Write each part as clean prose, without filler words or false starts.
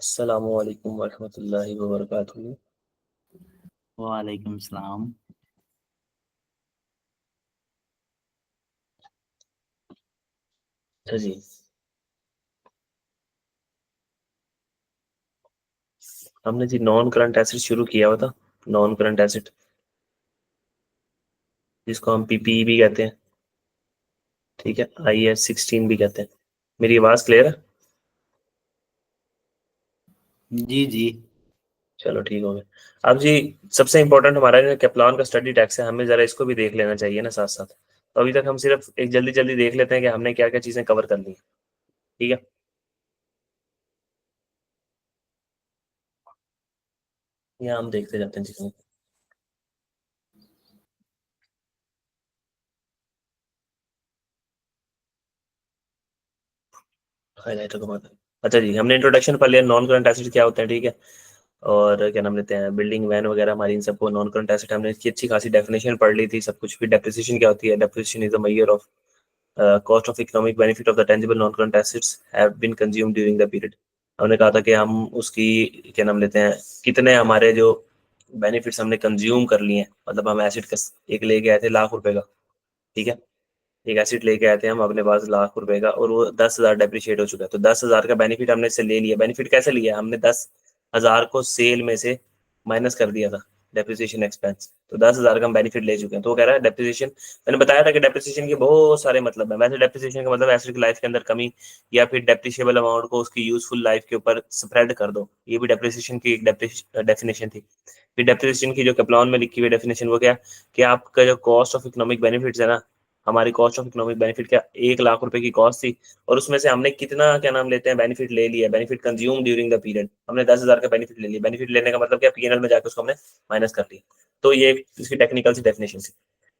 अस्सलामु अलैकुम वरहमतुल्लाहि वबरकातुहू। वालेकुम सलाम। अच्छा जी, हमने जी नॉन करंट एसिड शुरू किया हुआ था। नॉन करंट एसिड जिसको हम पीपीई भी कहते हैं, ठीक है, IS-16 भी कहते हैं। मेरी आवाज़ क्लियर है? जी जी। चलो ठीक हो गया। अब जी सबसे इम्पोर्टेंट हमारा जो कैप्लान का स्टडी टैक्स है, हमें ज़रा इसको भी देख लेना चाहिए ना साथ साथ। तो अभी तक हम सिर्फ एक जल्दी जल्दी देख लेते हैं कि हमने क्या क्या चीज़ें कवर कर ली हैं, ठीक है। यहाँ हम देखते जाते हैं चीज़ें। हाईलाइटर को मारते हैं। अच्छा जी, हमने इंट्रोडक्शन पढ़ लिया नॉन करंट एसिड क्या होते हैं, ठीक है। और क्या नाम लेते हैं, बिल्डिंग वैन वगैरह हमारी इन सबको नॉन करंट एसिड, हमने इसकी अच्छी खासी डेफिनेशन पढ़ ली थी सब कुछ। फिर डेप्रिसिएशन क्या होती है, depreciation is the measure of cost of economic benefit of the tangible non current assets have been consumed during the period. हमने कहा था कि हम उसकी क्या नाम लेते हैं, कितने हमारे जो बेनिफिट्स हमने कंज्यूम कर लिए हैं। मतलब हम एसिड का एक लेके आए थे लाख रुपए का, ठीक है। एक एसिड लेके आए थे हम अपने पास लाख रुपए का, और वो 10,000 डेप्रिशिएट हो चुका है। तो 10,000 का बेनिफिट हमने इससे ले लिया। बेनिफिट कैसे लिया हमने, 10,000 को सेल में से माइनस कर दिया था, डेप्रिसिएशन एक्सपेंस। तो 10,000 का हम बेनिफिट ले चुके हैं। तो वो कह रहा है डेप्रिसिएशन, मैंने बताया था कि डेप्रिसिएशन के बहुत सारे मतलब है। वैसे डेप्रिसिएशन का मतलब एसिड की लाइफ के अंदर कमी, या फिर डेप्रिशिएबल अमाउंट को उसकी यूजफुल लाइफ के ऊपर स्प्रेड कर दो। ये भी डेप्रिसिएशन की एक डेफिनेशन थी। फिर डेप्रिसिएशन की जो कैप्लॉन में लिखी हुई डेफिनेशन वो क्या, कि आपका जो कॉस्ट ऑफ इकोनॉमिक बेनिफिट्स है ना, हमारी कॉस्ट ऑफ इकोनॉमिक बेनिफिट क्या 1 लाख रुपए की कॉस्ट थी, और उसमें से हमने कितना क्या नाम लेते हैं बेनिफिट ले लिया, benefit consume during the period. हमने 10,000 का बेनिफिट ले लिया। बेनिफिट लेने का मतलब क्या, पीएनएल में जाकर उसको हमने माइनस कर लिया। तो ये इसकी टेक्निकल सी डेफिनेशन थी,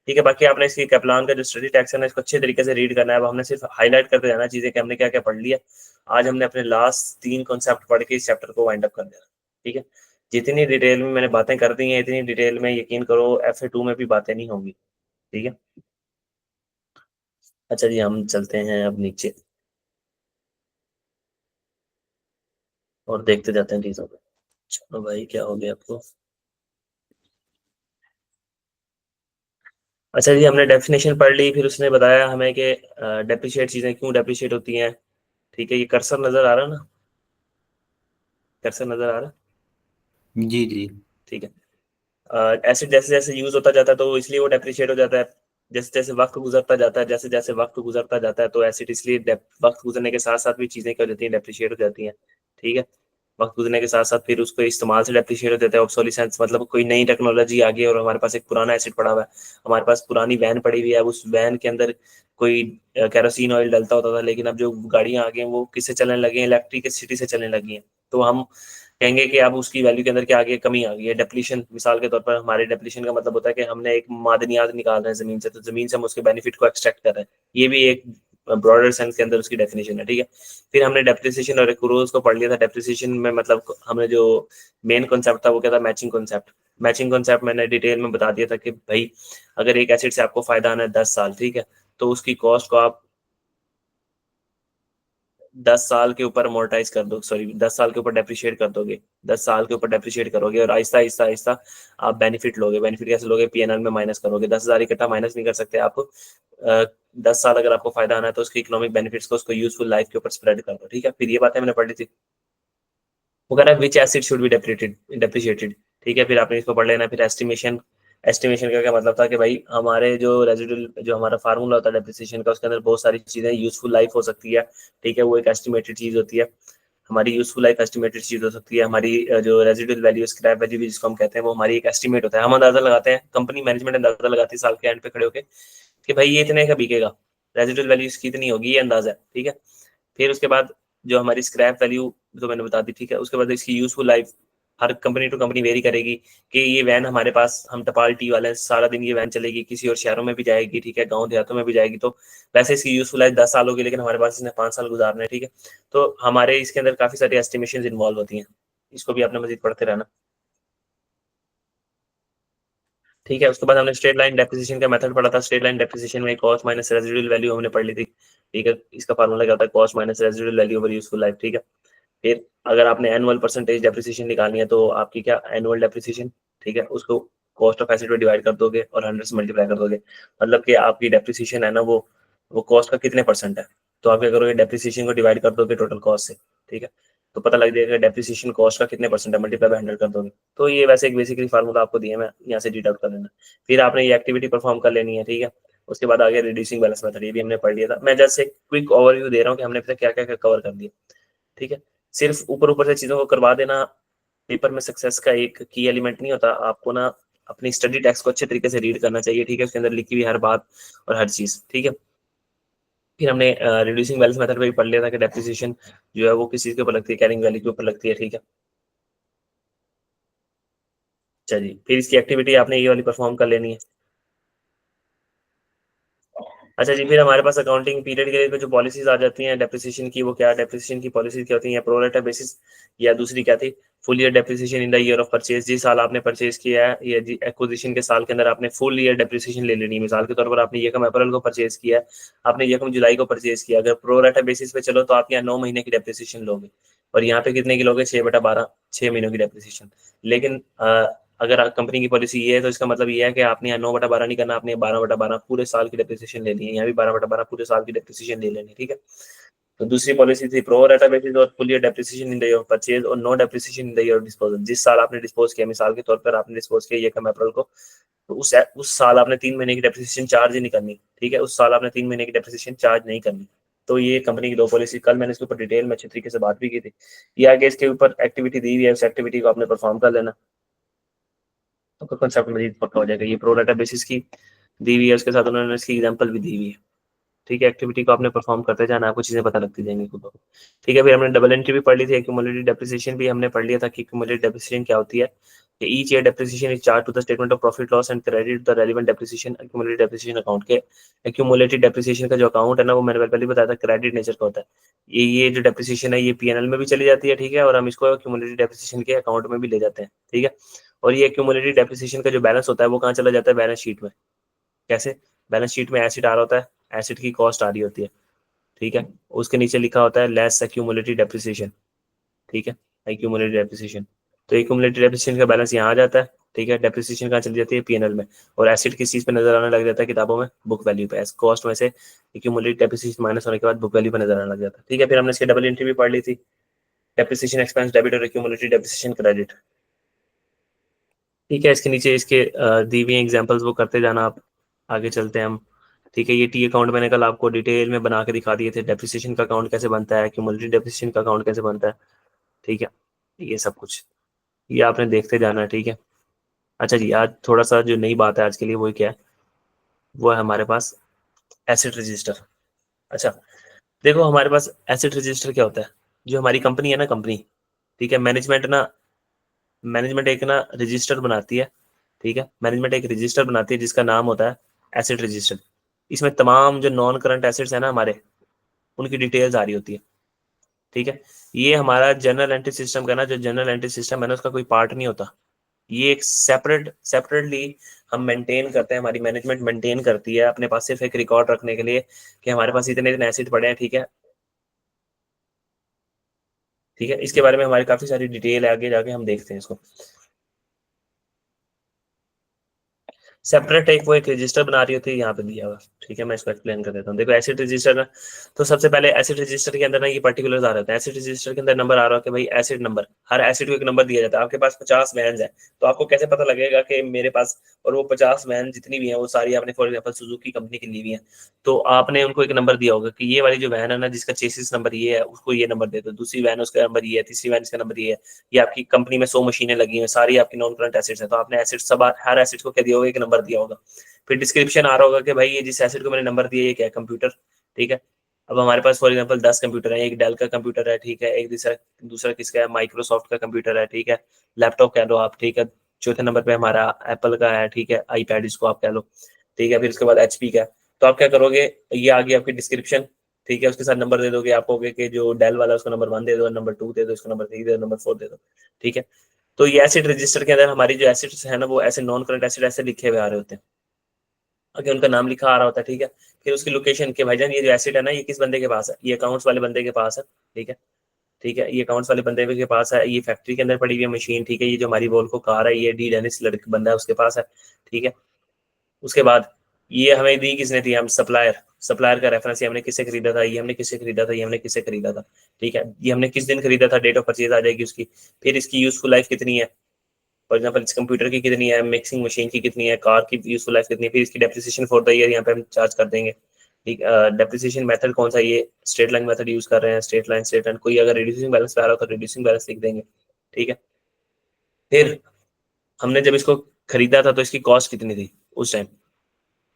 ठीक है। बाकी आपने इसकी कैप्लान का जो स्टडी टैक्स है ना, इसको अच्छे तरीके से रीड करना है। अब हमने सिर्फ हाईलाइट करते जाना चीजें कि हमने क्या क्या पढ़ लिया। आज हमने अपने लास्ट 3 कॉन्सेप्ट पढ़ के इस चैप्टर को वाइंड अप कर देना, ठीक है। जितनी डिटेल में मैंने बातें कर दी हैं, इतनी डिटेल में यकीन करो FA2 में भी बातें नहीं होंगी, ठीक है। अच्छा जी, हम चलते हैं अब नीचे और देखते जाते हैं चीजों को। चलो भाई, क्या हो गया आपको? अच्छा जी, हमने डेफिनेशन पढ़ ली। फिर उसने बताया हमें कि डेप्रिशिएट चीजें क्यों डेप्रिशिएट होती हैं, ठीक है। ये कर्सर नजर आ रहा है ना, कर्सर नजर आ रहा है, जी जी। ठीक है। एसिड जैसे जैसे यूज होता जाता है तो इसलिए वो डेप्रिशिएट हो जाता है। जैसे जैसे वक्त गुजरता जाता है, जैसे जैसे वक्त गुजरता जाता है, तो एसिड इसलिए वक्त गुजरने के साथ साथ भी चीजें क्या हो जाती हैं, डेप्रिशिएट हो जाती हैं, ठीक है। वक्त गुजरने के साथ साथ फिर उसको इस्तेमाल से डेप्रिशिएट हो जाता है। ऑब्सोलिसेंस मतलब कोई नई टेक्नोलॉजी आ गई है और हमारे पास एक पुराना एसिड पड़ा हुआ है। हमारे पास पुरानी वैन पड़ी हुई है, अब उस वैन के अंदर कोई केरोसिन ऑयल डलता होता था, लेकिन अब जो गाड़ियां आ गई हैं वो किससे चलने लगी हैं, इलेक्ट्रिसिटी से चलने लगी हैं। तो हम कहेंगे कि अब उसकी वैल्यू के अंदर क्या आ गई है, कमी आ गई है। डेप्लीशन, मिसाल के तौर पर हमारे डेप्लीशन का मतलब होता है कि हमने एक मादनियात निकाल रहे हैं जमीन से, तो जमीन से हम उसके बेनिफिट को एक्सट्रैक्ट कर रहे हैं। ये भी एक ब्रॉडर सेंस के अंदर उसकी डेफिनेशन है, ठीक है। फिर हमने डेप्रिसिएशन और एक्रूल्स को पढ़ लिया था। डेप्रिसिएशन में मतलब हमने जो मेन कॉन्सेप्ट था वो क्या था, मैचिंग कॉन्सेप्ट। मैचिंग कॉन्सेप्ट मैंने डिटेल में बता दिया था कि भाई अगर एक एसिड से आपको फायदा आना है 10 साल, ठीक है, तो उसकी कॉस्ट को आप 10 साल के ऊपर मोर्टाइज कर दो, सॉरी 10 साल के ऊपर डेप्रिशिएट कर दोगे। 10 साल के ऊपर डेप्रिशिएट करोगे और आहिस्ता आहिस्ता आहिस्ता आप बेनिफिट लोगे। बेनिफिट कैसे लोगे, पीएनएल में माइनस करोगे। 10,000 इकट्ठा माइनस नहीं कर सकते आप। 10 साल अगर आपको फायदा आना है तो उसकी इकोनॉमिक बेनिफिट्स को उसको यूजफुल लाइफ के ऊपर स्प्रेड कर दो, ठीक है। फिर ये बातें मैंने पढ़ी थी। वो कह रहा है विच एसिड शुड बी डेप्रिशिएटेड, ठीक है। फिर आपने इसको पढ़ लेना। फिर एस्टिमेशन, एस्टिमेशन का क्या मतलब था कि भाई हमारे जो रेजिडुअल, जो हमारा फार्मूला होता है डेप्रिसिएशन का, उसके अंदर बहुत सारी चीजें यूजफुल लाइफ हो सकती है, ठीक है। वो एक एस्टिमेटेड चीज होती है। हमारी यूजफुल लाइफ एस्टिमेटेड चीज हो सकती है। हमारी जो रेजिडुअल वैल्यू, स्क्रैप वैल्यू भी जिसको हम कहते हैं, वो हमारी एक एस्टिमेट होता है। हम अंदाजा लगाते हैं, कंपनी मैनेजमेंट अंदाजा लगाती है साल के एंड पे खड़े होके कि भाई ये इतने का बिकेगा, रेजिडुअल वैल्यू इसकी इतनी होगी, ये अंदाजा है, ठीक है। फिर उसके बाद जो हमारी स्क्रैप वैल्यू जो मैंने बता दी, ठीक है। उसके बाद इसकी यूजफुल लाइफ हर कंपनी टू कंपनी वेरी करेगी कि ये वैन हमारे पास, हम टपाल टी वाले हैं, सारा दिन ये वैन चलेगी, किसी और शहरों में भी जाएगी, ठीक है, गांव देहातों में भी जाएगी। तो वैसे इसकी यूजफुल लाइफ 10 साल होगी, लेकिन हमारे पास इसने 5 साल गुजारना है, ठीक है। तो हमारे इसके अंदर काफी सारी एस्टिमेशन इन्वॉल्व होती हैं। इसको भी आपने मजीद पढ़ते रहना, ठीक है। उसके बाद हमने स्ट्रेट लाइन डेप्रिसिएशन का मेथड पढ़ा था। स्ट्रेट लाइन डेप्रिसिएशन में कॉस्ट माइनस रेजिडुअल वैल्यू हमने पढ़ ली थी, ठीक है। इसका फार्मूला क्या होता है, cost minus residual value over useful life, ठीक है। फिर अगर आपने एनुअल परसेंटेज डेप्रिसिएशन निकालनी है तो आपकी क्या एनुअल डेप्रिसिएशन, ठीक है, उसको कॉस्ट ऑफ एसेट में डिवाइड कर दोगे और 100 से मल्टीप्लाई कर दोगे, मतलब कि आपकी डेप्रिसिएशन है ना वो कॉस्ट का कितने परसेंट है। तो आप क्या करोगे, डेप्रिसिएशन को डिवाइड कर दोगे टोटल कॉस्ट से, ठीक है, तो पता लग जाएगा डेप्रिसिएशन कॉस्ट का कितने परसेंट है, मल्टीप्लाई बाय 100 कर दोगे। तो ये वैसे एक बेसिकली फार्मूला आपको दिया है, मैं यहाँ से रीड आउट कर लेना। फिर आपने ये एक्टिविटी परफॉर्म कर लेनी है, ठीक है। उसके बाद आगे रिड्यूसिंग बैलेंस मेथड, ये भी हमने पढ़ लिया था। मैं जस्ट एक क्विक ओवरव्यू दे रहा हूँ कि हमने क्या क्या कवर कर दिया, ठीक है। सिर्फ ऊपर ऊपर से चीजों को करवा देना पेपर में सक्सेस का एक की एलिमेंट नहीं होता। आपको ना अपनी स्टडी टेक्स्ट को अच्छे तरीके से रीड करना चाहिए, ठीक है, उसके अंदर लिखी हुई हर बात और हर चीज, ठीक है। फिर हमने रिड्यूसिंग बैलेंस मेथड पे भी पढ़ लिया था कि डेप्रिसिएशन जो है वो किस चीज के ऊपर लगती है, कैरिंग वैल्यू के ऊपर लगती है, ठीक है। चलिए, फिर इसकी एक्टिविटी आपने ये वाली परफॉर्म कर लेनी है। अच्छा जी, फिर हमारे पास अकाउंटिंग पीरियड के लिए जो पॉलिसीज आ जाती हैं डेप्रिसिएशन की, वो क्या डेप्रिसिएशन की पॉलिसीज क्या होती हैं, प्रो रेटा बेसिस, या दूसरी क्या थी, full year depreciation in the year of purchase. जिस साल आपने परचेज किया है या एक्विजिशन के साल के अंदर आपने फुल ईयर डेप्रिसिएशन ले लेनी है। मिसाल के तौर पर आपने यकम अप्रैल को परचेज किया है, आपने यकम जुलाई को परचेज किया, अगर प्रो रेटा बेसिस पे चलो तो आप यहाँ 9 महीने की डेप्रिसिएशन लोगे, और यहाँ पे कितने की लोगे, 6/12, 6 महीनों की डेप्रिसिएशन। लेकिन अगर कंपनी की पॉलिसी ये है तो इसका मतलब ये है कि आपने यहाँ 9/12 नहीं करना, आपने 12/12 पूरे साल की डेप्रिसिएशन लेनी है। यहाँ भी 12/12 पूरे साल की डेप्रिसिएशन ले लेनी है, ठीक है। तो दूसरी पॉलिसी थी प्रो रेटा बेसिस और full year depreciation in the year of purchase और no depreciation in the year of disposal. जिस साल आपने डिस्पोज किया, मिसाल के तौर पर आपने डिस्पोज किया यकम अप्रैल को, तो उस साल आपने 3 महीने की डेप्रिसिएशन चार्ज ही नहीं करनी, ठीक है। उस साल आपने 3 महीने की डेप्रिसिएशन चार्ज नहीं करनी। तो ये कंपनी की दो पॉलिसी, कल मैंने इसके ऊपर डिटेल में अच्छी तरीके से बात भी की थी। ये आगे इसके ऊपर एक्टिविटी दी हुई है, उस एक्टिविटी को आपने परफॉर्म कर लेना, तो कंसेप्ट मजीद पक्का हो जाएगा। ये प्रो डाटा बेसिस की दी हुई है, उसके साथ उन्होंने इसकी एग्जांपल भी दी हुई है, ठीक है। एक्टिविटी को आपने परफॉर्म करते जाना, आपको चीजें पता लगती जाएंगी खुद को, ठीक है। फिर हमने डबल एंट्री भी पढ़ ली थी, एक्यूमुलेटेड डेप्रिसिएशन भी हमने पढ़ लिया था कि एक्यूमुलेटेड डेप्रिसिएशन क्या होती है। कि each year depreciation is charge to the statement of profit loss and credit the relevant depreciation accumulated depreciation account के। एक्यूमुलेटेड डेप्रिसिएशन का जो अकाउंट है ना, वो मैंने पहले बताया था क्रेडिट नेचर का होता है। ये जो डेप्रिसिएशन है ये पीएनएल में भी चली जाती है, ठीक है, और हम इसको एक्यूमुलेटेड डेप्रिसिएशन के अकाउंट में भी ले जाते हैं, ठीक है। और ये एक्यूमुलेटेड डेप्रिसिएशन का जो बैलेंस होता है वो कहाँ चला जाता है, बैलेंस शीट में। कैसे, बैलेंस शीट में एसिड आ रहा होता है, एसिड की कॉस्ट आ रही होती है, ठीक है। उसके नीचे लिखा होता है लेस एक्यूमुलेटेड डेप्रिसिएशन, ठीक है, एक्यूमुलेटेड डेप्रिसिएशन। तो एक्यूमुलेटेड डेप्रिसिएशन का बैलेंस यहाँ आ जाता है, ठीक है। डेप्रिसिएशन कहाँ चली जाती है, पीएनएल में, और एसिड किस चीज पे नजर आने लग जाता है, किताबों में, बुक वैल्यू पे। कॉस्ट में से एक्यूमुलेटेड डेप्रिसिएशन माइनस होने के बाद बुक वैल्यू पे नजर आने लग जाता है, ठीक है। फिर हमने इसकी डबल एंट्री भी पढ़ ली थी, डेप्रिसिएशन एक्सपेंस डेबिट और एक्यूमुलेटेड डेप्रिसिएशन क्रेडिट, ठीक है। इसके नीचे इसके दी हुई एग्जांपल्स वो करते जाना आप, आगे चलते हैं हम, ठीक है। ये टी अकाउंट मैंने कल आपको डिटेल में बना के दिखा दिए थे, डेप्रिसिएशन का अकाउंट कैसे बनता है, क्यूमुलेटेड डेप्रिसिएशन का अकाउंट कैसे बनता है, ठीक है। ये सब कुछ ये आपने देखते जाना है, ठीक है। अच्छा जी, आज थोड़ा सा जो नई बात है आज के लिए वो क्या है, वो है हमारे पास एसेट रजिस्टर। अच्छा, देखो हमारे पास एसेट रजिस्टर क्या होता है, जो हमारी कंपनी है ना, कंपनी, ठीक है, मैनेजमेंट एक ना रजिस्टर बनाती है, ठीक है। मैनेजमेंट एक रजिस्टर बनाती है जिसका नाम होता है एसेट रजिस्टर। इसमें तमाम जो नॉन करंट एसेट्स है ना हमारे, उनकी डिटेल्स आ रही होती है, ठीक है। ये हमारा जनरल एंट्री सिस्टम का ना, जो जनरल एंट्री सिस्टम है ना, उसका कोई पार्ट नहीं होता। ये एक सेपरेटली हम मेंटेन करते हैं, हमारी मैनेजमेंट मेंटेन करती है अपने पास सिर्फ एक रिकॉर्ड रखने के लिए कि हमारे पास इतने इतने एसेट पड़े हैं, ठीक है, ठीक है। इसके बारे में हमारी काफी सारी डिटेल है, आगे जाके हम देखते हैं इसको। सेपरेट एक वो एक रजिस्टर बना रही होती है, यहाँ पे दिया हुआ, ठीक है। मैं इसको एक्सप्लेन कर देता हूँ। देखो एसिड रजिस्टर ना, तो सबसे पहले एसिड रजिस्टर के अंदर ना ये पर्टिकुलर्स आ रहे हैं। एसिड रजिस्टर के अंदर नंबर आ रहा है कि भाई एसिड नंबर, हर एसिड को एक नंबर दिया जाता है। आपके पास 50 वैन है, तो आपको कैसे पता लगेगा कि मेरे पास, और वो 50 वैन जितनी भी है वो सारी आपने फॉर एग्जाम्पल सुजुकी कंपनी की ली हुई है, तो आपने उनको एक नंबर दिया होगा कि ये वाली जो वैन है ना, जिसका चेसिस नंबर ये है, उसको ये नंबर दे दो। दूसरी वैन उसका नंबर ये है, तीसरी वैन इसका नंबर ये है। ये आपकी कंपनी में 100 मशीनें लगी हैं, सारी आपकी नॉन करंट एसेट्स है, तो आपने एसेट सब हर एसेट को क्या दिया होगा, एक नंबर दिया होगा। फिर डिस्क्रिप्शन आ रहा होगा कि भाई ये जिस एसेट को मैंने नंबर दिया ये क्या है, कंप्यूटर, ठीक है। अब हमारे पास फॉर एग्जांपल 10 कंप्यूटर है, एक डेल का कंप्यूटर है, ठीक है, एक दूसरा दूसरा किसका है, माइक्रोसॉफ्ट का कंप्यूटर है, ठीक है, लैपटॉप कह लो आप, ठीक है। चौथे नंबर पे हमारा एप्पल का है, ठीक है, आईपैड इसको आप कह लो, ठीक है। फिर उसके बाद एचपी का है। तो आप क्या करोगे, ये आ गई आपकी डिस्क्रिप्शन, ठीक है, उसके साथ नंबर दे दोगे। आप कहोगे कि जो डेल वाला उसको नंबर 1 दे दो, नंबर 2 दे दो, उसको नंबर 3 दे दो, नंबर 4 दे दो, ठीक है। तो ये एसिड रजिस्टर के अंदर हमारी जो एसिड्स है ना, वो ऐसे नॉन करंट एसिड ऐसे लिखे हुए आ रहे होते हैं, आगे उनका नाम लिखा आ रहा होता है, ठीक है। फिर उसकी लोकेशन के भाईजान ये जो एसिड है ना, ये किस बंदे के पास है, ये अकाउंट्स वाले बंदे के पास है, ठीक है, ठीक है, ये अकाउंट्स वाले बंदे के पास है, ये फैक्ट्री के अंदर पड़ी हुई है मशीन, ठीक है, ये जो हमारी वोल्को कार है ये डी डेनिस लड़का बंदा है उसके पास है, ठीक है। उसके बाद ये हमें दी किसने थी, हम सप्लायर का रेफरेंस, ये हमने किससे खरीदा था, ये हमने किससे खरीदा था, ये हमने किससे खरीदा था, ठीक है, ये हमने किस दिन खरीदा था, डेट ऑफ परचेज आ जाएगी उसकी। फिर इसकी यूजफुल लाइफ कितनी है, फॉर एग्जांपल इस कंप्यूटर की कितनी है, मिक्सिंग मशीन की कितनी है, कार की यूजफुल लाइफ कितनी है, फिर इसकी डेप्रिसिएशन फॉर द ईयर यहाँ पे हम चार्ज कर देंगे, ठीक। डेप्रिसिएशन मेथड कौन सा, ये स्ट्रेट लाइन मेथड यूज कर रहे हैं, स्ट्रेट लाइन, कोई अगर रिड्यूसिंग बैलेंस पे आ रहा हो तो रिड्यूसिंग बैलेंस लिख देंगे, ठीक है। फिर हमने जब इसको खरीदा था तो इसकी कॉस्ट कितनी थी उस टाइम,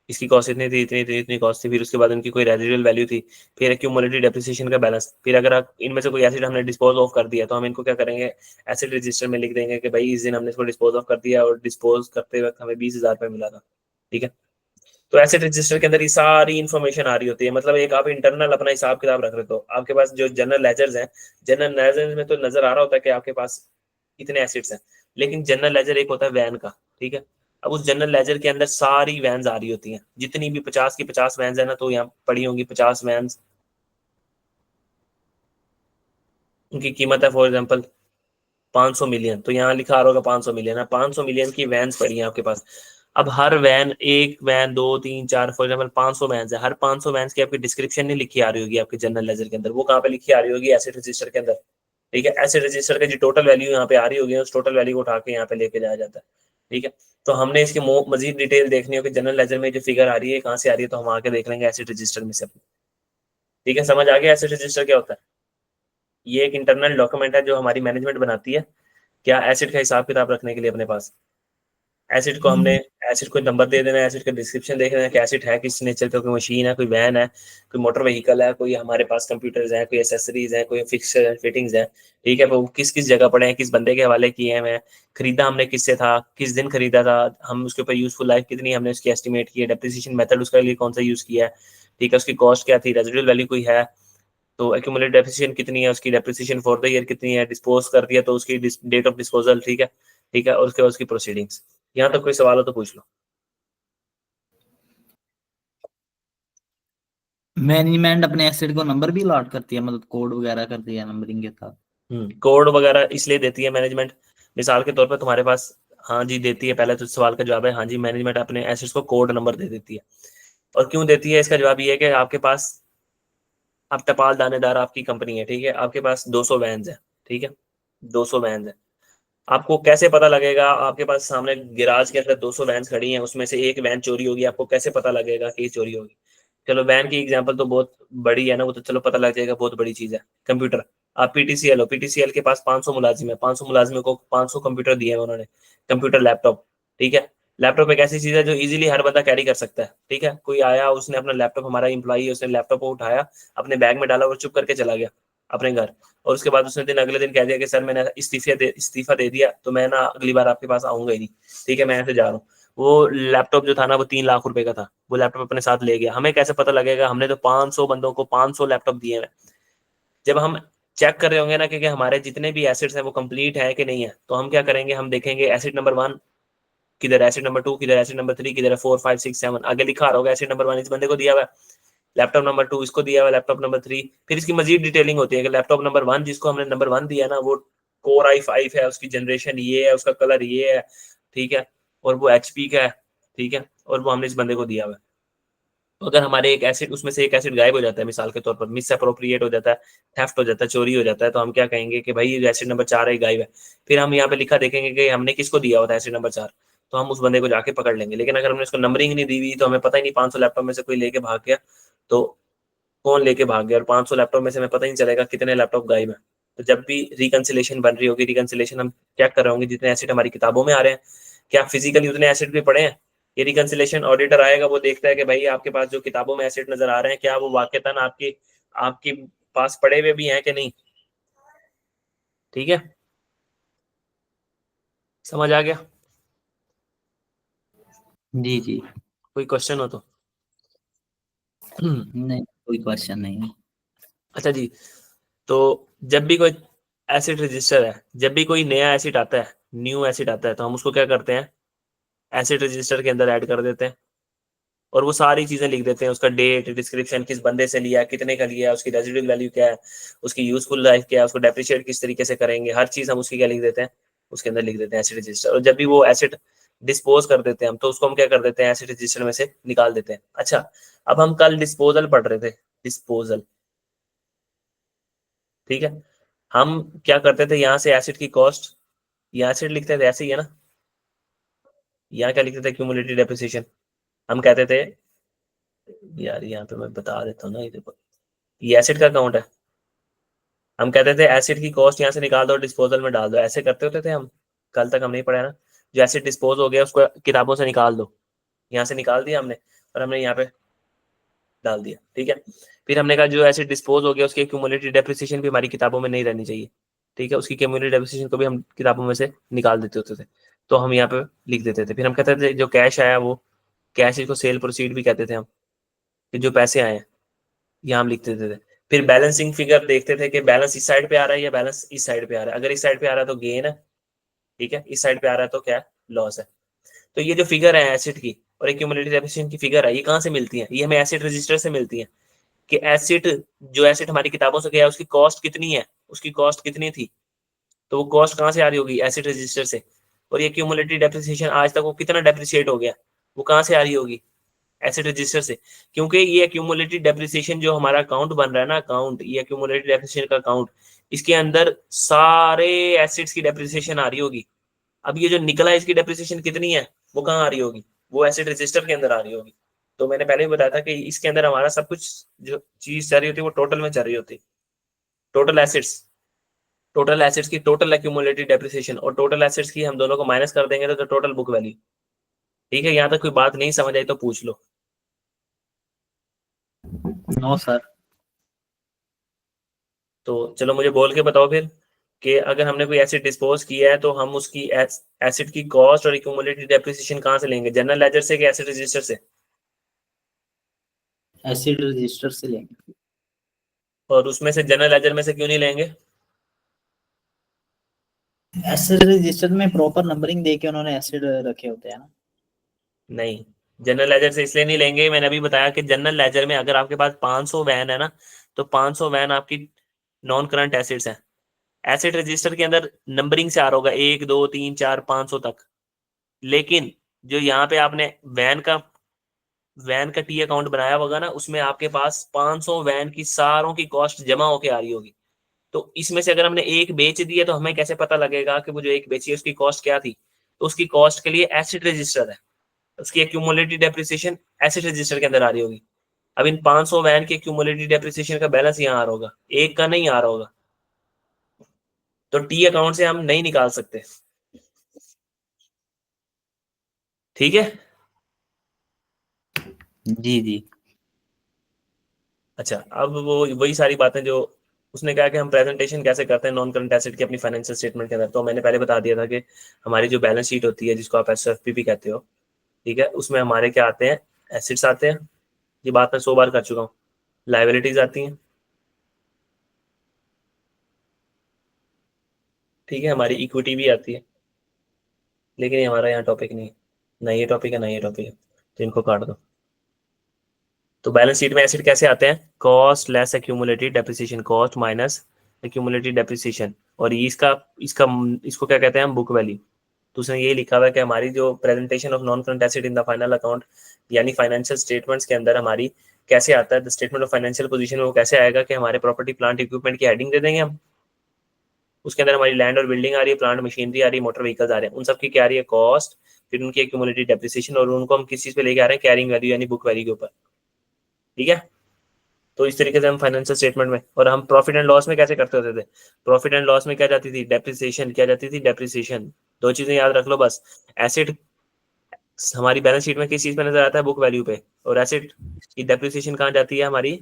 इसकी कॉस्ट इतनी थी, इतनी कॉस्ट थी, फिर उसके बाद उनकी कोई रेजिडुअल वैल्यू थी, फिर एक्यूमुलेटेड डेप्रिसिएशन का बैलेंस, फिर अगर आप इनमें से कोई एसिड हमने डिस्पोज ऑफ कर दिया तो हम इनको क्या करेंगे, एसिड रजिस्टर में लिख देंगे कि भाई इस दिन हमने इसको डिस्पोज ऑफ कर दिया और डिस्पोज करते वक्त हमें 20,000 रुपये मिला था, ठीक है। तो एसिड रजिस्टर के अंदर ये सारी इन्फॉर्मेशन आ रही होती है, मतलब एक आप इंटरनल अपना हिसाब किताब रख रहे हो, आपके पास जो जनरल लेजर्स हैं, जनरल लेजर्स में तो नजर आ रहा होता है कि आपके पास इतने एसिड्स हैं, लेकिन जनरल लेजर एक होता है वैन का, ठीक है। अब उस जनरल लेजर के अंदर सारी वैन्स आ रही होती हैं, जितनी भी 50 की 50 वैन्स है ना, तो यहाँ पड़ी होंगी 50 वैन्स, उनकी कीमत है फॉर एग्जांपल 500 मिलियन, तो यहाँ लिखा आ रहा होगा 500 मिलियन है, 500 मिलियन की वैन्स पड़ी हैं आपके पास। अब हर वैन, एक वैन, दो, तीन, चार, फॉर एग्जांपल 500 वैन्स है, हर 500 वैन्स की आपकी डिस्क्रिप्शन नहीं लिखी आ रही होगी आपके जनरल लेजर के अंदर, वो कहाँ पे लिखी आ रही होगी, एसिड रजिस्टर के अंदर, ठीक है। एसिड रजिस्टर की जो टोटल वैल्यू यहाँ पे आ रही होगी उस टोटल वैल्यू को उठा के यहाँ पे लेके जाया जाता है, ठीक है। तो हमने इसकी मजीद डिटेल देखनी होगी, जनरल लेजर में जो फिगर आ रही है कहाँ से आ रही है, तो हम आके देख लेंगे एसिड रजिस्टर में से, ठीक है। समझ आ गया एसिड रजिस्टर क्या होता है, ये एक इंटरनल डॉक्यूमेंट है जो हमारी मैनेजमेंट बनाती है, क्या एसिड का हिसाब किताब रखने के लिए अपने पास। एसिड को हमने, एसिड को नंबर दे देना है, एसिड का डिस्क्रिप्शन देख लेना है कि एसिड है किस नेचर का, कोई मशीन है, कोई वैन है, कोई मोटर व्हीकल है, कोई हमारे पास कंप्यूटर्स हैं, कोई एसेसरीज हैं, कोई फिक्सर फिटिंग्स हैं, ठीक है। वो किस किस जगह पड़े हैं, किस बंदे के हवाले किए हैं, खरीदा हमने किससे था, किस दिन खरीदा था, हम उसके ऊपर यूजफुल लाइफ कितनी हमने उसकी एस्टिमेट की है, डेप्रिसिएशन मेथड उसके लिए कौन सा यूज किया है, ठीक है, उसकी कॉस्ट क्या थी, रेजिडुअल वैल्यू कोई है तो एक्यूमुलेटेड डेप्रिसिएशन कितनी है, उसकी डेप्रिसिएशन फॉर द ईयर कितनी है, डिस्पोज कर दिया तो उसकी डेट ऑफ डिस्पोजल, ठीक है, ठीक है, और उसके बाद उसकी प्रोसीडिंग्स। यहाँ तक कोई सवाल हो तो पूछ लो। मैनेजमेंट अपने एसेट को नंबर भी अलॉट करती है, मतलब कोड वगैरह करती है नंबरिंग के साथ। कोड वगैरह इसलिए देती है मैनेजमेंट, मिसाल के तौर पर तुम्हारे पास, हाँ जी देती है, पहले तो सवाल का जवाब है हाँ जी, मैनेजमेंट अपने एसेट्स को कोड नंबर दे देती है। और क्यों देती है, इसका जवाब ये है कि आपके पास, आप टपाल दानेदार आपकी कंपनी है, ठीक है, आपके पास 200 वैन्स है, ठीक है, 200 वैन्स है, आपको कैसे पता लगेगा, आपके पास सामने गिराज के अंदर 200 वैन्स खड़ी हैं, उसमें से एक वैन चोरी होगी, आपको कैसे पता लगेगा कि ये चोरी होगी। चलो वैन की एग्जांपल तो बहुत बड़ी है ना, वो तो चलो पता लग जाएगा, बहुत बड़ी चीज है। कंप्यूटर, आप पीटीसीएल हो, पीटीसीएल के पास 500 मुलाजिम है, 500 मुलाजिमों को 500 कंप्यूटर दिए हैं उन्होंने, कंप्यूटर लैपटॉप, ठीक है। लैपटॉप एक ऐसी चीज है जो इजीली हर बंदा कैरी कर सकता है, ठीक है, कोई आया उसने अपना लैपटॉप, हमारा इंप्लॉई है, उसने लैपटॉप को उठाया, अपने बैग में डाला और चुप करके चला गया अपने घर, और उसके बाद उसने अगले दिन कह दिया कि सर मैंने इस्तीफा दे दिया, तो मैं ना अगली बार आपके पास आऊंगा ही नहीं, ठीक है, मैं ऐसे जा रहा हूँ। वो लैपटॉप जो था ना वो 3 लाख रुपए का था, वो लैपटॉप अपने साथ ले गया, हमें कैसे पता लगेगा, हमने तो 500 बंदों को 500 लैपटॉप दिए हैं। जब हम चेक कर रहे होंगे ना कि हमारे जितने भी एसिड्स हैं वो कंप्लीट है कि नहीं है, तो हम क्या करेंगे, हम देखेंगे एसिड नंबर 1 किधर, एसिड नंबर 2 किधर, एसिड नंबर 3 किधर है, 4 5 6 7 आगे लिखा आ रहा होगा, एसिड नंबर 1 इस बंदे को दिया हुआ है, लैपटॉप नंबर 2 इसको दिया हुआ, लैपटॉप नंबर 3, फिर इसकी मजीद डिटेलिंग होती है कि लैपटॉप नंबर 1 जिसको हमने नंबर 1 दिया ना वो कोर i5 है, उसकी जनरेशन ये है, उसका कलर ये है, ठीक है, और वो एचपी का है, ठीक है, और वो हमने इस बंदे को दिया हुआ है। तो अगर हमारे एक एसिड, उसमें से एक एसिड गायब हो जाता है, मिसाल के तौर पर मिस अप्रोप्रिएट हो जाता है, थेफ्ट हो जाता है, चोरी हो जाता है, तो हम क्या कहेंगे कि भाई एसिड नंबर 4 है गायब है, फिर हम यहाँ पे लिखा देखेंगे कि हमने किसको दिया होता है एसिड नंबर 4, तो हम उस बंदे को जाके पकड़ लेंगे। लेकिन अगर हमने उसको नंबरिंग नहीं दी हुई तो हमें पता ही नहीं, 500 लैपटॉप में से कोई लेके भाग गया तो कौन लेके भाग गया, और 500 लैपटॉप में से हमें पता ही नहीं चलेगा कितने लैपटॉप गायब है। तो जब भी रिकंसिलेशन बन रही होगी, रिकंसिलेशन हम चेक कर रहे होंगे जितने एसिड हमारी किताबों में आ रहे हैं क्या फिजिकली उतने एसिड भी पड़े हैं। ये रिकंसिलेशन ऑडिटर आएगा, वो देखता है कि भाई आपके पास जो किताबों में एसिड नजर आ रहे हैं क्या वो वाकईतन आपकी आपकी पास पड़े हुए भी हैं कि नहीं, ठीक है, समझ आ गया। जी जी। कोई क्वेश्चन हो तो नहीं, कोई क्वेश्चन नहीं। अच्छा जी, तो जब भी कोई एसिड रजिस्टर है, जब भी कोई नया एसिड आता है, न्यू एसिड आता है, तो हम उसको क्या करते हैं, एसिड रजिस्टर के अंदर ऐड कर देते हैं, और वो सारी चीजें लिख देते हैं, उसका डेट, डिस्क्रिप्शन, किस बंदे से लिया, कितने का लिया, उसकी रेजिडुअल वैल्यू क्या है, उसकी यूजफुल लाइफ क्या है, उसको डेप्रिशिएट किस तरीके से करेंगे, हर चीज हम उसकी क्या लिख देते हैं, उसके अंदर लिख देते हैं एसेट रजिस्टर। और जब भी वो एसेट डिस्पोज कर देते हैं हम, तो उसको हम क्या कर देते हैं, एसेट रजिस्टर में से निकाल देते हैं। अच्छा, अब हम कल डिस्पोजल पढ़ रहे थे, डिस्पोजल, ठीक है। हम क्या करते थे, यहाँ से एसेट की कॉस्ट, यहाँ एसेट लिखते थे, ऐसे ही है ना, यहाँ क्या लिखते थे, क्यूमुलेटिव डेप्रिसिएशन। हम कहते थे, यार यहाँ पे मैं बता देता हूँ ना, ये देखो, ये एसेट का अकाउंट है। हम कहते थे एसिड की कॉस्ट यहाँ से निकाल दो, डिस्पोजल में डाल दो, ऐसे करते होते थे हम। कल तक हम नहीं पढ़ा ना, जो एसिड डिस्पोज हो गया उसको किताबों से निकाल दो, यहाँ से निकाल दिया हमने और हमने यहाँ पे डाल दिया, ठीक है। फिर हमने कहा जो एसिड डिस्पोज हो गया उसकी क्यूमुलेटिव डेप्रिसिएशन भी हमारी किताबों में नहीं रहनी चाहिए, ठीक है। उसकी क्यूमुलेटिव डेप्रिसिएशन को भी हम किताबों में से निकाल देते होते थे, तो हम यहाँ पे लिख देते थे। फिर हम कहते थे जो कैश आया वो कैश, इसको सेल प्रोसीड भी कहते थे हम, कि जो पैसे आए हैं यहाँ हम लिख देते थे। फिर बैलेंसिंग फिगर देखते थे कि बैलेंस इस साइड पे आ रहा है या बैलेंस इस साइड पे आ रहा है। अगर इस साइड पे आ रहा है तो गेन है, ठीक है, इस साइड पे आ रहा है तो क्या, लॉस है। तो ये जो फिगर है एसिड की और एक्यूमुलेटेड डेप्रिसिएशन की फिगर है, ये कहाँ से मिलती है, ये हमें एसिड रजिस्टर से मिलती है। कि एसिड, जो एसिड हमारी किताबों से गया उसकी कॉस्ट कितनी है, उसकी कॉस्ट कितनी थी, तो वो कॉस्ट कहाँ से आ रही होगी, एसिड रजिस्टर से। और ये क्यूमुलेटेड डेप्रिसिएशन आज तक वो कितना डेप्रिशिएट हो गया, वो कहाँ से आ रही होगी, एसेट रजिस्टर से। क्योंकि ये एक्यूमुलेटेड डेप्रिसिएशन जो हमारा अकाउंट बन रहा है ना, अकाउंट, ये एक्यूमुलेटेड डेप्रिसिएशन का अकाउंट, इसके अंदर सारे एसेट्स की डेप्रिसिएशन आ रही होगी। अब ये जो निकला है इसकी डेप्रिसिएशन कितनी है, वो कहाँ आ रही होगी, वो एसेट रजिस्टर के अंदर आ रही होगी। तो मैंने पहले भी बताया था कि इसके अंदर हमारा सब कुछ जो चीज चल रही होती है वो टोटल में चल रही होती है। टोटल एसेट्स, टोटल एसेट्स की टोटल एक्यूमुलेटेड डेप्रिसिएशन और टोटल एसेट्स की हम दोनों को माइनस कर देंगे तो टोटल बुक वैल्यू, ठीक है। यहाँ तक कोई बात नहीं समझ आई तो पूछ लो। No sir. तो चलो मुझे बोल के बताओ फिर, कि अगर हमने कोई एसिड डिस्पोज किया है तो हम उसकी एसिड की कॉस्ट और एक्यूमुलेटेड डेप्रिसिएशन कहाँ से लेंगे, जनरल लेजर से कि एसिड रजिस्टर से। एसिड रजिस्टर से लेंगे। और उसमें से जनरल लेजर में से क्यों नहीं लेंगे। एसिड रजिस्टर में प्रॉपर नंबरिंग देके उन्होंने एसिड रखे होते हैं ना। नहीं, जनरल लेजर से इसलिए नहीं लेंगे, मैंने अभी बताया कि जनरल लेजर में अगर आपके पास 500 वैन है ना, तो 500 वैन आपकी नॉन करंट एसिड्स हैं। एसिड रजिस्टर के अंदर नंबरिंग से आ रहा होगा 1 2 3 4 500 तक। लेकिन जो यहाँ पे आपने वैन का टी अकाउंट बनाया होगा ना, उसमें आपके पास 500 वैन की सारों की कॉस्ट जमा होके आ रही होगी। तो इसमें से अगर हमने एक बेच दी है तो हमें कैसे पता लगेगा कि वो जो एक बेची है उसकी कॉस्ट क्या थी। तो उसकी कॉस्ट के लिए एसिड रजिस्टर है, उसकी एक्यूमुलेटेड डेप्रिसिएशन एसिड रजिस्टर के अंदर आ रही होगी। अब इन 500 वैन की एक्यूमुलेटेड डेप्रिसिएशन का बैलेंस यहाँ आ रहा होगा, एक का नहीं आ रहा होगा, तो टी अकाउंट से हम नहीं निकाल सकते, ठीक है। जी जी। अच्छा, अब वो वही सारी बातें जो उसने कहा कि हम प्रेजेंटेशन कैसे करते हैं नॉन करंट एसेट की अपनी फाइनेंशियल स्टेटमेंट के अंदर, तो मैंने पहले बता दिया था कि हमारी जो बैलेंस शीट होती है जिसको आप एसएफपी भी कहते हो, ठीक है, उसमें हमारे क्या आते हैं, एसिड्स आते हैं, ये बात मैं 100 बार कर चुका हूँ। लाइबिलिटीज आती हैं, ठीक है, हमारी इक्विटी भी आती है, लेकिन ये हमारा यहाँ टॉपिक नहीं है, ना ये टॉपिक है ना ये टॉपिक है, तो इनको काट दो। तो बैलेंस शीट में एसिड कैसे आते हैं, cost less accumulated depreciation, cost minus accumulated depreciation, और ये इसका इसका इसको क्या कहते हैं हम, बुक वैल्यू। तो उसने ये लिखा हुआ है कि हमारी जो presentation of non current asset in the final account, यानी फाइनेंशियल स्टेटमेंट्स के अंदर हमारी कैसे आता है, the statement of financial position में वो कैसे आएगा कि हमारे प्रॉपर्टी प्लांट इक्विपमेंट की हेडिंग दे देंगे हम, उसके अंदर हमारी लैंड और बिल्डिंग आ रही है, प्लांट मशीनरी आ रही है, मोटर व्हीकल्स आ रहे हैं, उन सब की क्या आ रही है, कॉस्ट, फिर उनकी एक्यूमुलेटेड डेप्रिसिएशन, और उनको हम किस चीज पे लेके आ रहे हैं, कैरिंग वैल्यू यानी बुक वैल्यू के ऊपर, ठीक है। तो इस तरीके से हम फाइनेंशियल स्टेटमेंट में, और हम प्रॉफिट एंड लॉस में कैसे करते होते थे, प्रॉफिट एंड लॉस में क्या जाती थी, डेप्रिसिएशन, क्या जाती थी, डेप्रिसिएशन। दो चीजें याद रख लो बस, एसेट हमारी बैलेंस शीट में किस चीज पे नजर आता है, बुक वैल्यू पे, और एसेट की डेप्रिसिएशन कहाँ जाती है हमारी,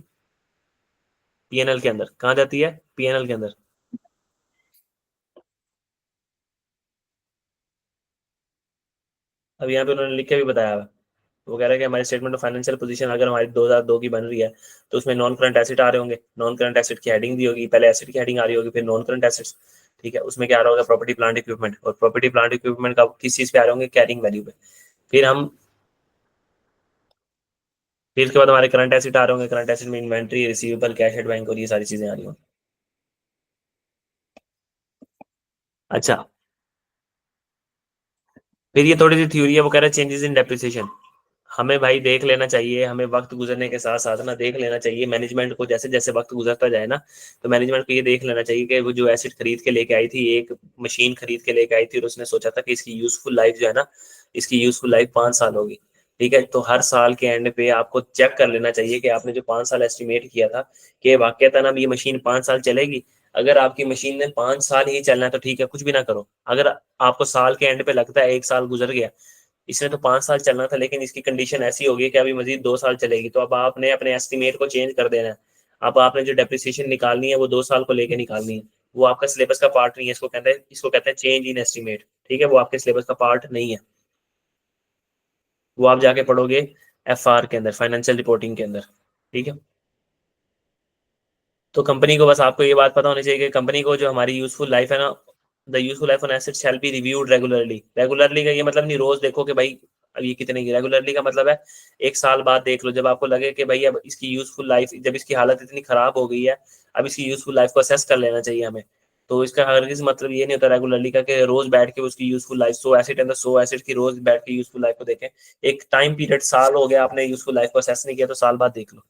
पीएनएल के अंदर, कहाँ जाती है, पीएनएल के अंदर। अब यहाँ पे उन्होंने लिख के भी बताया हुआ है, वो कह रहा है कि हमारी स्टेटमेंट ऑफ फाइनेंशियल पोजीशन अगर हमारी 2002 की बन रही है तो उसमें नॉन करंट एसेट आ रहे होंगे, नॉन करंट एसेट की हेडिंग दी होगी, पहले एसेट की हेडिंग आ रही होगी, फिर नॉन करंट एसेट्स, ठीक है, उसमें क्या आ रहा होगा, प्रॉपर्टी प्लांट इक्विपमेंट, और प्रॉपर्टी प्लांट इक्विपमेंट का किस चीज पे आ रहे होंगे, कैरिंग वैल्यू पे। फिर हम फिर उसके बाद हमारे करंट एसेट आ रहे होंगे, करंट एसेट में inventory, receivable, cash at bank और ये सारी चीजें आ रही होंगी। अच्छा, फिर ये थोड़ी सी थ्योरी है, वो कह रहा है चेंजेस इन डेप्रिसिएशन। हमें भाई देख लेना चाहिए, हमें वक्त गुजरने के साथ साथ ना देख लेना चाहिए मैनेजमेंट को, जैसे जैसे वक्त गुजरता जाए ना, तो मैनेजमेंट को ये देख लेना चाहिए कि वो जो एसेट खरीद के लेके आई थी, एक मशीन खरीद के लेके आई थी, और उसने सोचा था कि इसकी यूजफुल लाइफ जो है ना, इसकी यूजफुल लाइफ 5 साल होगी। ठीक है, तो हर साल के एंड पे आपको चेक कर लेना चाहिए कि आपने जो 5 साल एस्टिमेट किया था कि वाकई ना ये मशीन 5 साल चलेगी। अगर आपकी मशीन ने 5 साल ही चलना है तो ठीक है, कुछ भी ना करो। अगर आपको साल के एंड पे लगता है 1 साल गुजर गया, इसने तो 5 साल चलना था लेकिन इसकी कंडीशन ऐसी होगी कि अभी मजीद 2 साल चलेगी, तो अब आपने अपने एस्टिमेट को चेंज कर देना है। अब आपने जो डेप्रिसिएशन निकालनी है वो 2 साल को लेकर निकालनी है। वो आपका सिलेबस का पार्ट नहीं है, इसको कहते हैं चेंज इन एस्टिमेट। ठीक है, वो आपके सिलेबस का पार्ट नहीं है, वो आप जाके पढ़ोगे FR के अंदर, फाइनेंशियल रिपोर्टिंग के अंदर। ठीक है, तो कंपनी को बस आपको ये बात पता होनी चाहिए कि कंपनी को जो हमारी यूजफुल लाइफ है ना, the useful life on asset shall be reviewed regularly. Regularly का ये मतलब नहीं रोज देखो कि भाई अब ये कितने की, रेगुलरली का मतलब है 1 साल बाद देख लो, जब आपको लगे कि भाई अब इसकी यूजफुल लाइफ, जब इसकी हालत इतनी खराब हो गई है, अब इसकी यूजफुल लाइफ को असेस कर लेना चाहिए हमें। तो इसका हरगिज मतलब ये नहीं होता रेगुलरली का कि रोज बैठ के उसकी यूजफुल लाइफ 100 एसेट है तो 100 एसेट की रोज बैठ के यूजफुल लाइफ को देखें। एक टाइम पीरियड साल हो गया आपने यूजफुल लाइफ को असेस नहीं किया, तो साल बाद देख लो।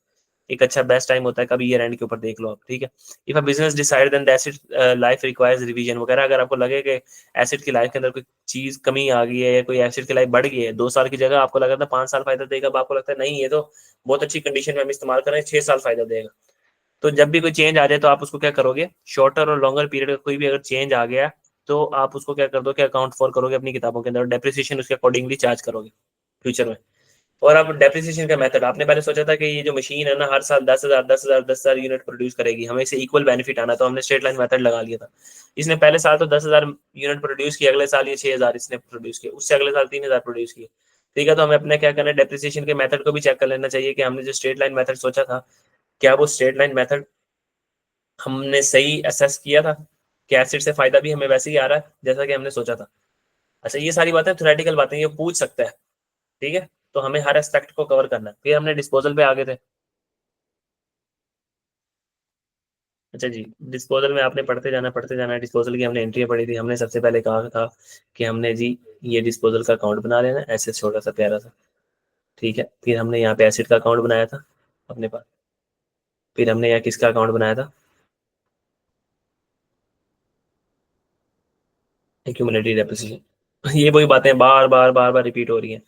एक अच्छा बेस्ट टाइम होता है कभी ईयर एंड के ऊपर देख लो आप। ठीक है, if a business decide then the asset life requires revision वगैरह, अगर आपको लगे कि एसेट की लाइफ के अंदर कोई चीज कमी आ गई है या कोई एसेट की लाइफ बढ़ गई है, 2 साल की जगह आपको लगा था 5 साल फायदा देगा, अब आपको लगता है नहीं ये तो बहुत अच्छी कंडीशन में हम इस्तेमाल कर रहे हैं, 6 साल फायदा देगा, तो जब भी कोई चेंज आ जाए तो आप उसको क्या करोगे, शॉर्टर और लॉन्गर पीरियड का कोई भी अगर चेंज आ गया तो आप उसको क्या कर दो कि अकाउंट फॉर करोगे अपनी किताबों के अंदर, डेप्रिसिएशन उसके अकॉर्डिंगली चार्ज करोगे फ्यूचर में। और अब डेप्रिसिएशन का मेथड, आपने पहले सोचा था कि ये जो मशीन है ना हर साल 10,000 10,000 10,000 यूनिट प्रोड्यूस करेगी, हमें इसे इक्वल बेनिफिट आना, तो हमने स्ट्रेट लाइन मेथड लगा लिया था। इसने पहले साल तो 10,000 यूनिट प्रोड्यूस किया, अगले साल ये 6,000 इसने प्रोड्यूस किया, उससे अगले साल 3,000 प्रोड्यूस किए। ठीक है, तो हमें अपने क्या करना है, डेप्रिसिएशन के मेथड को भी चेक कर लेना चाहिए कि हमने जो स्ट्रेट लाइन मेथड सोचा था, क्या वो स्ट्रेट लाइन मेथड हमने सही असेस किया था, कि एसिड से फायदा भी हमें वैसे ही आ रहा है जैसा कि हमने सोचा था। अच्छा, ये सारी बातें थ्योरेटिकल बातें, ये पूछ सकता है। ठीक है, तो हमें हर एस्पेक्ट को कवर करना है। फिर हमने डिस्पोजल पे आगे थे। अच्छा जी, डिस्पोजल में आपने पढ़ते जाना है। डिस्पोजल की हमने एंट्री पढ़ी थी, हमने सबसे पहले कहा था कि हमने जी ये डिस्पोजल का अकाउंट बना लेना, ऐसे छोटा सा प्यारा सा। ठीक है, फिर हमने यहाँ पे एसिड का अकाउंट बनाया था अपने पास। फिर हमने यहाँ किसका अकाउंट बनाया था, एक्यूमुलेटेड डेप्रिसिएशन। ये वही बातें बार बार बार बार रिपीट हो रही हैं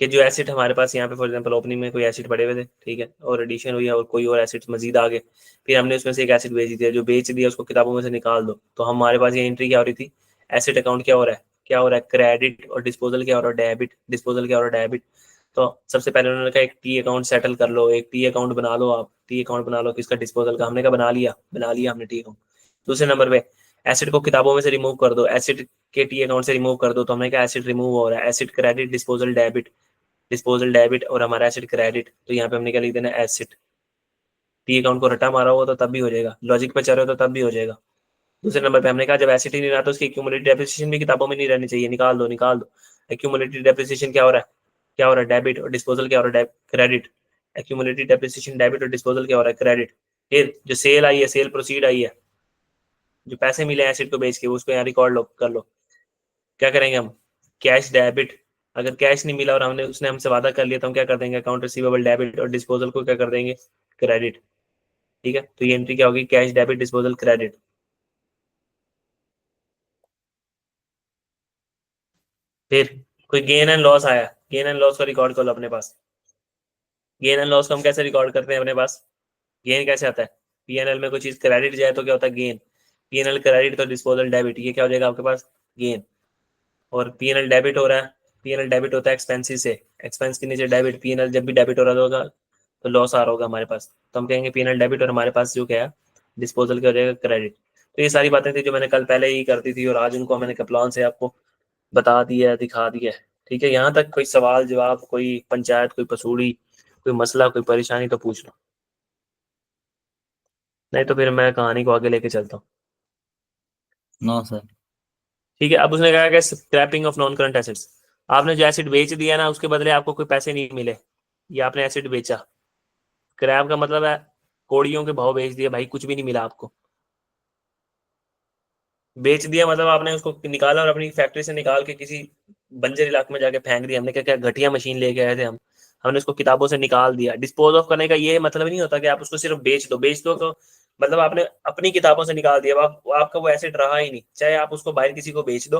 कि जो एसिड हमारे पास यहाँ पे फॉर एग्जांपल ओपनिंग में कोई एसिड पड़े हुए थे, ठीक है, और एडिशन हुई है और कोई और एसिड मजीद आ गए, फिर हमने उसमें से एक एसिड बेच दिया, जो बेच दिया उसको किताबों में से निकाल दो, तो हमारे पास ये एंट्री क्या हो रही थी, एसिड अकाउंट क्या हो रहा है, क्या हो रहा है क्रेडिट, और डिस्पोजल क्या हो रहा है डेबिट, डिस्पोजल क्या हो रहा है डेबिट। तो सबसे पहले उन्होंने कहा एक टी अकाउंट सेटल कर लो, एक टी अकाउंट बना लो, आप टी अकाउंट बना लो किसका, डिस्पोजल का। हमने कहा बना लिया हमने टी अकाउंट। दूसरे नंबर पे एसिड को किताबों में से रिमूव कर दो, एसिड के टी अकाउंट से रिमूव कर दो, तो हमने कहा एसिड रिमूव हो रहा है, acid credit disposal debit, disposal debit और हमारा एसिड क्रेडिट, तो यहाँ पे हमने क्या लिख देना एसिड। टी अकाउंट को रटा मारा होगा तो तब भी हो जाएगा, लॉजिक पे चल रहे हो तो तब भी हो जाएगा। दूसरे नंबर पे हमने कहा जब एसिड ही नहीं रहा तो उसकी एक्यूमुलेटेड डेप्रिसिएशन भी किताबों में नहीं रहनी चाहिए, निकाल दो निकाल दो। एक्यूमुलेटेड डेप्रिसिएशन क्या हो रहा है, क्या हो रहा है डेबिट, और डिस्पोजल क्या हो रहा है क्रेडिट। एक्यूमुलेटेड डेप्रिसिएशन डेबिट और डिस्पोजल क्या हो रहा है क्रेडिट। फिर जो सेल आई है, सेल प्रोसीड आई है, जो पैसे मिले एसिड को बेच के उसको यहाँ रिकॉर्ड लो कर लो। क्या करेंगे हम, कैश डेबिट। अगर कैश नहीं मिला और हमने उसने हमसे वादा कर लिया तो हम क्या कर देंगे, अकाउंट रिसीवेबल डेबिट, और डिस्पोजल को क्या कर देंगे क्रेडिट। ठीक है, तो ये एंट्री क्या होगी, कैश डेबिट डिस्पोजल क्रेडिट। फिर कोई गेन एंड लॉस आया, गेन एंड लॉस को रिकॉर्ड कर लो अपने पास। गेन एंड लॉस को हम कैसे रिकॉर्ड करते हैं अपने पास, गेन कैसे आता है, पीएनएल में कोई चीज क्रेडिट जाए तो क्या होता है गेन, पीएनएल क्रेडिट तो डिस्पोजल डेबिट, ये क्या हो जाएगा आपके पास गेन। और पीएनएल डेबिट हो रहा है, पीएनएल डेबिट होता है एक्सपेंसिस से, एक्सपेंस के नीचे डेबिट, पीएनएल जब भी डेबिट हो रहा होगा तो लॉस आ रहा होगा हमारे पास, तो हम कहेंगे पीएनएल डेबिट, और हमारे पास जो क्या है डिस्पोजल क्या हो जाएगा क्रेडिट। तो ये सारी बातें थी जो मैंने कल पहले ही कर दी थी, और आज उनको मैंने कप्लान से आपको बता दिया है, दिखा दिया है। ठीक है, यहाँ तक कोई सवाल जवाब, कोई पंचायत, कोई पसूड़ी, कोई मसला, कोई परेशानी तो पूछ लो, नहीं तो फिर मैं कहानी को आगे लेके चलता हूँ। No sir. ठीक है, अब उसने कहा कि scrapping of non current assets, आपने जो एसिड बेच दिया ना उसके बदले आपको कोई पैसे नहीं मिले, ये आपने एसिड बेचा, स्क्रैप का मतलब है कोड़ियों के भाव बेच दिए भाई, कुछ भी नहीं मिला आपको। बेच दिया मतलब आपने उसको निकाला और अपनी फैक्ट्री से निकाल के किसी बंजर इलाके में जाके फेंक दिया। हमने क्या क्या घटिया मशीन लेके आए थे हम, हमने उसको किताबों से निकाल दिया। डिस्पोज ऑफ करने का ये मतलब नहीं होता कि आप उसको सिर्फ बेच दो तो मतलब आपने अपनी किताबों से निकाल दिया, आपका वो एसिड रहा ही नहीं। चाहे आप उसको बाहर किसी को बेच दो,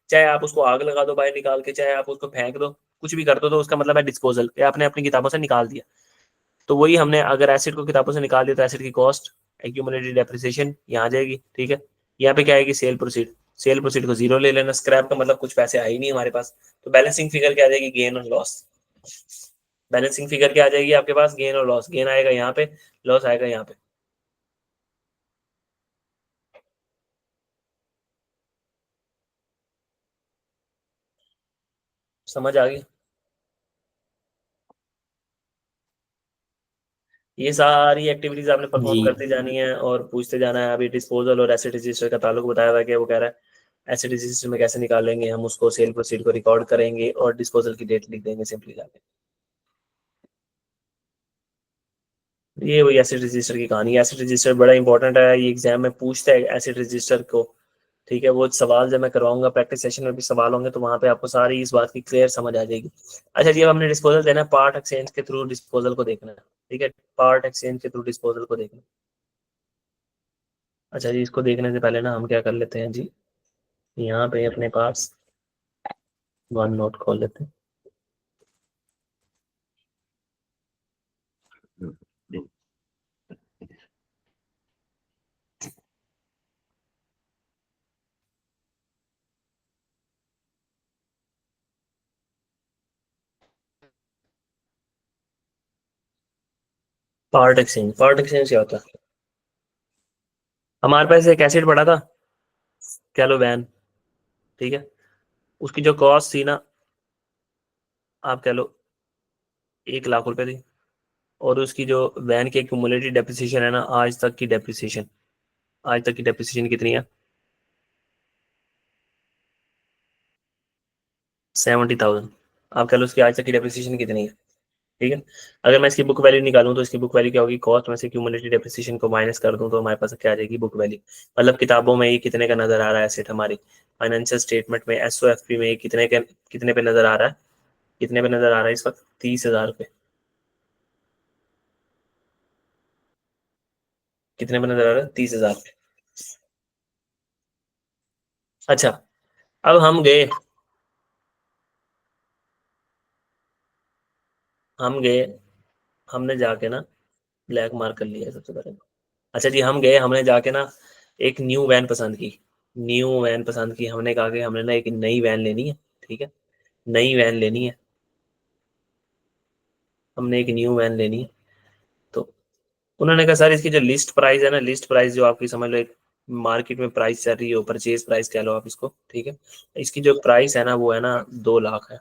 चाहे आप उसको आग लगा दो बाहर निकाल के, चाहे आप उसको फेंक दो, कुछ भी कर दो, तो उसका मतलब है डिस्पोजल, आपने अपनी किताबों से निकाल दिया। तो वही हमने अगर एसिड को किताबों से निकाल दिया तो एसिड की कॉस्ट एक्यूमुलेटेड डेप्रिसिएशन यहाँ आ जाएगी। ठीक है, यहाँ पे क्या आएगी, सेल प्रोसीड। सेल प्रोसीड को जीरो ले लेना, स्क्रैप का मतलब कुछ पैसे आए ही नहीं हमारे पास, तो बैलेंसिंग फिगर क्या आ जाएगी, गेन और लॉस। बैलेंसिंग फिगर क्या आ जाएगी आपके पास, गेन और लॉस। गेन आएगा यहाँ पे, लॉस आएगा यहाँ पे। समझ आ गई? ये सारी एक्टिविटीज आपने जी। परफॉर्म करते जानी है और पूछते जाना है। अभी डिस्पोजल और एसिड रजिस्टर का ताल्लुक बताया हुआ है कि वो कह रहा है एसिड रजिस्टर में कैसे निकालेंगे हम उसको, सेल प्रोसीड को रिकॉर्ड करेंगे और डिस्पोजल की डेट लिख देंगे सिंपली जाके। ये वही एसिड रजिस्टर की कहानी है। एसिड रजिस्टर बड़ा इंपॉर्टेंट है, ये एग्जाम में पूछता है एसिड रजिस्टर को। ठीक है, वो सवाल जब मैं करवाऊंगा प्रैक्टिस सेशन में भी सवाल होंगे तो वहां पे आपको सारी इस बात की क्लियर समझ आ जाएगी। अच्छा जी, अब हमने डिस्पोजल देना है, पार्ट एक्सचेंज के थ्रू डिस्पोजल को देखना है। ठीक है, पार्ट एक्सचेंज के थ्रू डिस्पोजल को देखना है। अच्छा जी, इसको देखने से पहले ना हम क्या कर लेते हैं जी, यहाँ पे अपने पास वन नोट खोल लेते हैं। पार्ट एक्सचेंज क्या होता है, हमारे पास एक एसिड पड़ा था कैलोवैन। ठीक है, उसकी जो कॉस्ट थी ना, आप कह लो 1 लाख रुपए थी। और उसकी जो वैन की एक्यूमुलेटेड डेप्रिसिएशन है ना, आज तक की डेप्रिसिएशन, आज तक की डेप्रिसिएशन कितनी है, 70,000। आप कह लो उसकी आज तक की डेप्रिसिएशन कितनी है। ठीक है, अगर मैं इसकी बुक वैल्यू निकालूं तो इसकी बुक वैल्यू क्या होगी, कॉस्ट में से क्यूमुलेटेड डेप्रिसिएशन को माइनस कर दूं तो हमारे पास क्या आ जाएगी, बुक वैल्यू। मतलब किताबों में ये कितने का नजर आ रहा है एसेट, हमारी फाइनेंशियल स्टेटमेंट में एसओएफपी में ये कितने पे नजर आ रहा है, कितने पे नजर आ रहा है इस वक्त, 30,000 पे। कितने पे नजर आ रहा है, 30,000 पे। अच्छा, अब हम गए हमने जाके ना ब्लैक मार्क कर लिया सबसे पहले। अच्छा जी, हम गए, हमने जाके ना एक न्यू वैन पसंद की। न्यू वैन पसंद की, हमने कहा कि हमने ना एक नई वैन लेनी है। ठीक है, नई वैन लेनी है, हमने एक न्यू वैन लेनी है। तो उन्होंने कहा सर इसकी जो लिस्ट प्राइस है ना, लिस्ट प्राइस जो आपकी समझ लो एक मार्केट में प्राइस चल रही है, परचेज प्राइस कह लो आप इसको। ठीक है, इसकी जो प्राइस है ना वो है ना 2 लाख है।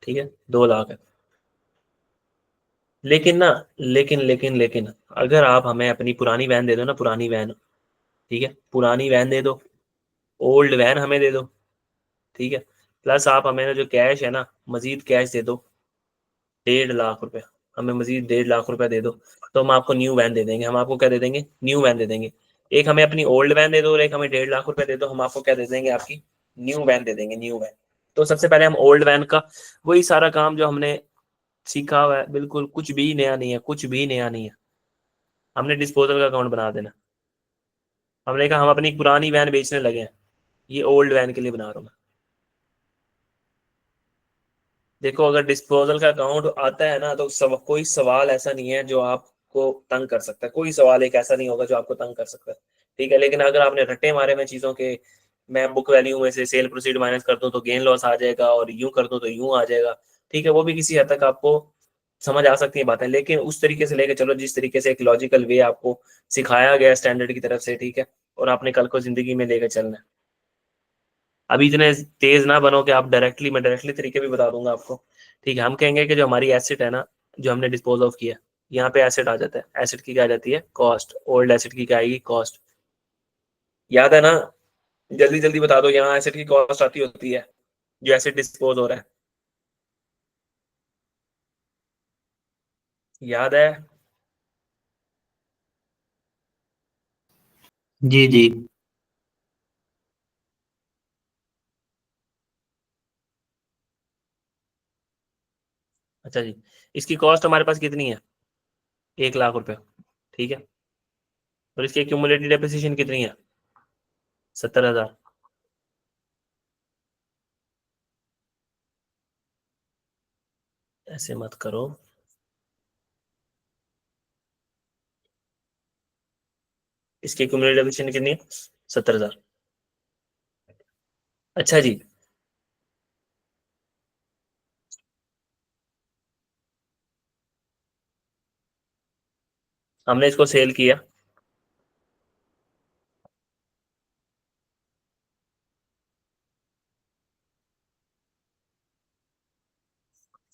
ठीक है, 2 लाख है। लेकिन ना, लेकिन अगर आप हमें अपनी पुरानी वैन दे दो ना, पुरानी वैन, ठीक है, पुरानी वैन दे दो, ओल्ड वैन हमें दे दो। ठीक है, प्लस आप हमें ना जो कैश है ना, मजीद कैश दे दो, 1.5 लाख रुपए, हमें मजीद 1.5 लाख रुपए दे दो, तो हम आपको न्यू वैन दे देंगे। हम आपको क्या दे देंगे, न्यू वैन दे देंगे। एक हमें अपनी ओल्ड वैन दे दो और एक हमें 1.5 लाख रुपए दे दो, हम आपको क्या दे देंगे, आपकी न्यू वैन दे देंगे, न्यू वैन। तो सबसे पहले हम ओल्ड वैन का वही सारा काम जो हमने सीखा हुआ है, बिल्कुल कुछ भी नया नहीं है, कुछ भी नया नहीं है। हमने डिस्पोजल का अकाउंट बना देना। हमने कहा हम अपनी पुरानी वैन बेचने लगे हैं, ये ओल्ड वैन के लिए बना रहा हूँ मैं। देखो, अगर डिस्पोजल का अकाउंट आता है ना तो कोई सवाल ऐसा नहीं है जो आपको तंग कर सकता है, कोई सवाल एक ऐसा नहीं होगा जो आपको तंग कर सकता है। ठीक है, लेकिन अगर आपने रट्टे मारे में चीजों के, मैं बुक वैल्यू में से सेल प्रोसीड माइनस कर दूं तो गेन लॉस आ जाएगा, और यूं कर दूं तो यूं आ जाएगा। ठीक है, वो भी किसी हद तक आपको समझ आ सकती है बातें, लेकिन उस तरीके से लेके चलो जिस तरीके से एक लॉजिकल वे आपको सिखाया गया स्टैंडर्ड की तरफ से। ठीक है, और आपने कल को जिंदगी में लेकर चलना है। अभी इतने तेज ना बनो कि आप डायरेक्टली, मैं डायरेक्टली तरीके भी बता दूंगा आपको। ठीक है, हम कहेंगे कि जो हमारी एसेट है ना, जो हमने डिस्पोज ऑफ किया, यहाँ पे एसेट आ जाता है। एसेट की क्या आ जाती है, कॉस्ट। ओल्ड एसेट की क्या आएगी, कॉस्ट। याद है ना, जल्दी जल्दी बता दो, यहाँ एसेट की कॉस्ट आती होती है जो एसेट डिस्पोज हो रहा है। याद है? जी जी। अच्छा जी, इसकी कॉस्ट हमारे पास कितनी है? 1 लाख रुपए, ठीक है। और इसकी क्यूमुलेटेड डेप्रिसिएशन कितनी है? 70,000। ऐसे मत करो। इसकी क्यूमुलेटेड डेप्रिसिएशन कितनी है? 70,000। अच्छा जी, हमने इसको सेल किया।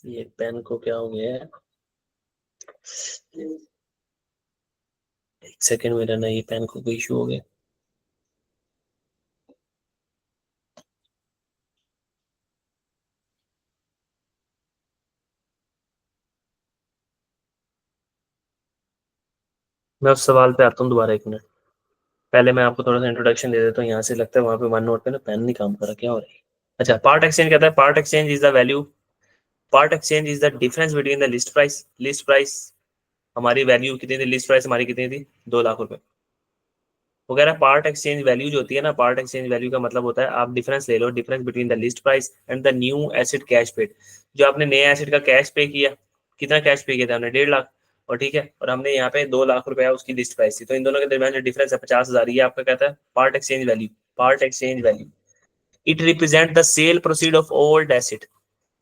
ये पेन को क्या हो गया है? एक सेकंड, मेरा ना ये पेन को कोई इशू हो गया। मैं उस सवाल पे आता हूँ दोबारा, 1 मिनट। पहले मैं आपको थोड़ा सा इंट्रोडक्शन दे देता हूँ। यहाँ से लगता है वहां पे वन नोट पे ना पेन नहीं काम कर रहा, क्या हो रहा है? अच्छा, पार्ट एक्सचेंज कहता है, part exchange is the value, part exchange is the difference between the list price. List price हमारी वैल्यू कितनी थी? लिस्ट प्राइस हमारी कितनी थी? 2 लाख रुपए। वो कह रहा है पार्ट एक्सचेंज वैल्यू जो होती है ना, पार्ट एक्सचेंज वैल्यू का मतलब होता है, आप डिफरेंस ले लो, difference between the list price and the new asset cash paid. जो आपने नए एसेट का कैश पे किया, कितना कैश पे किया था हमने? 1.5 लाख। और ठीक है, और हमने यहाँ पे 2 लाख रुपया उसकी लिस्ट प्राइस थी, तो इन दोनों के दरमियान जो डिफरेंस है 50,000, ये आपका कहता है part exchange value. Part exchange value it represent the cell proceed of old asset.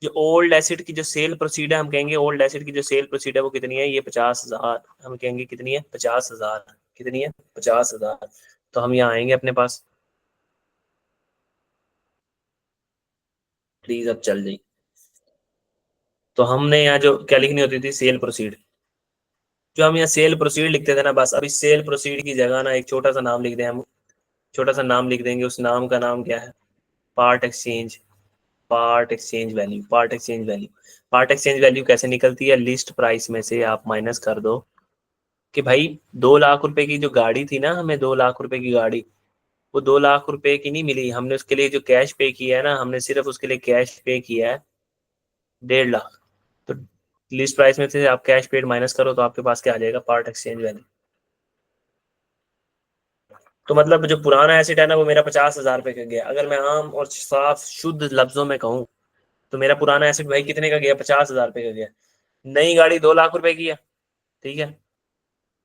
जो ओल्ड एसिड की जो सेल प्रोसीड है, हम कहेंगे ओल्ड एसिड की जो सेल प्रोसीड है वो कितनी है? ये 50,000। हम कहेंगे कितनी है? 50,000। कितनी है? 50,000। तो हम यहाँ आएंगे अपने पास, प्लीज अब चल जाइए। तो हमने यहाँ जो क्या लिखनी होती थी? Cell proceed. जो हम यहाँ सेल प्रोसीड लिखते थे ना, बस अभी सेल प्रोसीड की जगह ना एक छोटा सा नाम लिख दें हम। छोटा सा नाम लिख देंगे, उस नाम का नाम क्या है? Part exchange. Part exchange value, part exchange value. Part exchange value कैसे निकलती है? लिस्ट प्राइस में से आप माइनस कर दो कि भाई 2 लाख रुपए की जो गाड़ी थी ना, हमें 2 लाख रुपए की गाड़ी, वो 2 लाख रुपए की नहीं मिली, हमने उसके लिए जो कैश पे किया है ना, हमने सिर्फ उसके लिए कैश पे किया है 1.5 लाख। तो लिस्ट प्राइस में से आप कैश पेड माइनस करो तो आपके पास क्या आ जाएगा? Part exchange value. तो मतलब जो पुराना एसेट है ना, वो मेरा 50,000 रुपए का गया। अगर मैं आम और साफ शुद्ध लफ्जों में कहूँ तो मेरा पुराना एसेट भाई कितने का गया? 50,000 रुपए का गया। नई गाड़ी 2 लाख रुपए की है, ठीक है।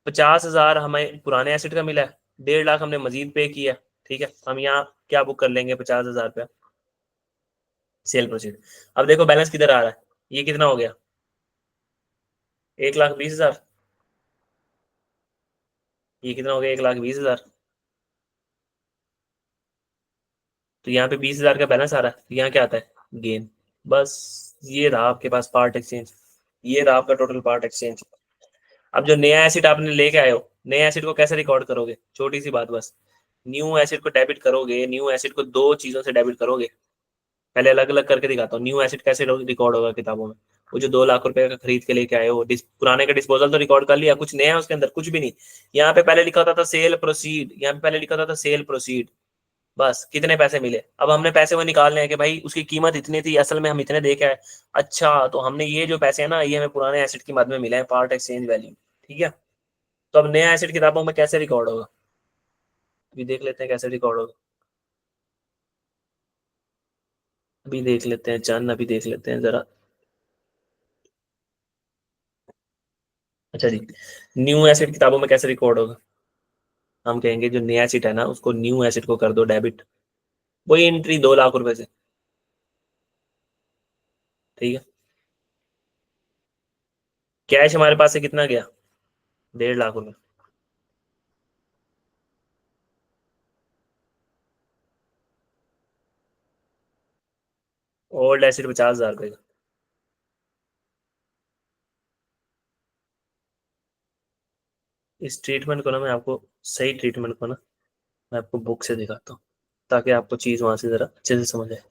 50,000 हमें पुराने एसेट का मिला है, 1.5 लाख हमने मजीद पे किया, ठीक है। हम यहाँ क्या बुक कर लेंगे? 50,000 रुपया सेल प्रोसीड। अब देखो बैलेंस किधर आ रहा है, ये कितना हो गया? 1,20,000। ये कितना हो गया? 1,20,000। तो यहाँ पे 20,000 का बैलेंस आ रहा है, तो यहाँ क्या आता है? गेन। बस ये रहा आपके पास पार्ट एक्सचेंज, ये रहा आपका टोटल पार्ट एक्सचेंज। अब जो नया एसिड आपने लेके आए हो, नए एसिड को कैसे रिकॉर्ड करोगे? छोटी सी बात बस, न्यू एसिड को डेबिट करोगे, न्यू एसिड को दो चीजों से डेबिट करोगे। पहले अलग अलग करके दिखाता हूँ। न्यू एसिड कैसे रिकॉर्ड होगा किताबों में? वो जो 2 लाख रुपए का खरीद के लेके आए हो, पुराने का डिस्पोजल तो रिकॉर्ड कर लिया, कुछ नया है उसके अंदर? कुछ भी नहीं। यहाँ पे पहले लिखा होता था सेल प्रोसीड, यहाँ पे पहले लिखा होता था सेल प्रोसीड। बस कितने पैसे मिले, अब हमने पैसे वो निकालने हैं कि भाई उसकी कीमत इतनी थी, असल में हम इतने दे के आए। अच्छा, तो हमने ये जो पैसे हैं ना, ये हमें पुराने एसिड की मद में मिले हैं, पार्ट एक्सचेंज वैल्यू, ठीक है। तो अब नया एसिड किताबों में कैसे रिकॉर्ड होगा? अभी देख लेते हैं कैसे रिकॉर्ड होगा। अभी देख लेते हैं चंद, अभी देख लेते हैं जरा। अच्छा जी, न्यू एसिड किताबों में कैसे रिकॉर्ड होगा? हम कहेंगे जो नया एसिड है ना, उसको न्यू एसिड को कर दो डेबिट। वही एंट्री 2 लाख रुपए से, ठीक है। कैश हमारे पास से कितना गया? 1.5 लाख रुपए। ओल्ड एसिड 50,000 रुपए का। इस ट्रीटमेंट को ना मैं आपको, सही ट्रीटमेंट को ना मैं आपको बुक से दिखाता हूँ, ताकि आपको चीज वहां से जरा अच्छे से समझ आए।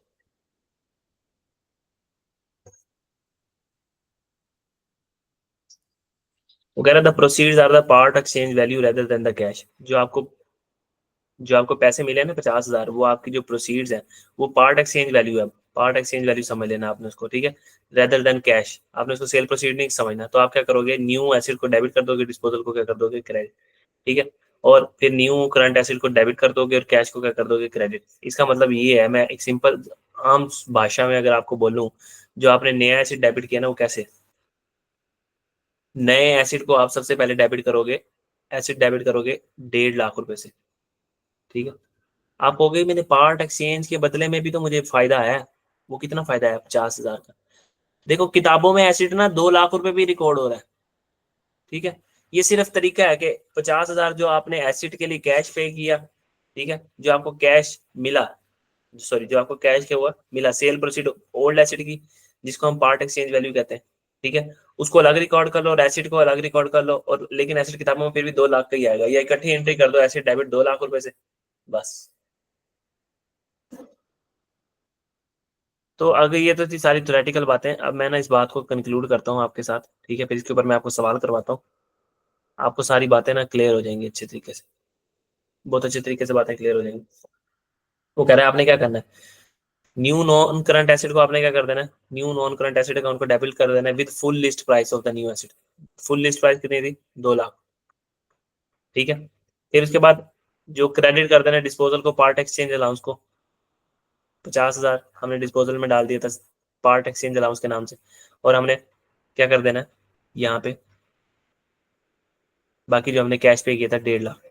वो कह रहा था proceeds are the part exchange value rather than the cash. जो आपको पैसे मिले ना 50,000, वो आपकी जो प्रोसीड्स है वो पार्ट एक्सचेंज वैल्यू है। पार्ट एक्सचेंज वैल्यू समझ लेना आपने उसको, ठीक है, रेदर देन कैश। आपने उसको सेल प्रोसीड नहीं समझना। तो आप क्या करोगे, न्यू एसिड को डेबिट कर दोगे, डिस्पोजल को क्या कर दोगे, क्रेडिट, ठीक है। और फिर न्यू करंट एसिड को डेबिट कर दोगे और कैश को क्या कर दोगे, क्रेडिट। इसका मतलब ये है, मैं एक सिंपल आम भाषा में अगर आपको बोलूं, जो आपने नया एसिड डेबिट किया ना, वो कैसे, नए एसिड को आप सबसे पहले डेबिट करोगे, एसिड डेबिट करोगे 1.5 लाख रुपए से, ठीक है। आप कहोगे मैंने पार्ट एक्सचेंज के बदले में भी तो मुझे फायदा है। वो कितना फायदा है, 50,000 का। देखो किताबों में एसिड ना 2 लाख रुपए भी रिकॉर्ड हो रहा है, ठीक है। ये सिर्फ तरीका है कि 50,000 जो आपने एसिड के लिए कैश पे किया, ठीक है, जो आपको कैश मिला, सॉरी जो आपको कैश क्या हुआ मिला, सेल प्रोसीड ओल्ड एसिड की, जिसको हम पार्ट एक्सचेंज वैल्यू कहते हैं, ठीक है, उसको अलग रिकॉर्ड कर लो और एसिड को अलग रिकॉर्ड कर लो। और लेकिन एसिड किताबों में फिर भी 2 लाख का ही आएगा, या इकट्ठी एंट्री कर दो एसिड डेबिट 2 लाख रुपए से, बस। तो अगर ये तो थी सारी थ्योरेटिकल बातें, अब मैं ना इस बात को कंक्लूड करता हूँ आपके साथ, ठीक है, फिर इसके ऊपर मैं आपको सवाल करवाता हूँ। आपको सारी बातें ना क्लियर हो जाएंगी अच्छे तरीके से, बहुत अच्छे तरीके से बातें क्लियर हो जाएंगी। वो कह रहा है आपने क्या करना है, न्यू नॉन करंट एसिड को आपने क्या कर देना है, new non current acid account को डेबिट कर देना है with full list price of the new acid. Full list price कितनी थी, 2 लाख, ठीक है। फिर उसके बाद जो क्रेडिट कर देना है डिस्पोजल को, पार्ट एक्सचेंज अलाउंस को, 50,000 हमने डिस्पोजल में डाल दिया था पार्ट एक्सचेंज अलाउंस के नाम से। और हमने क्या कर देना है यहाँ पे, बाकी जो हमने कैश पे किया था 1.5 लाख।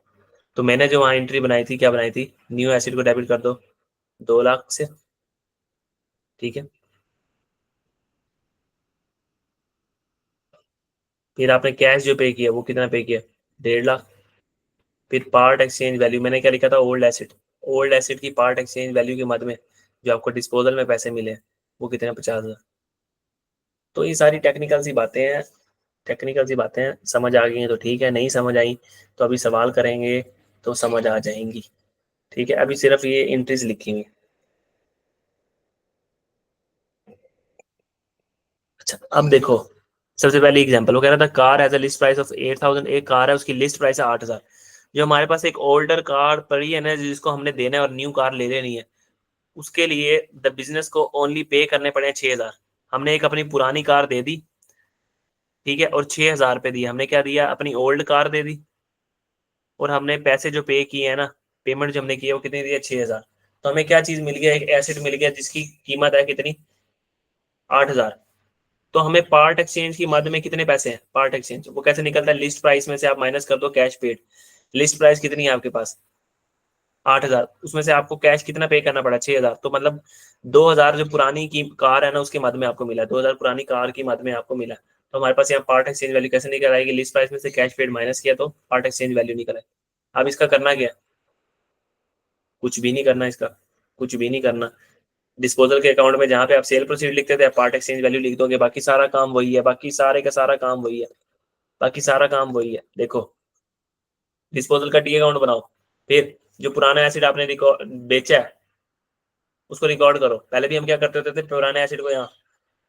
तो मैंने जो वहां एंट्री बनाई थी, क्या बनाई थी, न्यू एसिड को डेबिट कर दो 2 लाख से, ठीक है। फिर आपने कैश जो पे किया वो कितना पे किया, 1.5 लाख। फिर पार्ट एक्सचेंज वैल्यू मैंने क्या लिखा था, ओल्ड एसिड, ओल्ड एसिड की पार्ट एक्सचेंज वैल्यू के मद में जो आपको डिस्पोजल में पैसे मिले वो कितने, 50,000। तो ये सारी टेक्निकल सी बातें हैं, टेक्निकल सी बातें हैं, समझ आ गई हैं तो ठीक है, नहीं समझ आई तो अभी सवाल करेंगे तो समझ आ जाएंगी, ठीक है। अभी सिर्फ ये एंट्रीज लिखी हुई। अच्छा अब देखो, सबसे पहले एग्जांपल वो कह रहा था car as a list price of 8,000, एक कार है उसकी लिस्ट प्राइस है 8,000। जो हमारे पास एक ओल्डर कार पड़ी है ना जिसको हमने देना है और न्यू कार ले लेनी है, उसके लिए द बिजनेस को ओनली पे करने पड़े 6,000। हमने एक अपनी पुरानी कार दे दी, ठीक है, और 6,000 रुपए दिए। हमने क्या दिया, अपनी ओल्ड कार दे दी, और हमने पैसे जो पे किए हैं ना, पेमेंट जो हमने की है वो कितनी दी है, 6,000। तो हमें क्या चीज मिल गया, एक एसेट मिल गया जिसकी कीमत है कितनी, 8,000। तो हमें पार्ट एक्सचेंज की मद में कितने पैसे हैं, पार्ट एक्सचेंज वो कैसे निकलता है, लिस्ट प्राइस में से आप माइनस कर दो कैश पेड। लिस्ट प्राइस कितनी है आपके पास, 8,000, उसमें से आपको कैश कितना पे करना पड़ा, 6,000। तो मतलब 2,000 जो पुरानी की कार है ना उसके मद में आपको मिला, 2,000 पुरानी कार की मद में आपको मिला। तो हमारे पास यहाँ पार्ट एक्सचेंज वैल्यू कैसे निकल आएगी, लिस्ट प्राइस में से कैश पेड माइनस किया तो पार्ट एक्सचेंज वैल्यू निकल आए। अब इसका करना क्या, कुछ भी नहीं करना इसका, कुछ भी नहीं करना। डिस्पोजल के अकाउंट में जहाँ पे आप सेल प्रोसीड लिखते थे आप पार्ट एक्सचेंज वैल्यू लिख दोगे, बाकी सारा काम वही है, बाकी सारे का सारा काम वही है, बाकी सारा काम वही है। देखो डिस्पोजल का टी अकाउंट बनाओ, फिर जो पुराना एसिड आपने रिकॉर्ड बेचा है उसको रिकॉर्ड करो। पहले भी हम क्या करते थे, पुराने एसिड को यहाँ,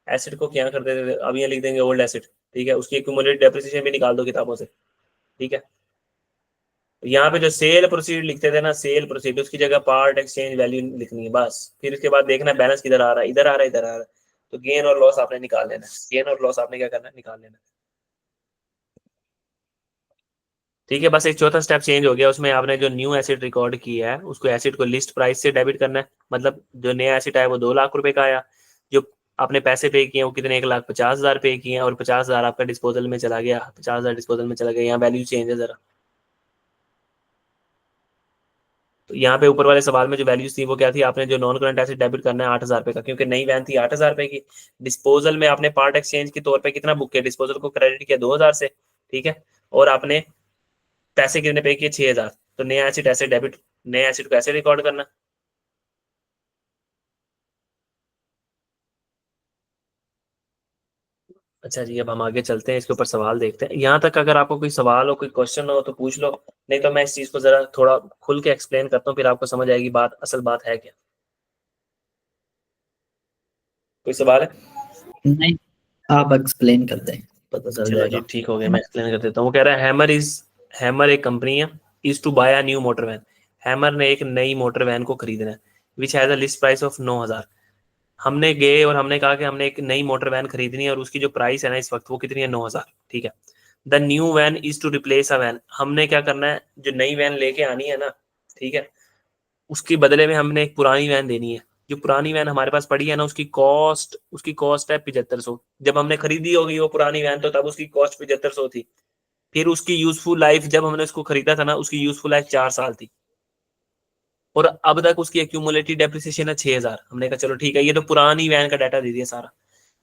एसिड को क्या करते थे, अब यहाँ लिख देंगे ओल्ड एसिड, ठीक है, उसकी एक्यूमुलेटेड डेप्रिसिएशन भी निकाल दो किताबों से, ठीक है। यहाँ पे जो सेल प्रोसीड लिखते थे ना, सेल प्रोसीड, उसकी जगह पार्ट एक्सचेंज वैल्यू लिखनी है बस। फिर उसके बाद देखना बैलेंस किधर आ रहा है, इधर आ रहा है, इधर आ रहा है। तो गेन और लॉस आपने निकाल लेना है, गेन और लॉस आपने क्या करना है, निकाल लेना है, ठीक है। बस एक चौथा स्टेप चेंज हो गया, उसमें आपने जो न्यू एसिड रिकॉर्ड किया है उसको एसिड को लिस्ट प्राइस से डेबिट करना है। मतलब जो नया एसिड आया वो 2 लाख रुपए का आया, जो आपने पैसे पे किए वो कितने, 1,50,000 पे किए हैं, और 50,000 आपका डिस्पोजल में चला गया, 50,000 डिस्पोजल में चला गया। यहाँ वैल्यू चेंज है जरा। तो यहाँ पे ऊपर वाले सवाल में जो वैल्यूज थी वो क्या थी, आपने जो नॉन करंट एसिड डेबिट करना है 8,000 रुपए का, क्योंकि नई वैन थी 8,000 रुपए की। डिस्पोजल में आपने पार्ट एक्सचेंज के तौर पे कितना बुक किया, डिस्पोजल को क्रेडिट किया 2,000 से, ठीक है, और आपने पैसे कितने पे किए, 6,000। तो नया एसिड ऐसे डेबिट, नया एसिड को ऐसे रिकॉर्ड करना। अच्छा जी, अब हम आगे चलते हैं, इसके ऊपर सवाल देखते हैं। यहाँ तक अगर आपको कोई सवाल हो, कोई क्वेश्चन हो तो पूछ लो, नहीं तो मैं इस चीज को जरा थोड़ा खुल के एक्सप्लेन करता हूँ, फिर आपको समझ आएगी बात, असल बात है क्या। कोई सवाल है, नहीं, आप एक्सप्लेन कर दें। पता चल चलो जी जाएगा। ठीक हो गया, मैं एक्सप्लेन कर देता हूँ। वो कह रहा है हैमर एक कंपनी है, is to buy a new motor van. Hammer ने एक नई मोटर वैन को खरीदना है, which has a list price of 9,000। हमने गए और हमने कहा कि हमने एक नई मोटर वैन खरीदनी है और उसकी जो प्राइस है ना इस वक्त वो कितनी है, 9,000। ठीक है। The new van is to replace a van. हमने क्या करना है, जो नई वैन लेके आनी है ना, ठीक है, उसके बदले में हमने एक पुरानी वैन देनी है। जो पुरानी वैन हमारे पास पड़ी है ना, उसकी कॉस्ट है 7500। जब हमने खरीदी होगी वो पुरानी वैन तो तब उसकी कॉस्ट 7500 थी। फिर उसकी यूजफुल लाइफ, जब हमने उसको खरीदा था ना, उसकी यूजफुल लाइफ 4 साल थी, और अब तक उसकी एक्यूमुलेटेड डेप्रिसिएशन है 6,000। हमने कहा चलो ठीक है, ये तो पुरानी वैन का डाटा दे दिया सारा।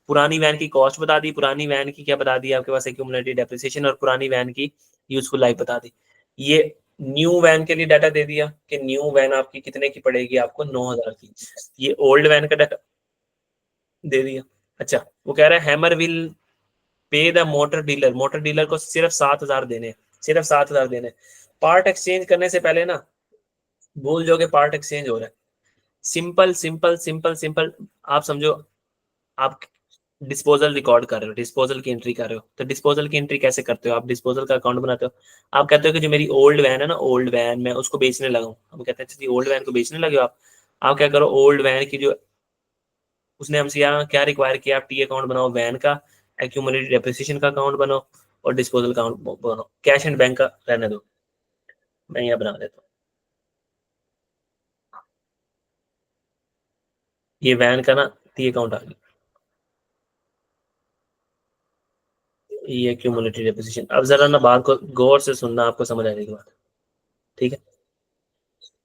पुरानी वैन की कॉस्ट बता दी, पुरानी वैन की क्या बता दी आपके पास, एक्यूमुलेटेड डेप्रिसिएशन, और पुरानी वैन की यूजफुल लाइफ बता दी। ये न्यू वैन के लिए डाटा दे दिया कि न्यू वैन आपकी कितने की पड़ेगी, आपको 9,000 की। ये ओल्ड वैन का डाटा दे दिया। अच्छा, वो कह रहा है hammer will pay the motor dealer को सिर्फ 7,000 देने, सिर्फ 7,000 देने। पार्ट एक्सचेंज करने से पहले ना भूल जाओगे पार्ट एक्सचेंज हो रहा है। सिंपल सिंपल सिंपल सिंपल, आप समझो, आप डिस्पोजल रिकॉर्ड कर रहे हो, डिस्पोजल की एंट्री कर रहे हो, तो डिस्पोजल की एंट्री कैसे करते हो, आप डिस्पोजल का अकाउंट बनाते हो। आप कहते हो कि जो मेरी ओल्ड वैन है ना, ओल्ड वैन मैं उसको बेचने लगा हूँ। हम कहते हैं अच्छा जी ओल्ड वैन को बेचने लगे हो आप क्या करो, ओल्ड वैन की जो उसने हमसे यहाँ क्या रिक्वायर किया, आप टी अकाउंट बनाओ, वैन का एक्यूमुलेटेड डेप्रिसिएशन का अकाउंट बनाओ, और डिस्पोजल अकाउंट बनाओ। कैश एंड बैंक का रहने दो, मैं यहाँ बना देता हूँ। ये वैन का ना टी अकाउंट आ गया, ये एक्यूमुलेटेड डेप्रिसिएशन। अब जरा ना बात को गौर से सुनना, आपको समझ आ जाएगी बात। ठीक है।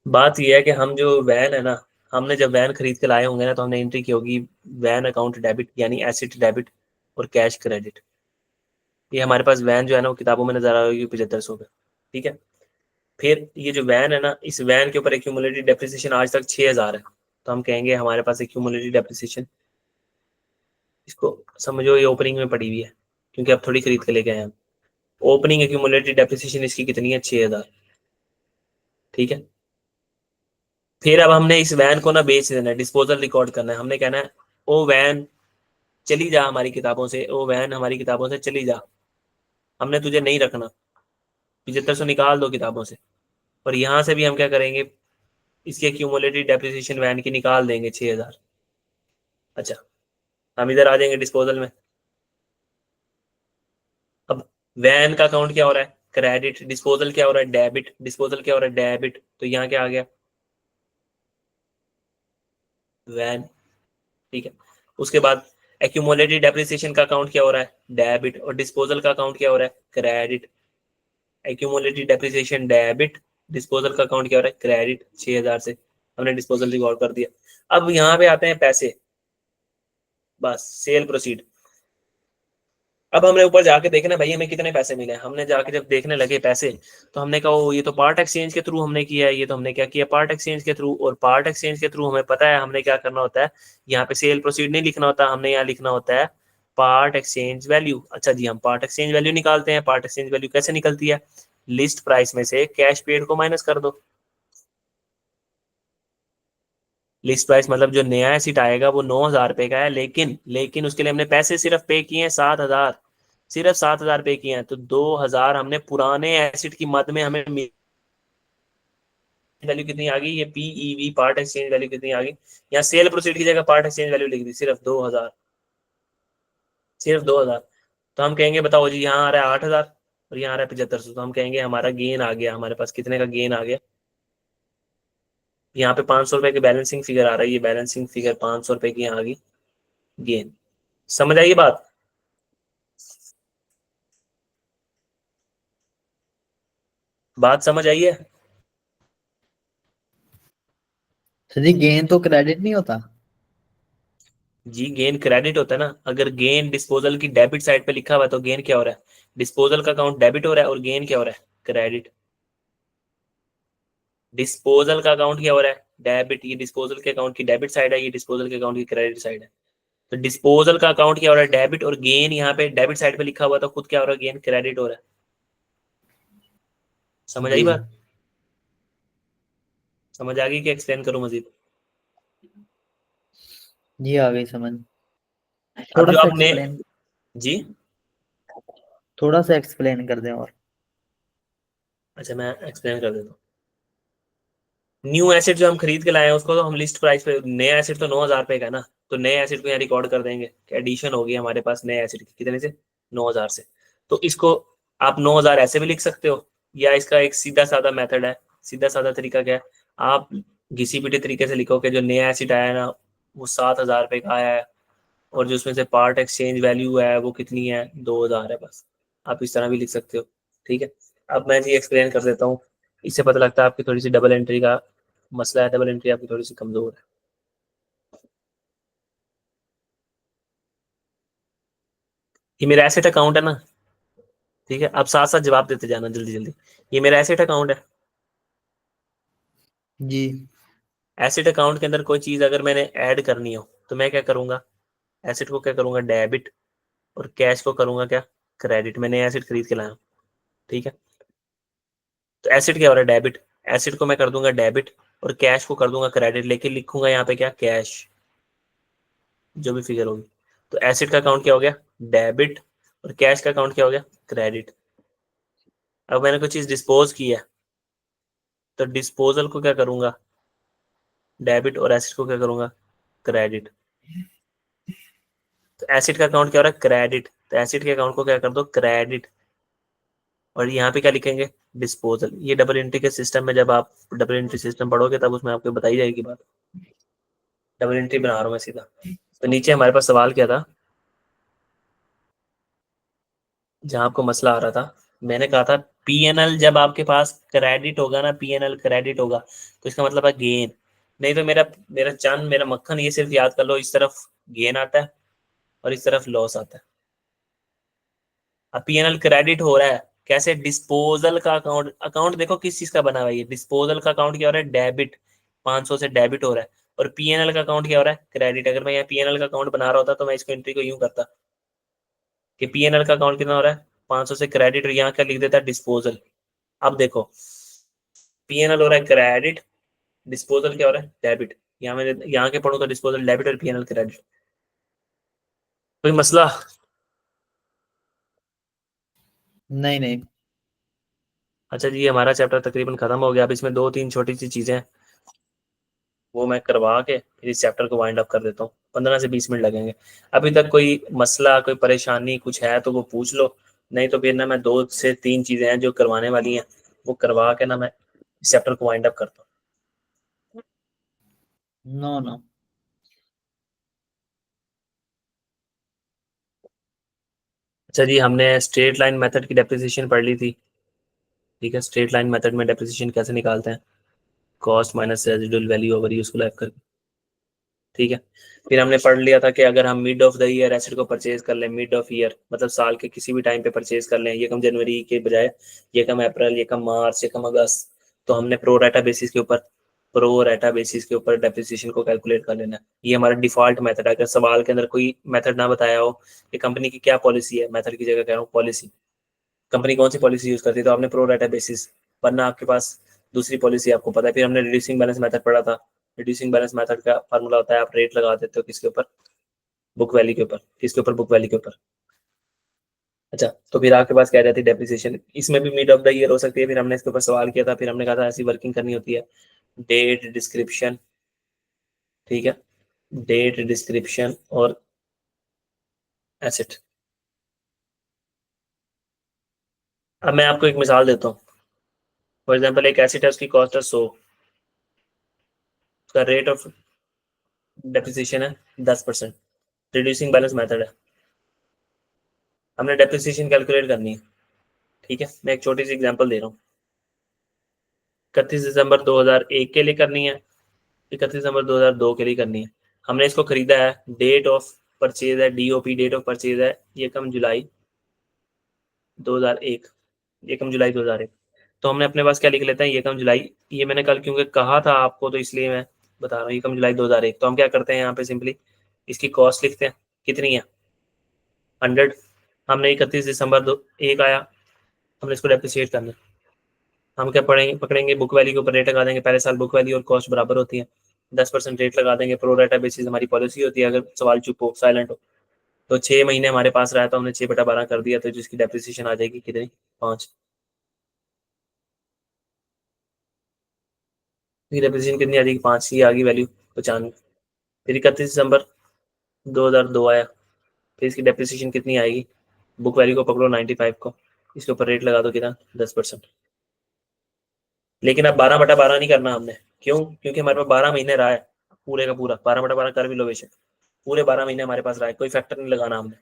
बात यह है कि हम जो वैन है ना, हमने जब वैन खरीद के लाए होंगे ना, तो हमने एंट्री की होगी वैन अकाउंट डेबिट, यानी एसिड डेबिट और कैश क्रेडिट। ये हमारे पास वैन जो है ना वो किताबों में नजर आ रही होगी 7500 पे। ठीक है। फिर ये जो वैन है ना, इस वैन के ऊपर एक्यूमुलेटेड डेप्रिसिएशन आज तक 6,000 है, तो हम कहेंगे हमारे पास एक्यूमुलेटेड डेप्रिसिएशन, इसको समझो ये ओपनिंग में पड़ी हुई है, क्योंकि आप थोड़ी खरीद के लेके आए हैं। ओपनिंग एक्यूमुलेटेड डेप्रिसिएशन इसकी कितनी है, 6,000। ठीक है। फिर अब हमने इस वैन को ना बेच देना है, डिस्पोजल रिकॉर्ड करना है। हमने कहना है ओ वैन चली जा हमारी किताबों से, ओ वैन हमारी किताबों से चली जा, हमने तुझे नहीं रखना, 7500 निकाल दो किताबों से। और यहाँ से भी हम क्या करेंगे, इसकी एक्यूमुलेटेड डेप्रिसिएशन वैन की निकाल देंगे 6,000। अच्छा, हम इधर आ जाएंगे डिस्पोजल में। अब वैन का अकाउंट क्या हो रहा है, क्रेडिट। डिस्पोजल क्या हो रहा है, डेबिट। डिस्पोजल क्या हो रहा है, डेबिट। तो यहाँ क्या आ गया, वैन। ठीक है। उसके बाद एक्यूमुलेटेड डेप्रिसिएशन का अकाउंट क्या हो रहा है, डेबिट। और डिस्पोजल का अकाउंट क्या हो रहा है, credit. Accumulated depreciation debit, disposal का अकाउंट क्या हो रहा है, क्रेडिट। 6,000 से हमने डिस्पोजल रिकॉर्ड कर दिया। अब यहाँ पे आते हैं पैसे, बस सेल प्रोसीड। अब हमने ऊपर जाके देखना भाई हमें कितने पैसे मिले। हमने जाके जब देखने लगे पैसे, तो हमने कहा ये तो पार्ट एक्सचेंज के थ्रू हमने किया है। ये तो हमने क्या किया, पार्ट एक्सचेंज के थ्रू। और पार्ट एक्सचेंज के थ्रू हमें पता है हमने क्या करना होता है, यहाँ पे सेल प्रोसीड नहीं लिखना होता, हमने यहाँ लिखना होता है पार्ट एक्सचेंज वैल्यू। अच्छा जी, हम पार्ट एक्सचेंज वैल्यू निकालते हैं। पार्ट एक्सचेंज वैल्यू कैसे निकलती है, लिस्ट प्राइस में से कैश पेड को माइनस कर दो। लिस्ट प्राइस मतलब जो नया एसिड आएगा वो 9,000 रुपए का है, लेकिन लेकिन उसके लिए हमने पैसे सिर्फ पे किए हैं 7,000, सिर्फ 7,000 पे किए हैं। तो 2,000 हमने पुराने एसिड की मद में हमें वैल्यू कितनी आ गई, ये पीईवी पार्ट एक्सचेंज वैल्यू कितनी आ गई। यहाँ सेल प्रोसीड की जगह पार्ट एक्सचेंज वैल्यू लिख दी, सिर्फ 2,000, सिर्फ 2,000। तो हम कहेंगे बताओ जी, यहाँ आ रहा है 8,000 और यहाँ आ रहा है 7500, तो हम कहेंगे हमारा गेन आ गया। हमारे पास कितने का गेन आ गया, यहाँ पे 500 रुपए की बैलेंसिंग फिगर आ रहा है, ये बैलेंसिंग फिगर 500 रुपए की यहाँ आ गई गेन। समझ आई बात, बात समझ आई है। सर जी गेन तो क्रेडिट नहीं होता। जी गेन क्रेडिट होता है ना। अगर गेन डिस्पोजल की डेबिट साइड पे लिखा हुआ है तो गेन क्या हो रहा है, डिस्पोजल का अकाउंट डेबिट हो रहा है और गेन क्या हो रहा है, क्रेडिट। डिस्पोजल का अकाउंट क्या हो रहा है, डेबिट। ये डिस्पोजल के अकाउंट की डेबिट साइड है, ये डिस्पोजल के अकाउंट की क्रेडिट साइड है। तो डिस्पोजल का अकाउंट क्या हो रहा है, डेबिट। और गेन यहाँ पे डेबिट साइड पे लिखा हुआ तो खुद क्या हो रहा है, गेन क्रेडिट हो रहा है। समझ आई जी बात, समझ आ गई कि एक्सप्लेन करूं मजीद। जी आ गई समझ, अब थोड़ा जो सा आपने, एक्सप्लेन। जी थोड़ा सा एक्सप्लेन कर दें और। अच्छा मैं एक्सप्लेन कर देता हूँ। न्यू एसेट जो हम खरीद के लाए हैं उसको तो हम लिस्ट प्राइस पे, नया एसेट तो 9,000 रुपए का है ना, तो नए एसेट को यहाँ रिकॉर्ड कर देंगे कि एडिशन होगी हमारे पास नए एसेट की, कितने से, 9,000 से। तो इसको आप 9,000 ऐसे भी लिख सकते हो, या इसका एक सीधा साधा मेथड है, सीधा साधा तरीका क्या है, आप घिसी पिटी तरीके से लिखो कि जो नया एसेट आया है ना वो 7,000 रुपए का आया है, और जो उसमें से पार्ट एक्सचेंज वैल्यू है वो कितनी है, 2,000 है बस। आप इस तरह भी लिख सकते हो, ठीक है। अब मैं जी एक्सप्लेन कर देता हूँ, इससे पता लगता है आपकी थोड़ी सी डबल एंट्री का मसला है, डबल एंट्री आपकी थोड़ी सी कमजोर है। ये मेरा एसेट अकाउंट है ना, ठीक है, आप साथ साथ जवाब देते जाना जल्दी जल्दी। ये मेरा एसेट अकाउंट है। जी। एसेट अकाउंट के अंदर कोई चीज अगर मैंने ऐड करनी हो तो मैं क्या करूंगा, एसेट को क्या करूंगा, डेबिट, और कैश को करूंगा क्या, क्रेडिट। मैंने एसेट खरीद के लाया हूं, ठीक है। तो एसेट क्या हो रहा है, डेबिट। एसेट को मैं कर दूंगा डेबिट और कैश को कर दूंगा क्रेडिट, लेकिन लिखूंगा यहाँ पे क्या, कैश, जो भी फिगर होगी। तो एसेट का अकाउंट क्या हो गया, डेबिट, और कैश का अकाउंट क्या हो गया, क्रेडिट। अब मैंने कोई चीज डिस्पोज की है तो डिस्पोजल को क्या करूंगा, डेबिट, और एसेट को क्या करूंगा, क्रेडिट। तो एसेट का अकाउंट क्या हो रहा है, क्रेडिट, तो एसेट के अकाउंट को क्या कर दो, क्रेडिट, और यहाँ पे क्या लिखेंगे, डिस्पोजल। ये डबल एंट्री के सिस्टम में जब आप डबल एंट्री सिस्टम पढ़ोगे तब उसमें आपको बताई जाएगी बात। डबल एंट्री बना रहा हूँ मैं सीधा। तो नीचे हमारे पास सवाल क्या था, जहां आपको मसला आ रहा था, मैंने कहा था पीएनएल जब आपके पास क्रेडिट होगा ना, पीएनएल क्रेडिट होगा तो इसका मतलब है गेन। नहीं तो मेरा मेरा चंद मेरा मक्खन, ये सिर्फ याद कर लो, इस तरफ गेन आता है और इस तरफ लॉस आता है। अब पीएनएल क्रेडिट हो रहा है कैसे, डिस्पोजल का अकाउंट, अकाउंट देखो किस चीज का बना हुआ है, ये डिस्पोजल का अकाउंट क्या हो रहा है, डेबिट, 500 से डेबिट हो रहा है, और पीएनएल का अकाउंट क्या हो रहा है, क्रेडिट। अगर मैं यहाँ पीएनएल का अकाउंट बना रहा होता तो मैं इसको एंट्री को यूं करता कि पीएनएल का अकाउंट कितना हो रहा है, 500 से क्रेडिट, और यहाँ क्या लिख देता है, डिस्पोजल। अब देखो पीएनएल हो रहा है क्रेडिट, डिस्पोजल क्या हो रहा है, डेबिट। यहाँ मैं यहाँ के पढ़ू तो डिस्पोजल डेबिट और पीएनएल क्रेडिट। कोई मसला। नहीं नहीं। अच्छा जी, हमारा चैप्टर तकरीबन खत्म हो गया। अब इसमें दो तीन छोटी सी चीजें हैं, वो मैं करवा के फिर इस चैप्टर को वाइंड अप कर देता हूँ। 15 से 20 मिनट लगेंगे। अभी तक कोई मसला, कोई परेशानी कुछ है तो वो पूछ लो, नहीं तो फिर ना मैं 2 से 3 चीजें हैं जो करवाने वाली हैं, वो करवा के ना मैं इस चैप्टर को वाइंड अप करता हूँ। No no. अच्छा जी, हमने स्ट्रेट लाइन मेथड की डेप्रिसिएशन पढ़ ली थी, ठीक है। स्ट्रेट लाइन मेथड में डेप्रिसिएशन कैसे निकालते हैं, cost minus residual value over useful life करके, ठीक है। फिर हमने पढ़ लिया था कि अगर हम mid of the year asset को परचेज कर लें, मिड ऑफ ईयर मतलब साल के किसी भी टाइम पे परचेज कर लें, ये कम जनवरी के बजाय, ये कम अप्रैल, ये कम मार्च, ये कम अगस्त, तो हमने प्रो रेटा बेसिस के ऊपर डेप्रिसिएशन को कैलकुलेट कर लेना है। ये हमारा डिफॉल्ट मेथड है। अगर सवाल के अंदर कोई मेथड ना बताया हो कि कंपनी की क्या पॉलिसी है, मेथड की जगह कह रहा हूँ पॉलिसी, कंपनी कौन सी पॉलिसी यूज करती है, तो आपने प्रो रेटा बेसिस, वरना आपके पास दूसरी पॉलिसी आपको पता है। फिर हमने रिड्यूसिंग बैलेंस मेथड पढ़ा था। रिड्यूसिंग बैलेंस मेथड का फार्मूला होता है, आप रेट लगा देते हो किसके ऊपर, बुक वैल्यू के ऊपर। किसके ऊपर, बुक वैल्यू के ऊपर। अच्छा, तो फिर आपके पास क्या रहती है, डेप्रिसिएशन। इसमें भी मिड ऑफ द ईयर हो सकती है। फिर हमने इसके ऊपर सवाल किया था, फिर हमने कहा था ऐसी वर्किंग करनी होती है, डेट डिस्क्रिप्शन, ठीक है, डेट डिस्क्रिप्शन और एसेट। अब मैं आपको एक मिसाल देता हूँ। फॉर एग्जाम्पल एक एसेट है, उसकी कॉस्ट है 100, उसका रेट ऑफ डेप्रिसिएशन है 10%। रिड्यूसिंग बैलेंस मेथड है, हमने डेप्रिसिएशन कैलकुलेट करनी है, ठीक है। मैं एक छोटी सी एग्जांपल दे रहा हूँ। 31 दिसंबर 2001 के लिए करनी है, 31 दिसंबर 2002 के लिए करनी है। हमने इसको खरीदा है, डेट ऑफ परचेज है डीओपी, डेट ऑफ परचेज है एकम जुलाई 2001, एकम जुलाई 2001। तो हमने अपने पास क्या लिख लेते हैं, एकम जुलाई। ये मैंने कल क्योंकि कहा था आपको तो इसलिए मैं बता रहा हूँ, एकम जुलाई 2001। तो हम क्या करते हैं यहाँ पे सिंपली इसकी कॉस्ट लिखते हैं, कितनी है, 100। हमने 31 दिसंबर 1 आया, हमने इसको डेप्रिशिएट करना है। हम क्या पढ़ेंगे, पकड़ेंगे बुक वैल्यू के ऊपर रेट लगा देंगे। पहले साल बुक वैल्यू और कॉस्ट बराबर होती है, 10% रेट लगा देंगे। प्रो रेटा बेसिस हमारी पॉलिसी होती है, अगर सवाल चुप हो, साइलेंट हो, तो 6 महीने हमारे पास रहा तो हमने 6/12 कर दिया, तो जिसकी डेप्रिसिएशन आ जाएगी कितनी, 5। डेप्रिसिएशन कितनी आ जाएगी, 5 की आ गई वैल्यू 95। फिर 31 दिसंबर 2002 आया, फिर इसकी डेप्रिसिएशन कितनी आएगी, बुक वैल्यू को पकड़ो 95 को, इसके ऊपर रेट लगा दो कितना, 10%। लेकिन अब 12/12 नहीं करना हमने, क्यों, क्योंकि हमारे पास 12 महीने रहा है पूरे का पूरा, 12/12 कर भी लो बेशक, पूरे 12 महीने हमारे पास रहा है, कोई फैक्टर नहीं लगाना हमने।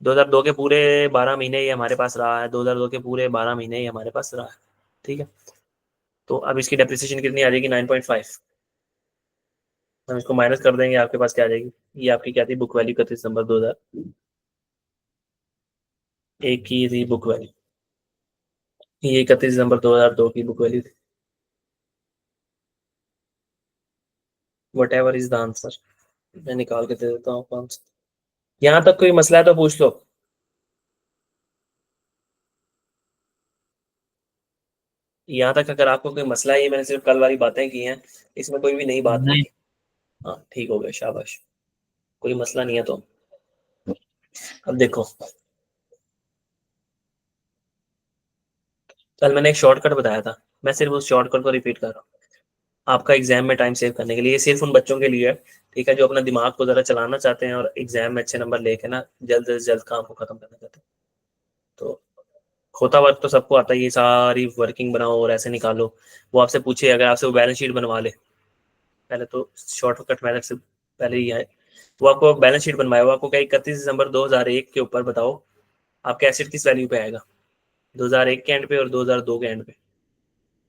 2002 के पूरे 12 महीने ये हमारे पास रहा है, 2002 के पूरे 12 महीने ये हमारे पास रहा है, ठीक है। तो अब इसकी डेप्रिसिएशन कितनी आ जाएगी, 9.5। हम इसको माइनस कर देंगे, आपके पास क्या आ जाएगी, ये आपकी क्या थी, बुक वैल्यू 31 दिसंबर 2001 की थी बुक वैल्यू, ये 31 दिसंबर 2002 की बुक वैल्यू थी। What ever is the answer, मैं निकाल के दे देता हूँ आंसर। यहाँ तक कोई मसला है तो पूछ लो। यहाँ तक अगर आपको कोई मसला है, ये मैंने सिर्फ कल वाली बातें की हैं, इसमें कोई भी नई बात नहीं नहीं। है। हाँ ठीक हो गया, शाबाश, कोई मसला नहीं है। तो अब देखो, कल मैंने एक शॉर्टकट बताया था, मैं सिर्फ उस शॉर्टकट को रिपीट कर रहा हूँ आपका एग्जाम में टाइम सेव करने के लिए। ये सिर्फ उन बच्चों के लिए है, ठीक है, जो अपना दिमाग को जरा चलाना चाहते हैं और एग्जाम में अच्छे नंबर लेके ना जल्द से जल्द काम को खत्म करना चाहते हैं। तो होता वर्क तो सबको आता है, ये सारी वर्किंग बनाओ और ऐसे निकालो। वो आपसे पूछे, अगर आपसे वो बैलेंस शीट बनवा ले, पहले तो शॉर्टकट मेथड से पहले ही है, वो आपको बैलेंस शीट बनवाया, वो आपको क्या 31 दिसंबर 2001 के ऊपर बताओ आपके एसिड किस वैल्यू पे आएगा, 2001 के एंड पे और 2002 के एंड पे।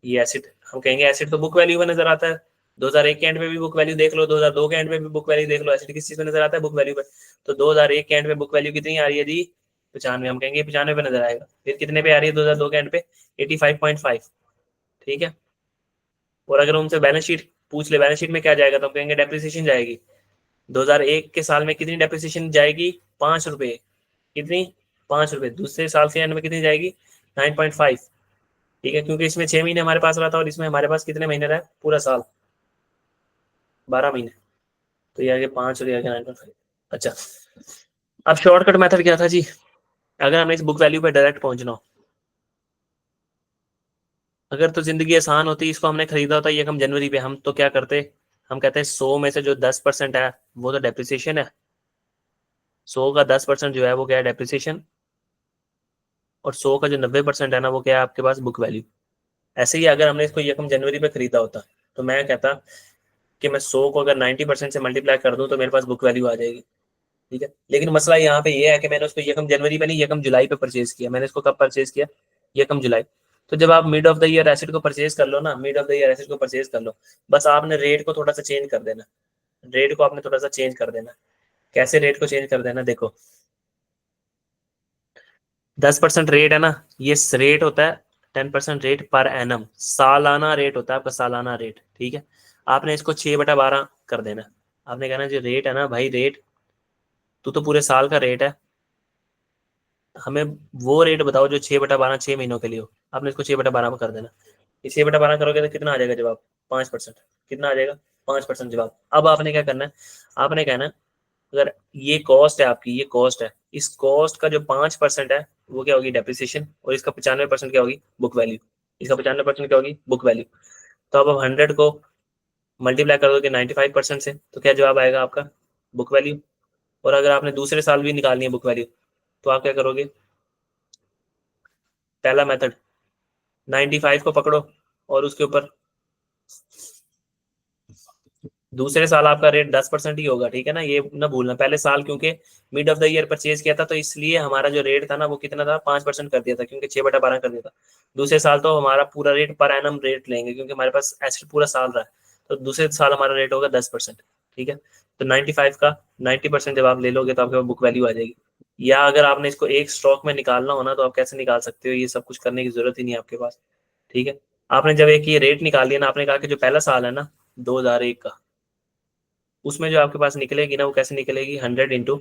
ये एसिड, हम कहेंगे एसिड तो बुक वैल्यू में नजर आता है, 2001 के एंड पे भी बुक वैल्यू देख लो, 2002 के एंड पे भी बुक वैल्यू देख लो, एसिड किस चीज पे नजर आता है, बुक वैल्यू पे। तो 2001 के एंड पे बुक वैल्यू कितनी आ रही है जी, 95, हम कहेंगे 95 पे नजर आएगा। फिर कितने पे आ रही है 2002 के एंड पे, 85.5, ठीक है। और अगर उनसे बैलेंस शीट पूछ ले, बैलेंस शीट में क्या जाएगा, तो हम कहेंगे डेप्रिसिएशन जाएगी। 2001 के साल में कितनी डेप्रिसिएशन जाएगी, 5 रुपए, कितनी, 5 रुपए। दूसरे साल के एंड में कितनी जाएगी, 9.5, ठीक है, क्योंकि इसमें 6 महीने हमारे पास रहा था और इसमें हमारे पास कितने महीने रहा, पूरा साल, 12 महीने। तो ये आगे 5 और ये आगे 9.5। अच्छा, अब शॉर्टकट मेथड क्या था जी, अगर हमें इस बुक वैल्यू पे डायरेक्ट पहुंचना हो, अगर तो जिंदगी आसान होती, इसको हमने खरीदा होता ये हम जनवरी पे, हम तो क्या करते, हम कहते हैं 100 में से जो 10% है वो तो डेप्रिसिएशन है, 100 का 10% जो है वो क्या है, डेप्रिसिएशन, और 100 का जो 90% है ना वो क्या है आपके पास, बुक वैल्यू। ऐसे ही अगर हमने इसको यकम जनवरी पे खरीदा होता, तो मैं कहता कि मैं 100 को अगर 90% से मल्टीप्लाई कर दूं तो मेरे पास बुक वैल्यू आ जाएगी, ठीक है। लेकिन मसला यहाँ पे ये है कि मैंने उसको यकम जनवरी पे नहीं, यकम जुलाई पे परचेज किया। मैंने इसको कब परचेज किया, यकम जुलाई। तो जब आप mid of the year acid को परचेज कर लो ना, mid of the year acid को परचेज कर लो, बस आपने रेट को थोड़ा सा चेंज कर देना, रेट को आपने थोड़ा सा चेंज कर देना। कैसे रेट को चेंज कर देना, देखो 10% रेट है ना, ये रेट होता है 10% रेट पर एनम, सालाना रेट होता है आपका, सालाना रेट, ठीक है। आपने इसको 6/12 कर देना। आपने कहना जो रेट है ना भाई, रेट तू तो पूरे साल का रेट है, हमें वो रेट बताओ जो 6/12 6 महीनों के लिए हो। आपने इसको 6/12 में कर देना। ये 6/12 करोगे तो कितना आ जाएगा जवाब, 5%। कितना आ जाएगा, 5% जवाब। अब आपने क्या करना है, आपने कहना है अगर ये कॉस्ट है आपकी, ये कॉस्ट है, इस कॉस्ट का जो 5% है वो क्या होगी, डेप्रिसिएशन, और इसका 95% क्या होगी, बुक वैल्यू। इसका 95% क्या होगी, बुक वैल्यू। तो अब 100 को मल्टीप्लाई कर दोगे 95% से, तो क्या जवाब आएगा आपका, बुक वैल्यू। और अगर आपने दूसरे साल भी निकालनी है बुक वैल्यू, तो आप क्या करोगे, पहला मेथड 95 को पकड़ो और उसके ऊपर दूसरे साल आपका रेट 10% ही होगा, ठीक है ना, ये ना भूलना। पहले साल क्योंकि mid of the year purchase किया था, तो इसलिए हमारा जो रेट था ना वो कितना था, 5% कर दिया था, क्योंकि 6/12 कर दिया था। दूसरे साल तो हमारा पूरा रेट पर एनम रेट लेंगे, क्योंकि हमारे पास एसिड पूरा साल रहा है, तो दूसरे साल हमारा रेट होगा 10%, ठीक है। तो 95 का 90% जब आप ले लोगे तो आपके बुक वैल्यू आ जाएगी। या अगर आपने इसको एक स्ट्रोक में निकालना हो ना, तो आप कैसे निकाल सकते हो, ये सब कुछ करने की जरूरत ही नहीं है आपके पास, ठीक है। आपने जब एक ये रेट निकाल लिया ना, आपने कहा कि जो पहला साल है ना 2001 का, उसमें जो आपके पास निकलेगी ना वो कैसे निकलेगी, 100 ×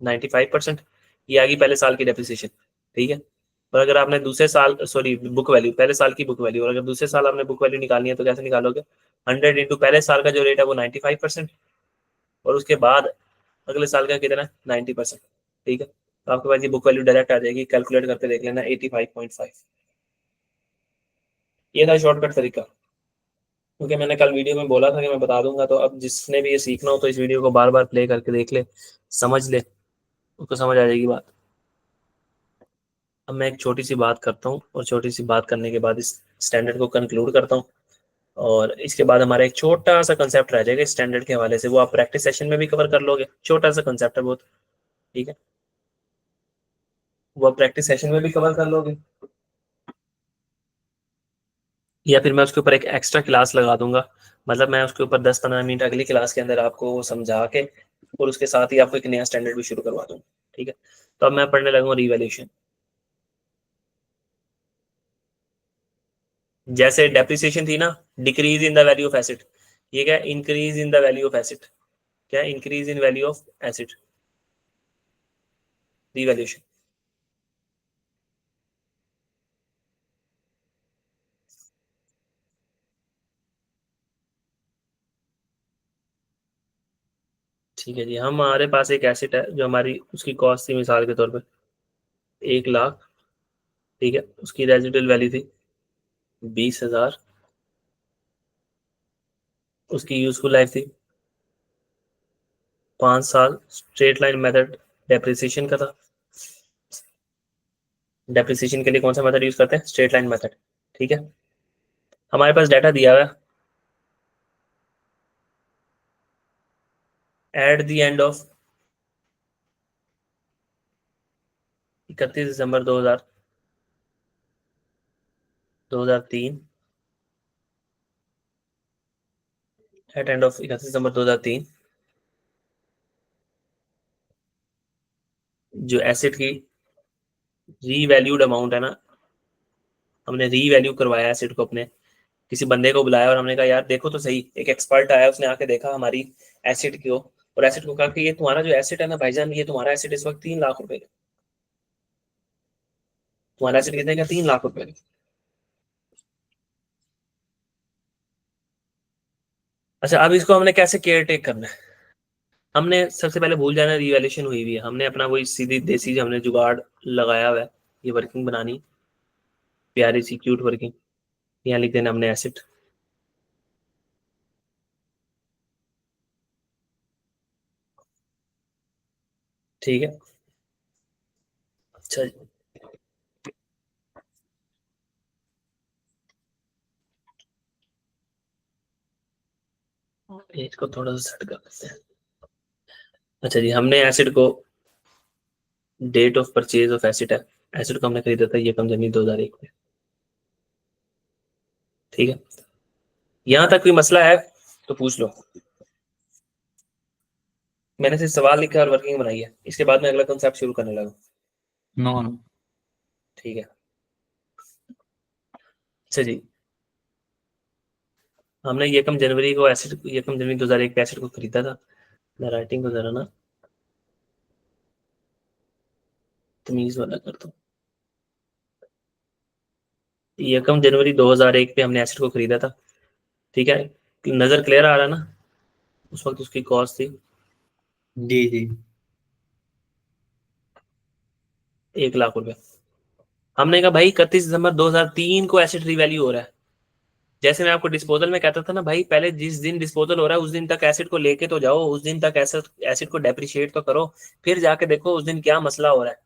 95%, ये आएगी पहले साल की डेप्रिसिएशन, ठीक है। और अगर आपने दूसरे साल, सॉरी बुक वैल्यू, पहले साल की बुक वैल्यू, और अगर दूसरे साल आपने बुक वैल्यू निकालनी है तो कैसे निकालोगे, 100 × पहले साल का जो रेट है वो 95%, और उसके बाद अगले साल का कितना 90%। ठीक है, तो आपके पास ये बुक वैल्यू डायरेक्ट आ जाएगी, कैलकुलेट करके देख लेना 85.5। ये था शॉर्टकट तरीका, क्योंकि मैंने कल वीडियो में बोला था कि मैं बता दूंगा, तो अब जिसने भी ये सीखना हो तो इस वीडियो को बार बार प्ले करके देख ले, समझ ले, उसको समझ आ जाएगी बात। अब मैं एक छोटी सी बात करता हूँ, और छोटी सी बात करने के बाद इस स्टैंडर्ड को कंक्लूड करता हूँ, और इसके बाद हमारा एक छोटा सा कंसेप्ट रह जाएगा स्टैंडर्ड के हवाले से, वो आप प्रैक्टिस सेशन में भी कवर कर लोगे, छोटा सा कंसेप्ट है बहुत। ठीक है, वो आप प्रैक्टिस सेशन में भी कवर कर लोगे, या फिर मैं उसके ऊपर एक एक्स्ट्रा क्लास लगा दूंगा, मतलब मैं उसके ऊपर 10-15 मिनट अगली क्लास के अंदर आपको वो समझा के, और उसके साथ ही आपको एक नया स्टैंडर्ड भी शुरू करवा दूंगा। ठीक है, तो अब मैं पढ़ने लगूंगा रिवैल्यूएशन। जैसे डेप्रिसिएशन थी ना, decrease in the value of asset, ये क्या, increase in the value of asset, क्या, increase in value of asset, revaluation. ठीक है जी, हमारे पास एक एसिड है जो हमारी उसकी कॉस्ट थी मिसाल के तौर पे 1 लाख। ठीक है, उसकी रेजिडुअल वैल्यू थी 20,000, उसकी यूजफुल लाइफ थी 5 साल, स्ट्रेट लाइन मेथड डेप्रिसिएशन का था। डेप्रिसिएशन के लिए कौन सा मेथड यूज करते हैं, स्ट्रेट लाइन मेथड। ठीक है, हमारे पास डाटा दिया हुआ है, at the end of 31 December 2003, at end of 31 December 2003, जो एसिड की रीवैल्यूड अमाउंट है ना, हमने रीवैल्यू करवाया एसिड को, अपने किसी बंदे को बुलाया और हमने कहा यार देखो तो सही, एक एक्सपर्ट आया, उसने आके देखा हमारी एसिड को, और एसिड को कहा कि ये तुम्हारा जो एसिड है ना भाईजान, ये तुम्हारा एसिड इस वक्त 3 लाख रुपए का, तुम्हारा एसिड कितने का, 3 लाख रुपए का। अच्छा, अब इसको हमने कैसे केयर टेक करना है, हमने सबसे पहले भूल जाना रिवैल्यूएशन हुई हुई है, हमने अपना वही सीधी देसी जो हमने जुगाड़ लगाया हुआ है, ये वर्किंग बनानी, प्यारी सी क्यूट वर्किंग, यहाँ लिख देना हमने एसिड। ठीक है, अच्छा जी, इसको थोड़ा सा सेट कर देते हैं। अच्छा जी, हमने एसिड को, date of purchase of asset है, एसिड को हमने खरीदा था ये कम जमी 2001 में। ठीक है, यहाँ तक कोई मसला है तो पूछ लो, मैंने सिर्फ सवाल लिखा और वर्किंग बनाई है, इसके बाद में अगला कॉन्सेप्ट शुरू करने लगा। No no. ठीक है, अच्छा जी, हमने यकम जनवरी को एसिड, यकम जनवरी 2001 पे एसिड को खरीदा था। मैं राइटिंग को जरा ना तमीज वाला कर दूं, यकम जनवरी 2001 पे हमने एसिड को खरीदा था। ठीक है, नजर क्लियर आ रहा है ना, उस वक्त उसकी कॉस्ट थी जी जी। 1 लाख रुपए। हमने कहा भाई 31 दिसंबर 2003 को एसिड रिवैल्यू हो रहा है, जैसे मैं आपको डिस्पोजल में कहता था ना भाई, पहले जिस दिन डिस्पोजल हो रहा है उस दिन तक एसिड को लेके तो जाओ, उस दिन तक एसिड एसिड को डेप्रिशिएट तो करो, फिर जाके देखो उस दिन क्या मसला हो रहा है।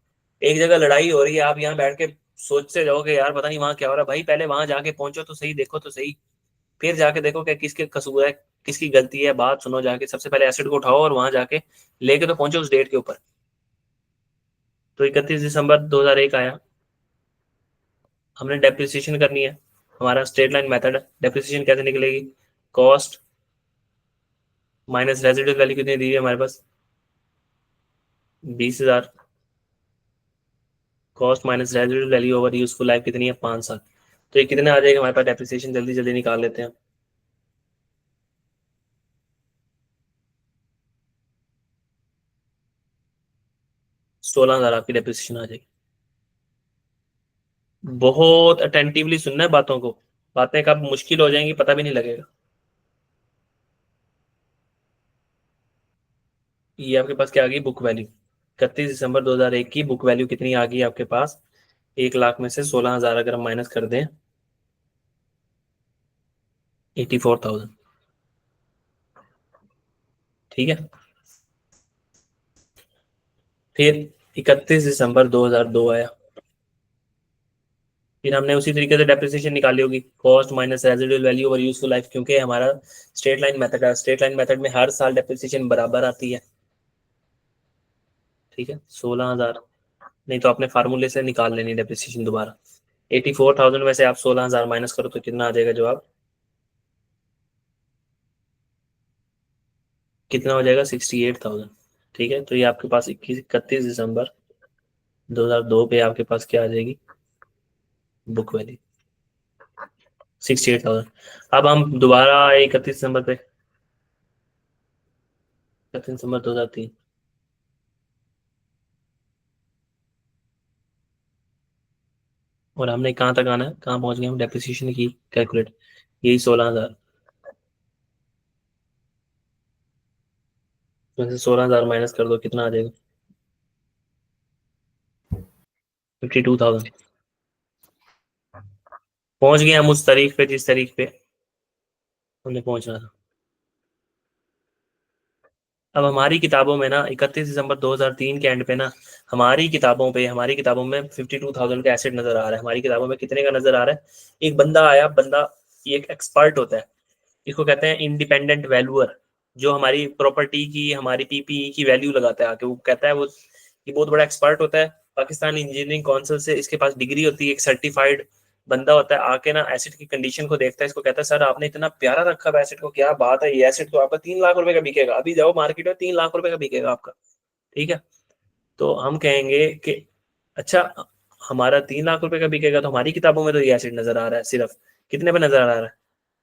एक जगह लड़ाई हो रही है, आप यहाँ बैठ के सोचते जाओगे यार पता नहीं वहां क्या हो रहा है, भाई पहले वहां जाके पहुंचो तो सही, देखो तो सही, फिर जाके देखो कि किसके कसूर है, किसकी गलती है, बात सुनो जाके, सबसे पहले एसिड को उठाओ और वहां जाके लेके तो पहुंचो उस डेट के ऊपर। तो 31 दिसंबर 2001 आया, हमने डेप्रिसिएशन करनी है, हमारा स्ट्रेट लाइन मेथड है, डेप्रिसिएशन कैसे निकलेगी, कॉस्ट माइनस रेजिडुअल वैल्यू कितनी दी है हमारे पास, 20,000, cost minus residual value over useful life कितनी है, 5 साल। तो ये कितने आ जाएगा हमारे पास डेप्रिसिएशन, जल्दी जल्दी निकाल लेते हैं। 16,000 आपकी डेप्रिसिएशन आ जाएगी। बहुत अटेंटिवली सुनना है बातों को, बातें कब मुश्किल हो जाएंगी पता भी नहीं लगेगा। ये आपके पास क्या आ गई बुक वैल्यू, 31 दिसंबर 2001 की बुक वैल्यू कितनी आ गई आपके पास, 1 लाख में से 16,000 अगर हम माइनस कर दें, 84,000। ठीक है, फिर 31 दिसंबर 2002 आया, फिर हमने उसी तरीके से डेप्रिसिएशन निकाली होगी, cost minus residual value over useful life, क्योंकि हमारा स्ट्रेट लाइन मेथड है, स्ट्रेट लाइन मेथड में हर साल डेप्रिसिएशन बराबर आती है। ठीक है, 16,000, नहीं तो अपने फार्मूले से निकाल लेनी डेप्रिसिएशन दोबारा। 84,000 में से आप 16,000 माइनस करो तो कितना आ जाएगा जवाब, कितना हो जाएगा, 68,000। ठीक है, तो ये आपके पास 31 दिसंबर 2002 पे आपके पास क्या आ जाएगी, बुक वैल्यू 68,000। अब हम दोबारा 31 दिसंबर पे, 31 दिसंबर 2003, और हमने कहाँ तक आना है, कहाँ पहुंच गए हम डेप्रिसिएशन की कैलकुलेट, यही 16,000 में से 16,000 माइनस कर दो कितना आ जाएगा, 52,000। पहुंच गए हम उस तारीख पे जिस तारीख पे हमने पहुंचना था। अब हमारी किताबों में ना 31 दिसंबर 2003 के एंड पे ना, हमारी किताबों में 52,000 का एसेट नजर आ रहा है। हमारी किताबों में कितने का नजर आ रहा है, एक बंदा आया, बंदा ये एक एक्सपर्ट होता है, इसको कहते हैं इंडिपेंडेंट वैल्यूअर, जो हमारी प्रॉपर्टी की, हमारी पीपीई की वैल्यू लगाता है आके। वो कहता है, वो ये बहुत बड़ा एक्सपर्ट होता है, पाकिस्तान इंजीनियरिंग काउंसिल से इसके पास डिग्री होती है, एक सर्टिफाइड बंदा होता है, आके ना एसिड की कंडीशन को देखता है, इसको कहता है सर आपने इतना प्यारा रखा है एसिड को, क्या बात है, ये एसिड तो आपका 3 लाख रुपए का बिकेगा, अभी जाओ मार्केट में 3 लाख रुपए का बिकेगा आपका। ठीक है, तो हम कहेंगे कि अच्छा, हमारा 3 लाख रुपए का बिकेगा, तो हमारी किताबों में तो ये एसिड नजर आ रहा है सिर्फ कितने पे नजर आ रहा है,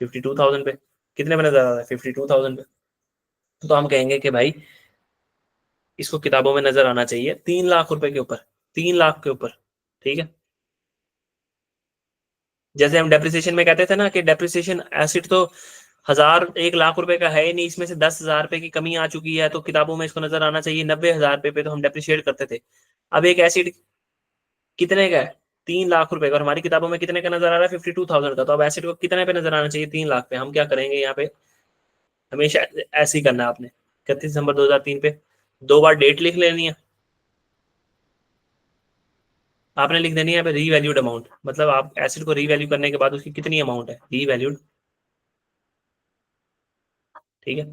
52,000 पे। कितने पे नजर आ रहा है, 52,000 पे। तो हम कहेंगे कि भाई इसको किताबों में नजर आना चाहिए 3 लाख रुपए के ऊपर, 3 लाख के ऊपर। ठीक है, जैसे हम डेप्रिसिएशन में कहते थे ना कि डेप्रिसिएशन एसिड तो 1,000 1 लाख रुपए का है ही नहीं, इसमें से 10,000 रुपए की कमी आ चुकी है, तो किताबों में इसको नजर आना चाहिए 90,000 रुपए पे, तो हम डेप्रिशिएट करते थे। अब एक एसिड कितने का है, 3 लाख रुपए का, और हमारी किताबों में कितने का नजर आ रहा है, 52,000 का, तो अब एसिड को कितने पे नजर आना चाहिए, 3 लाख पे। हम क्या करेंगे यहाँ पे, हमेशा ऐसे ही करना है आपने, 31 दिसंबर 2003 पे 2 बार डेट लिख लेनी है, आपने लिख देनी है यहाँ पे रीवैल्यूड अमाउंट, मतलब आप एसिड को रीवैल्यू करने के बाद उसकी कितनी अमाउंट है, रीवैल्यूड। ठीक है,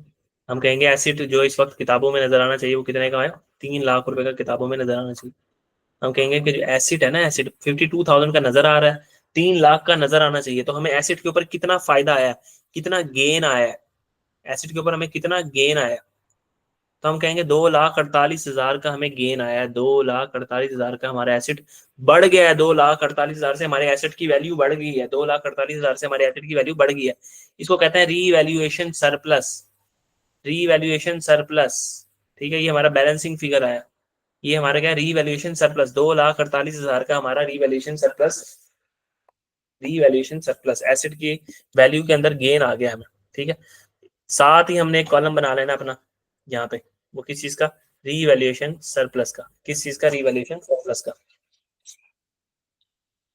हम कहेंगे एसिड जो इस वक्त किताबों में नजर आना चाहिए वो कितने का है, 3 लाख रुपए का किताबों में नजर आना चाहिए। हम कहेंगे कि जो एसिड है ना, एसिड 52,000 का नजर आ रहा है, 3 लाख का नजर आना चाहिए, तो हमें एसिड के ऊपर कितना फायदा आया, कितना गेन आया है, एसिड के ऊपर हमें कितना गेन आया, तो हम कहेंगे 2,48,000 का हमें गेन आया है, 2,48,000 का हमारा एसिड बढ़ गया है, 2,48,000 से हमारे एसिड की वैल्यू बढ़ गई है, 2,48,000 से हमारे एसिड की वैल्यू बढ़ गई है। इसको कहते हैं रीवैल्यूएशन सरप्लस, रीवैल्यूएशन सरप्लस। ठीक है, ये हमारा बैलेंसिंग फिगर आया, ये हमारा क्या, रीवैल्यूएशन सरप्लस, 2,48,000 का हमारा revaluation surplus, revaluation surplus acid की वैल्यू के अंदर गेन आ गया हमें। ठीक है, साथ ही हमने एक कॉलम बना लेना अपना यहाँ पे, वो किस चीज का, रीवैल्यूएशन सरप्लस का, किस चीज का, रीवैल्यूएशन सरप्लस का।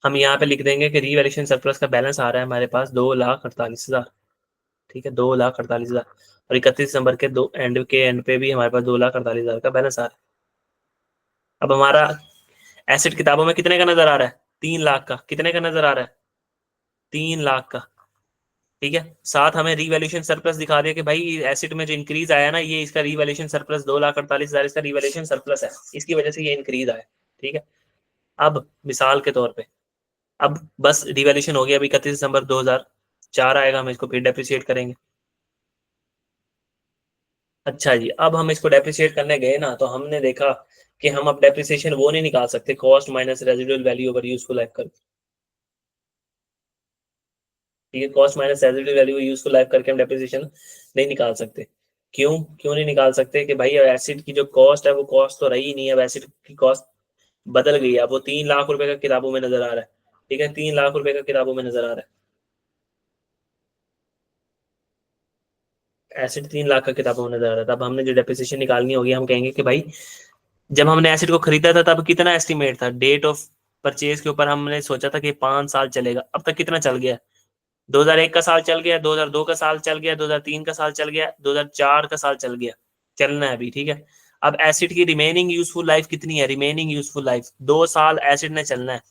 हम यहाँ पे लिख देंगे कि रीवैल्यूएशन सरप्लस का बैलेंस आ रहा है हमारे पास 2,48,000। ठीक है, 2,48,000, और 31 दिसंबर के दो एंड पे भी हमारे पास 2,48,000 का बैलेंस आ रहा है। अब हमारा एसिड किताबों में कितने का नजर आ रहा है, 3 लाख का, कितने का नजर आ रहा है, 3 लाख का। ठीक है, साथ हमें रीवैल्यूएशन सरप्लस दिखा दिया कि भाई एसिड में जो इंक्रीज आया ना, ये इसका रीवैल्यूएशन सरप्लस 2,48,000 इसका रीवैल्यूएशन सरप्लस है, इसकी वजह से ये इंक्रीज आया। ठीक है, अब मिसाल के तौर पे, अब बस रिवैल्यूएशन हो गया, अभी 31 दिसंबर 2004 आएगा, हम इसको फिर डेप्रिशिएट करेंगे। अच्छा जी, अब हम इसको डेप्रिशिएट करने गए ना, तो हमने देखा कि हम अब डेप्रिसिएशन वो नहीं निकाल सकते, cost minus residual value over useful life करके। ठीक है, cost minus residual value useful life करके हम डेप्रिसिएशन नहीं निकाल सकते। क्यों क्यों नहीं निकाल सकते, कि भाई एसिड की जो कॉस्ट है वो कॉस्ट तो रही नहीं, अब एसिड की कॉस्ट बदल गई है, अब वो 3 लाख रुपए का किताबों में नजर आ रहा है। ठीक है, 3 लाख रुपए का किताबों में नजर आ रहा है, एसिड 3 लाख का किताबों में नजर आ रहा था। अब हमने जो डेप्रिसिएशन निकालनी होगी, हम कहेंगे कि भाई जब हमने एसिड को खरीदा था तब कितना एस्टिमेट था, डेट ऑफ परचेज के ऊपर हमने सोचा था कि 5 साल चलेगा, अब तक कितना चल गया? 2001 का साल चल गया, 2002 का साल चल गया, 2003 का साल चल गया, 2004 का साल चल गया, चलना है अभी, ठीक है। अब एसिड की रिमेनिंग यूजफुल लाइफ कितनी है? रिमेनिंग यूजफुल लाइफ 2 साल एसिड ने चलना है,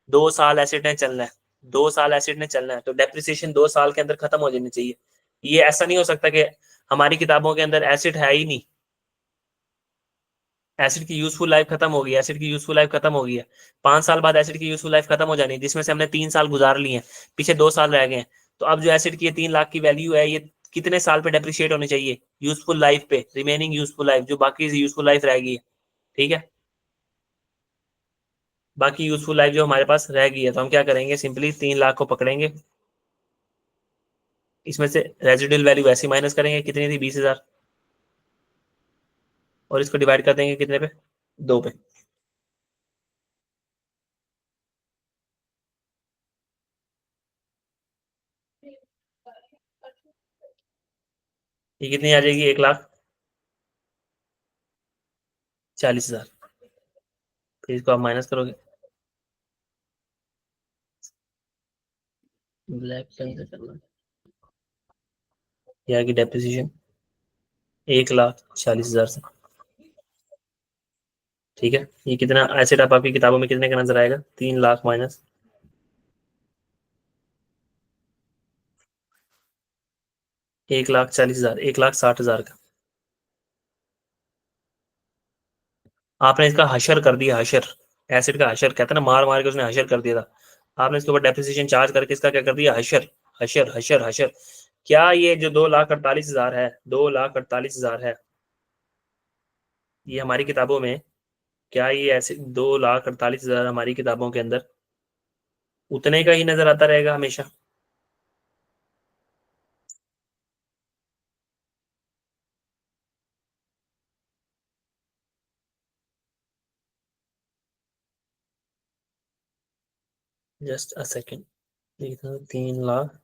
2 साल एसिड ने चलना है, 2 साल एसिड ने चलना है, तो डेप्रिसिएशन 2 साल के अंदर खत्म हो जानी चाहिए। ये ऐसा नहीं हो सकता कि हमारी किताबों के अंदर एसिड है ही नहीं, एसिड की यूजफुल लाइफ खत्म हो गई, एसिड की यूजफुल लाइफ खत्म हो गई है, 5 साल बाद एसिड की यूजफुल लाइफ खत्म हो जानी है, जिसमें से हमने 3 साल गुजार लिए हैं, पीछे 2 साल रह गए हैं। तो अब जो एसिड की 3 लाख की वैल्यू है, ये कितने साल पे डेप्रिशिएट होनी चाहिए? यूजफुल लाइफ पे, रिमेनिंग यूजफुल लाइफ, जो बाकी यूजफुल लाइफ रह गई है, ठीक है। बाकी यूजफुल लाइफ जो हमारे पास रह गई है, तो हम क्या करेंगे, सिंपली 3 लाख को पकड़ेंगे, इसमें से रेजिडुअल वैल्यू ऐसे माइनस करेंगे, कितनी थी? 20,000, और इसको डिवाइड कर देंगे कितने पे? 2 पे। ये कितनी आ जाएगी? 1,40,000। फिर इसको आप माइनस करोगे, ब्लैक पेन से करना, यहाँ की डेप्रिसिएशन 1,40,000 से, ठीक है। ये कितना एसिड आप आपकी किताबों में कितने का नजर आएगा? 3 लाख माइनस 1,40,000, 1,60,000 का। आपने इसका हशर कर दिया, हशर, एसिड का हशर कहते हैं ना, मार मार के उसने हशर कर दिया था। आपने इसके ऊपर डेप्रिसिएशन चार्ज करके इसका क्या कर दिया? हशर, हशर, हशर, हशर। क्या ये जो 2,48,000 है, 2,48,000 है, ये हमारी किताबों में, क्या ये ऐसे 2,48,000 हमारी किताबों के अंदर उतने का ही नजर आता रहेगा हमेशा? जस्ट अ सेकेंड, 3 लाख,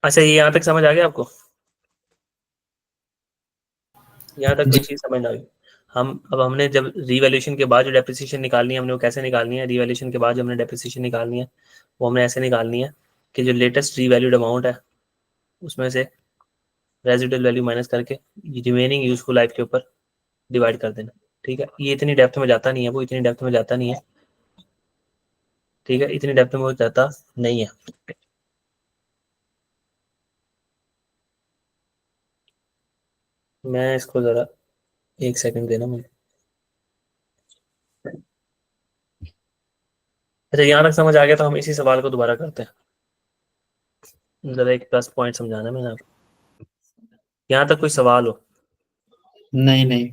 अच्छा ये यहाँ तक समझ आ गया आपको? यहाँ तक कोई जी। चीज समझ ना आई? हम अब हमने जब रिवैल्यूएशन के बाद जो डेप्रिसिएशन निकालनी है, हमने वो कैसे निकालनी है? रिवैल्यूएशन के बाद जो हमने डेप्रिसिएशन निकालनी है, वो हमने ऐसे निकालनी है कि जो लेटेस्ट रीवैल्यूड अमाउंट है, उसमें से रेजिडुअल वैल्यू माइनस करके रिमेनिंग यूजफुल लाइफ के ऊपर डिवाइड कर देना, ठीक है। ये इतनी डेप्थ में जाता नहीं है, वो इतनी डेप्थ में जाता नहीं है, ठीक है, इतनी डेप्थ में वो जाता नहीं है। मैं इसको जरा 1 सेकंड देना मुझे। अच्छा यहाँ तक समझ आ गया, तो हम इसी सवाल को दोबारा करते हैं, जरा एक प्लस पॉइंट समझाना है मैंने आपको। यहाँ तक कोई सवाल हो? नहीं नहीं।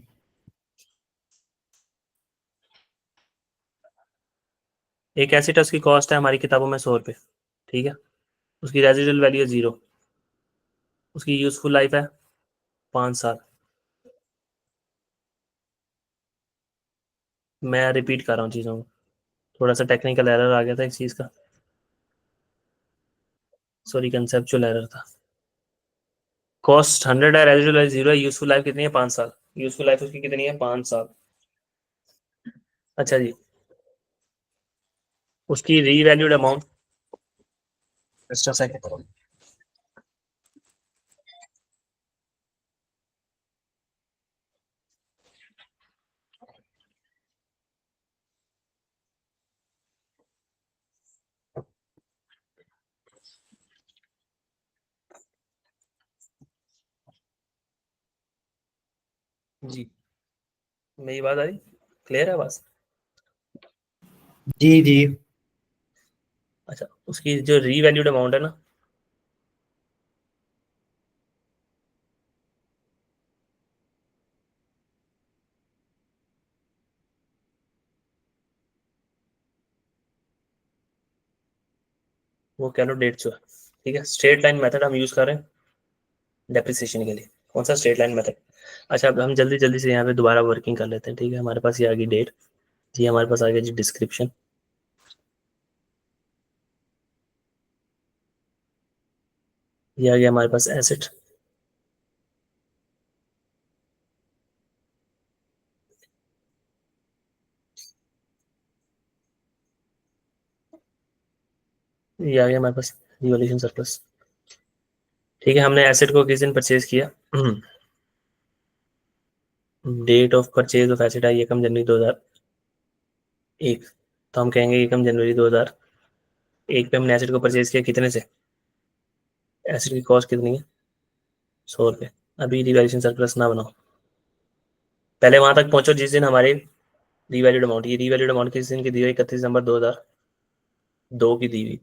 एक एसिड है, उसकी कॉस्ट है हमारी किताबों में 100 रुपये, ठीक है। उसकी रेजिडुअल वैल्यू है 0, उसकी यूजफुल लाइफ है 5 साल। मैं रिपीट कर रहा हूँ चीज़ों को, थोड़ा सा टेक्निकल एरर आ गया था इस चीज़ का, सॉरी, कंसेप्चुअल एरर था। कॉस्ट 100 है, रेजिडुअल लाइफ 0 है, यूजफुल लाइफ कितनी है? 5 साल। यूजफुल लाइफ उसकी कितनी है? 5 साल। अच्छा जी, उसकी revalued amount, just a second, जी मेरी बात आ रही, क्लियर है बस? जी जी। अच्छा, उसकी जो रीवैल्यूड अमाउंट है ना, वो कह लो 150 है। ठीक है, स्ट्रेट लाइन मेथड हम यूज कर रहे हैं डेप्रिसिएशन के लिए। कौन सा? Straight line method. अच्छा, अब हम जल्दी जल्दी से यहाँ पे दोबारा वर्किंग कर लेते हैं। ठीक है, हमारे पास ये आ गई डेट, ये हमारे पास आ गया जी डिस्क्रिप्शन, ये आ गया हमारे पास एसेट, ये आ गया हमारे पास रिवॉल्यूशन सरप्लस। ठीक है, हमने एसेट को किस दिन परचेज किया? Date of purchase of asset आई 1 जनवरी 2001। तो हम कहेंगे 1 जनवरी 2001 पे हमने एसेट को परचेज किया कितने से? एसेट की कॉस्ट कितनी है? 100 रुपये। अभी रिवैल्यूएशन सरप्लस ना बनाओ, पहले वहां तक पहुंचो जिस दिन हमारे रिवैल्यूड अमाउंट, ये रिवैल्यूड अमाउंट किस दिन की दी हुई? 31 दिसंबर 2002 की दी हुई,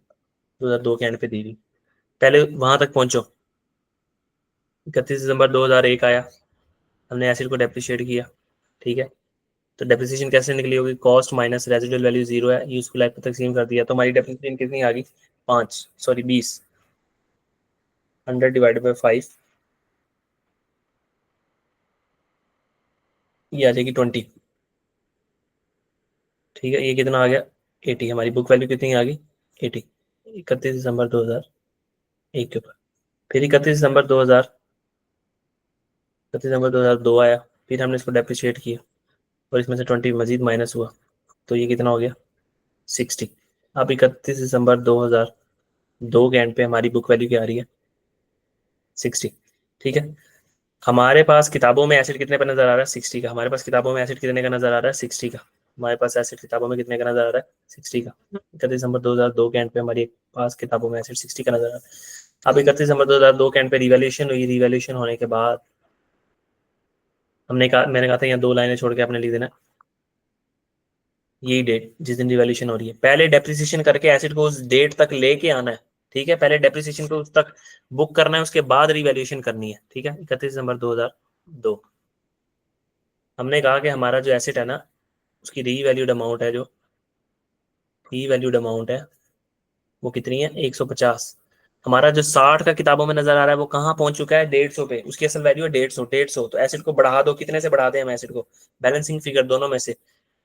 2002 के एंड पे दी हुई। पहले वहां तक पहुंचो। 31 दिसंबर 2001 आया, हमने एसिड को डेप्रिशिएट किया। ठीक है, तो डेप्रिसिएशन कैसे निकली होगी? कॉस्ट माइनस रेजिडुअल वैल्यू 0 है, यूजफुल लाइफ को तकसीम कर दिया, तो हमारी डेप्रिसिएशन कितनी आ गई? 5, सॉरी 20। 100/5, ये आ जाएगी 20। ठीक है, ये कितना आ गया? 80। हमारी बुक वैल्यू कितनी आ गई? 80। 31 दिसंबर 2001 के ऊपर। फिर 31 दिसंबर 2002 आया, फिर हमने इसको डेप्रिशिएट किया और इसमें से 20 मजीद माइनस हुआ, तो ये कितना हो गया? 60। अब 31 दिसंबर 2002 के एंड पे हमारी बुक वैल्यू क्या आ रही है? 60। ठीक है, हमारे पास किताबों में एसिड कितने पर नजर आ रहा है? 60 का। हमारे पास किताबों में एसिड कितने का नजर आ रहा है? 60 का। हमारे पास एसिड किताबों में कितने का नजर आ रहा है? 60 का। 31 दिसंबर 2002 के एंड पे हमारे पास किताबों में एसिड 60 का नजर आ रहा है। अब 31 दिसंबर 2002 के एंड पे रिवैल्यूएशन हुई, रिवैल्यूएशन होने के बाद मैंने कहा था यहाँ 2 लाइनें छोड़ के आपने लिख देना यही डेट जिस दिन रिवैल्यूएशन हो रही है। पहले डेप्रिसिएशन करके एसिड को उस डेट तक लेके आना है। ठीक है, पहले डेप्रिसिएशन को उस तक बुक करना है, उसके बाद रिवैल्यूएशन करनी है। ठीक है, 31 दिसंबर 2002 हमने कहा कि हमारा जो एसेट है ना, उसकी रीवैल्यूड अमाउंट है, जो रीवैल्यूड अमाउंट है वो कितनी है? 150। हमारा जो 60 का किताबों में नजर आ रहा है वो कहाँ पहुंच चुका है? 150 पे। उसकी असल वैल्यू है 150। 150 तो एसिड को बढ़ा दो, कितने से बढ़ा दें हम एसिड को? बैलेंसिंग फिगर दोनों में से।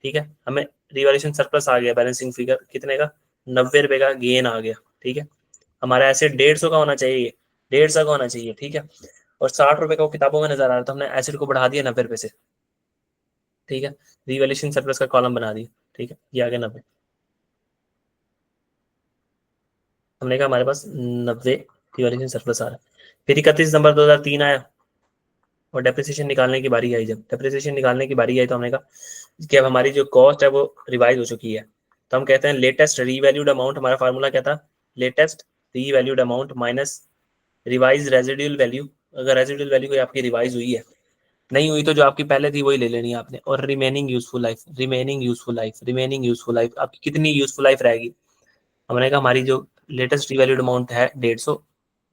ठीक है, हमें रिवैल्यूएशन सरप्लस आ गया, बैलेंसिंग फिगर कितने का? 90 रुपए का गेन आ गया। ठीक है, हमारा एसिड 150 का होना चाहिए, 150 का होना चाहिए। ठीक है, और 60 रुपए का वो किताबों में नजर आ रहा था, तो हमने एसिड को बढ़ा दिया 90 रुपए से। ठीक है, रिवैल्यूएशन सरप्लस का कॉलम बना दिया। ठीक है, ये आ गया 90। हमने कहा हमारे पास 90 रिवैल्यूएशन सरप्लस आ रहा है। फिर 31 दिसंबर 2003 आया और डेप्रिसिएशन निकालने की बारी आई। जब डेप्रिसिएशन निकालने की बारी आई तो हमने कहा कि अब हमारी जो कॉस्ट है वो रिवाइज हो चुकी है, तो हम कहते हैं लेटेस्ट रीवैल्यूड अमाउंट। हमारा फार्मूला क्या था? Latest revalued amount minus revise residual value. अगर रेजिडुअल वैल्यू कोई आपकी रिवाइज हुई है, नहीं हुई तो जो आपकी पहले थी वही ले लेनी है आपने। और remaining useful life, remaining useful life, remaining useful life, आपकी कितनी यूजफुल लाइफ रहेगी? हमने कहा हमारी जो लेटेस्ट रिवैल्यूड अमाउंट है 150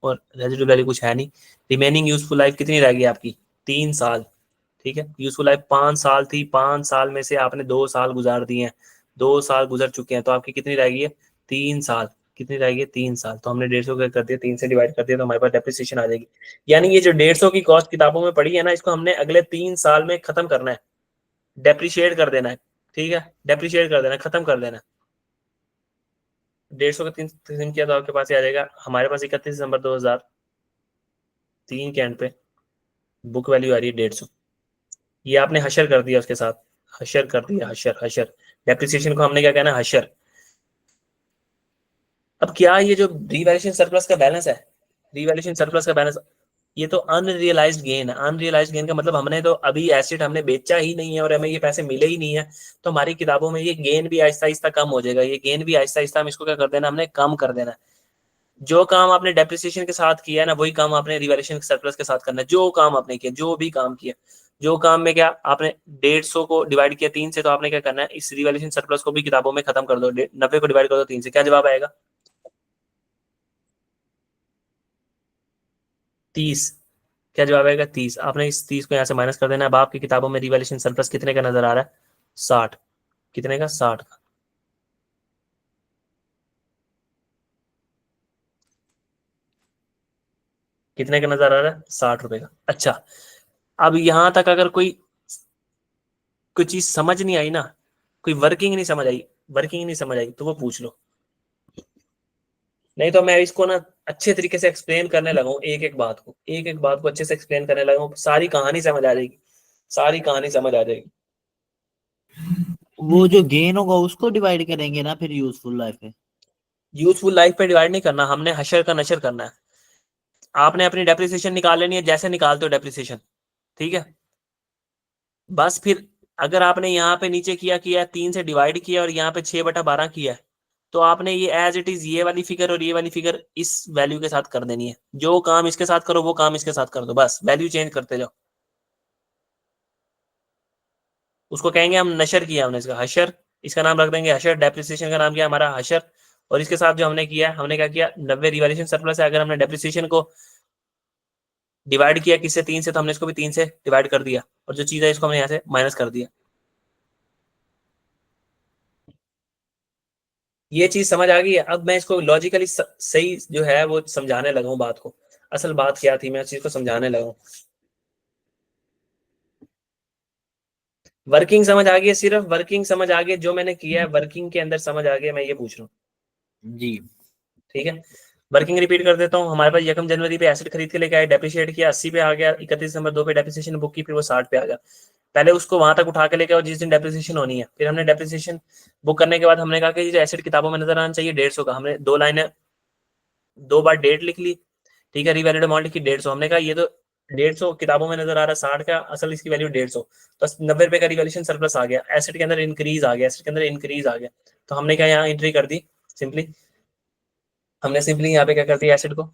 और रेजिडुअल वैल्यू कुछ है नहीं, रिमेनिंग यूजफुल लाइफ कितनी रहेगी आपकी? 3 साल। ठीक है, यूजफुल लाइफ 5 साल थी, 5 साल में से आपने 2 साल गुजार दिए हैं, 2 साल गुजर चुके हैं, तो आपकी कितनी रहेगी है? 3 साल। कितनी रहेगी? 3 साल। तो हमने 150 का कर दिया, 3 से डिवाइड कर दिया, तो हमारे पास डेप्रिसिएशन आ जाएगी। यानी ये जो 150 की कॉस्ट किताबों में पड़ी है ना, इसको हमने अगले 3 साल में खत्म करना है, डेप्रिशिएट कर देना है। ठीक है, डेप्रिशिएट कर देना है, खत्म कर देना है। 150 का 3 किया तो आपके पास आ जाएगा। हमारे पास 31 दिसंबर 2003 के एंड पे बुक वैल्यू आ रही है 150। ये आपने हशर कर दिया उसके साथ, हशर कर दिया, हशर हशर। डेप्रिसिएशन को हमने क्या कहना है? हशर। अब क्या ये जो रिवैल्यूएशन सरप्लस का बैलेंस है, रिवैल्यूएशन सरप्लस का बैलेंस, ये तो अनरियलाइज्ड गेन है। अनरियलाइज्ड गेन का मतलब हमने तो अभी एसेट हमने बेचा ही नहीं है और हमें ये पैसे मिले ही नहीं है, तो हमारी किताबों में ये गेन भी आहिस्ता आहिस्ता कम हो जाएगा। ये गेन भी आहिस्ता आहिस्ता हम इसको क्या कर देना, हमने कम कर देना है। जो काम आपने डेप्रिसिएशन के साथ किया है ना, वही काम आपने रिवैल्यूएशन सरप्लस के साथ करना है। जो काम आपने किया, जो भी काम किया, जो काम में क्या आपने 150 को डिवाइड किया 3 से, तो आपने क्या करना है, इस रिवैल्यूएशन सरप्लस को भी किताबों में खत्म कर दो, 90 को डिवाइड कर दो 3 से, क्या जवाब आएगा? 30। क्या जवाब आएगा? 30। आपने इस 30 को यहाँ से माइनस कर देना। अब आपकी किताबों में रिवैल्यूएशन सरप्लस कितने का नजर आ रहा है? 60। कितने का? 60 का। कितने का नजर आ रहा है? 60 रुपए का। अच्छा, अब यहां तक अगर कोई चीज समझ नहीं आई ना, कोई वर्किंग नहीं समझ आई, वर्किंग नहीं समझ आई, तो वो पूछ लो, नहीं तो मैं इसको ना अच्छे तरीके से एक्सप्लेन करने लगा हूँ, एक एक बात को, एक एक बात को अच्छे से एक्सप्लेन करने लगा हूँ, सारी कहानी समझ आ जाएगी, सारी कहानी समझ आ जाएगी। वो जो गेन होगा उसको डिवाइड करेंगे ना फिर यूजफुल लाइफ पे? यूजफुल लाइफ पे डिवाइड नहीं करना, हमने हशर का नशर करना है। आपने अपनी डेप्रिसिएशन निकाल लेनी है, जैसे निकालते हो डेप्रिसिएशन, ठीक है। बस फिर अगर आपने यहाँ पे नीचे किया किया 3 से डिवाइड किया और यहाँ पे 6/12 किया है, तो आपने ये एज इट इज ये वाली फिगर और ये वाली फिगर इस वैल्यू के साथ कर देनी है। जो काम इसके साथ करो वो काम इसके साथ कर दो, बस वैल्यू चेंज करते जाओ। उसको कहेंगे हम नशर किया हमने, इसका हशर, इसका नाम रख देंगे हशर, डेप्रिसिएशन का नाम किया हमारा हशर। और इसके साथ जो हमने किया, हमने क्या किया, 90 रिवैल्यूएशन सरप्लस है, अगर हमने डेप्रिसिएशन को डिवाइड किया किससे, 3 से, तो हमने इसको भी 3 से डिवाइड कर दिया, और जो चीज है इसको हमने यहाँ से माइनस कर दिया। ये चीज समझ आ गई है? अब मैं इसको लॉजिकली सही जो है वो समझाने लगा हूँ बात को। असल बात क्या थी, मैं उस चीज को समझाने लगा हूँ। वर्किंग समझ आ गई है? सिर्फ वर्किंग समझ आ गई है, जो मैंने किया है वर्किंग के अंदर समझ आ गया, मैं ये पूछ रहा हूँ। जी। ठीक है, वर्किंग रिपीट कर देता हूँ। हमारे पास 1 जनवरी पे एसेट खरीद के लेके आए, डेप्रिशिएट किया 80 पे आ गया, 31 दिसंबर 2 पे डेप्रिसिएशन बुक की, फिर वो 60 पे आ गया। पहले उसको वहां तक उठा के लेके आओ जिस दिन डेप्रिसिएशन होनी है। फिर हमने डेप्रिसिएशन बुक करने के बाद हमने कहा कि जो एसेट किताबों में नजर आना चाहिए 150 का, हमने 2 लाइनें 2 बार डेट लिख ली, ठीक है। रिवैल्यूड अमाउंट लिखी 150, हमने कहा ये तो 150 किताबों में नजर आ रहा है 60 का, असल इसकी वैल्यू 150, तो 90 रुपए का रिवैल्यूएशन सरप्लस आ गया, एसेट के अंदर इंक्रीज आ गया, एसेट के अंदर इंक्रीज आ गया। तो हमने क्या यहाँ एंट्री कर दी, सिंपली हमने सिंपली यहाँ पे क्या कर दिया, एसेट को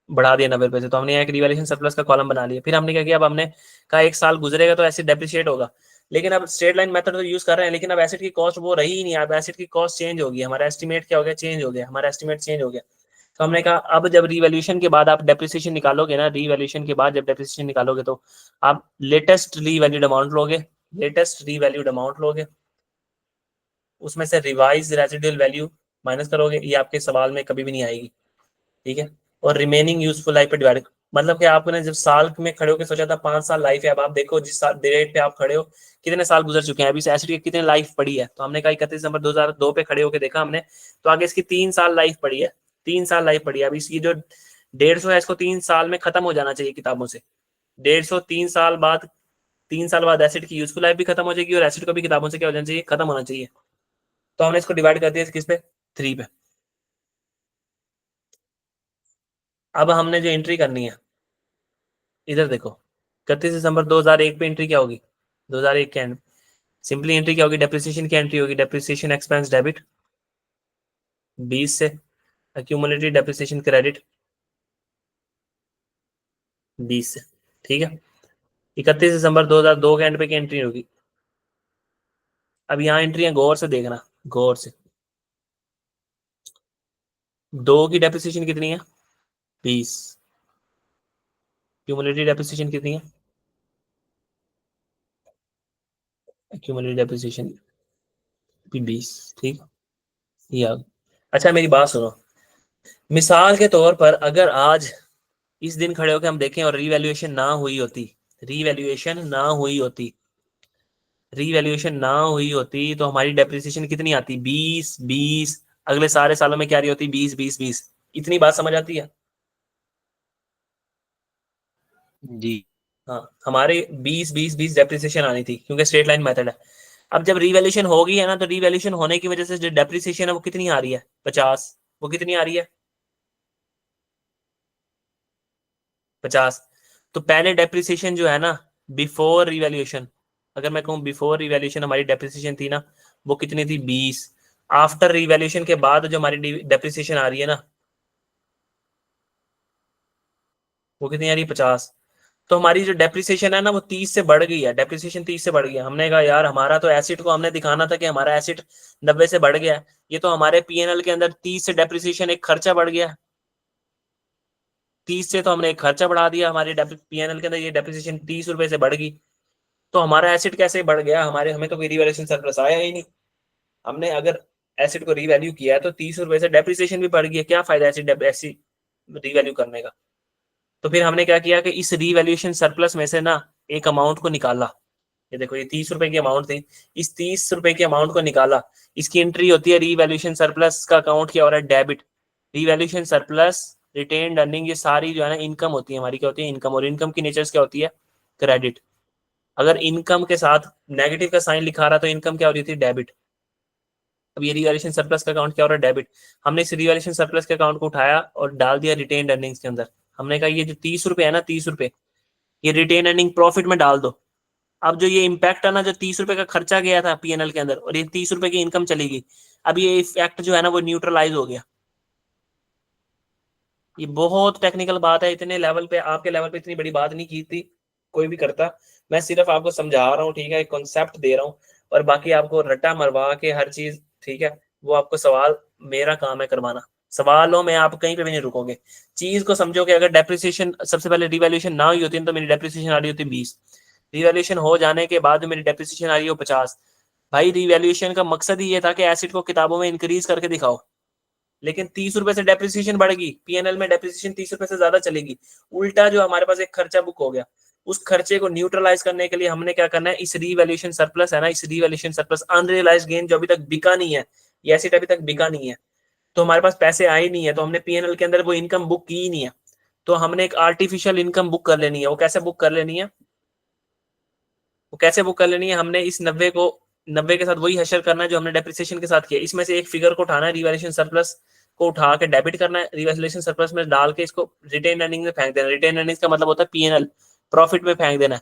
बढ़ा दिया 90 रुपए से, तो हमने यहाँ एक रिवैल्यूएशन सरप्लस का कॉलम बना लिया। फिर हमने क्या किया, अब हमने कहा 1 साल गुजरेगा तो एसेट डेप्रिशिएट होगा, लेकिन अब स्ट्रेट लाइन मेथड तो यूज कर रहे हैं, लेकिन अब एसेट की कॉस्ट वो रही ही नहीं, अब एसेट की कॉस्ट चेंज होगी, हमारा एस्टिमेट क्या हो गया, चेंज हो गया, हमारा एस्टिमेट चेंज हो गया। तो हमने कहा अब जब रिवैल्यूएशन के बाद आप डेप्रिसिएशन निकालोगे ना, रिवैल्यूएशन के बाद जब डेप्रिसिएशन निकालोगे तो आप लेटेस्ट रीवैल्यूड अमाउंट लोगे, लेटेस्ट रीवैल्यूड अमाउंट लोगे, उसमें से रिवाइज रेजिडुअल वैल्यू माइनस करोगे, ये आपके सवाल में कभी भी नहीं आएगी, ठीक है। और रिमेनिंग यूजफुल लाइफ पे डिवाइड, मतलब कि आपने जब साल में खड़े होकर सोचा था 5 साल लाइफ है, अब आप देखो जिस डेट पे आप खड़े हो कितने साल गुजर चुके हैं, अभी एसिड की कितने लाइफ पड़ी है, तो हमने कहा 31 दिसंबर 2002 पे खड़े होकर देखा हमने, तो आगे इसकी 3 साल लाइफ पड़ी है, 3 साल लाइफ पड़ी है। अब इसकी जो 150 है इसको 3 साल में खत्म हो जाना चाहिए किताबों से, 150 3 साल बाद, 3 साल बाद एसिड की यूजफुल लाइफ भी खत्म हो जाएगी और एसिड को भी किताबों से क्या हो जाना चाहिए, खत्म होना चाहिए। तो हमने इसको डिवाइड कर दिया किस पे, 3 पे। अब हमने जो एंट्री करनी है, इधर देखो, 31 दिसंबर 2001 पे एंट्री क्या होगी, 2001 के एंड, सिंपली एंट्री क्या होगी, डेप्रिसिएशन की एंट्री होगी, डेप्रिसिएशन एक्सपेंस डेबिट 20 से, एक्यूमुलेटेड डेप्रिसिएशन क्रेडिट 20 से, ठीक है। 31 दिसंबर 2002 के एंड पे की एंट्री होगी। अब यहाँ एंट्री है, गौर से देखना, गौर से, 2 की डेप्रिसिएशन कितनी है, 20, एक्यूमुलेटेड डेप्रिसिएशन कितनी है, एक्यूमुलेटेड डेप्रिसिएशन भी 20, ठीक, ये आ गई। अच्छा मेरी बात सुनो, मिसाल के तौर पर अगर आज इस दिन खड़े होकर हम देखें और रीवैल्यूएशन ना हुई होती, रीवैल्यूएशन ना हुई होती, रीवैल्यूएशन ना हुई होती तो हमारी डेप्रिसिएशन कितनी आती, 20 20, अगले सारे सालों में क्या रही होती, 20 20 20। इतनी बात समझ आती है? जी। हाँ, हमारे 20 20 20 डेप्रिसिएशन आनी थी, क्योंकि स्ट्रेट लाइन मेथड है। अब जब रिवैल्यूएशन हो गई है ना, तो रिवैल्यूएशन होने की वजह से जो डेप्रिसिएशन है वो कितनी आ रही है, 50, वो कितनी आ रही है, 50। तो पहले डेप्रिसिएशन जो है ना, बिफोर रिवैल्यूएशन, अगर मैं कहूँ बिफोर रिवैल्यूएशन हमारी डेप्रिसिएशन थी ना, वो कितनी थी, 20। आफ्टर रिवैल्यूएशन के बाद जो हमारी डेप्रिसिएशन आ रही है ना, वो कितनी आ रही है, 50। तो हमारी जो डेप्रिसिएशन है ना वो 30 से बढ़ गई है, डेप्रिसिएशन 30 से बढ़ गई है। हमने कहा यार हमारा तो एसिड को हमने दिखाना था कि हमारा एसिड 90 से बढ़ गया है, ये तो हमारे पीएनएल के अंदर 30 से डेप्रिसिएशन एक खर्चा बढ़ गया, 30 से तो हमने एक खर्चा बढ़ा दिया, हमारे पीएनएल के अंदर ये डेप्रिसिएशन 30 रुपए से बढ़ गई। तो हमारा एसिड कैसे बढ़ गया, हमें तो कोई रिवैल्यूएशन सरप्लस आया ही नहीं। हमने अगर एसिड को रीवैल्यू किया है तो 30 रुपए से डेप्रिसिएशन भी बढ़ गई है, क्या फायदा एसिड ऐसी रीवैल्यू करने का। तो फिर हमने क्या किया कि इस रीवैल्यूएशन सरप्लस में से ना एक अमाउंट को निकाला, ये देखो ये 30 रुपए की अमाउंट थी, इस 30 रुपए की अमाउंट को निकाला, इसकी एंट्री होती है रीवैल्यूएशन सरप्लस का अकाउंट क्या हो रहा है, debit. Revaluation surplus, retained earning, ये सारी जो है ना इनकम होती है हमारी, क्या होती है, इनकम। और इनकम की नेचर्स क्या होती है, क्रेडिट। अगर इनकम के साथ नेगेटिव का साइन लिखा रहा तो इनकम क्या हो रही थी, डेबिट। अब ये रिवैल्यूएशन सरप्लस का अकाउंट क्या हो रहा है, डेबिट। हमने इस रिवैल्यूएशन सरप्लस के अकाउंट को उठाया और डाल दिया रिटेन्ड अर्निंग्स के अंदर। हमने कहा ये जो 30 रुपए है ना, 30 रुपए ये रिटेन अर्निंग प्रॉफिट में डाल दो। अब जो ये इम्पैक्ट है ना, जो 30 रुपए का खर्चा गया था पीएनएल के अंदर और ये 30 रुपए की इनकम चली गई, अब ये इफेक्ट जो है ना वो न्यूट्रलाइज हो गया। ये बहुत टेक्निकल बात है, इतने लेवल पे, आपके लेवल पे इतनी बड़ी बात नहीं की थी कोई भी करता। मैं सिर्फ आपको समझा रहा हूँ, ठीक है, एक कॉन्सेप्ट दे रहा हूँ, और बाकी आपको रट्टा मरवा के हर चीज, ठीक है, वो आपको सवाल मेरा काम है करवाना। सवालों में आप कहीं पे भी नहीं रुकोगे, चीज को समझोगे। अगर डेप्रिसिएशन सबसे पहले रिवैल्यूएशन ना हुई होती तो मेरी डेप्रिसिएशन आ रही होती 20, रिवैल्यूएशन हो जाने के बाद मेरी डेप्रिसिएशन आ रही हो 50। भाई रिवैल्यूएशन का मकसद ही ये था कि एसिड को किताबों में इंक्रीज करके दिखाओ, लेकिन 30 रुपए से डेप्रिसिएशन बढ़ गई, पीएनएल में डेप्रिसिएशन 30 रुपए से ज्यादा चलेगी। उल्टा जो हमारे पास एक खर्चा बुक हो गया, उस खर्चे को न्यूट्रलाइज करने के लिए हमने क्या करना है, इस रीवैल्यूएशन सरप्लस है ना, इस रीवैल्यूएशन सरप्लस अनरियलाइज्ड गेन जो अभी तक बिका नहीं है, ये एसिड अभी तक बिका नहीं है, तो हमारे पास पैसे आए नहीं है, तो हमने पीएनएल के अंदर वो इनकम बुक की ही नहीं है। तो हमने एक आर्टिफिशियल इनकम बुक कर लेनी है। वो कैसे बुक कर लेनी है, वो कैसे बुक कर लेनी है, हमने इस 90 को 90 के साथ वही हशर करना है जो हमने डेप्रिसिएशन के साथ किया। इसमें से एक फिगर को उठाना है, रिवैल्यूएशन सरप्लस को उठा के डेबिट करना है, रिवैल्यूएशन सरप्लस में डाल के इसको रिटेन अर्निंग में फेंक देना। रिटेन अर्निंग का मतलब होता है पीएनएल, प्रॉफिट में फेंक देना है।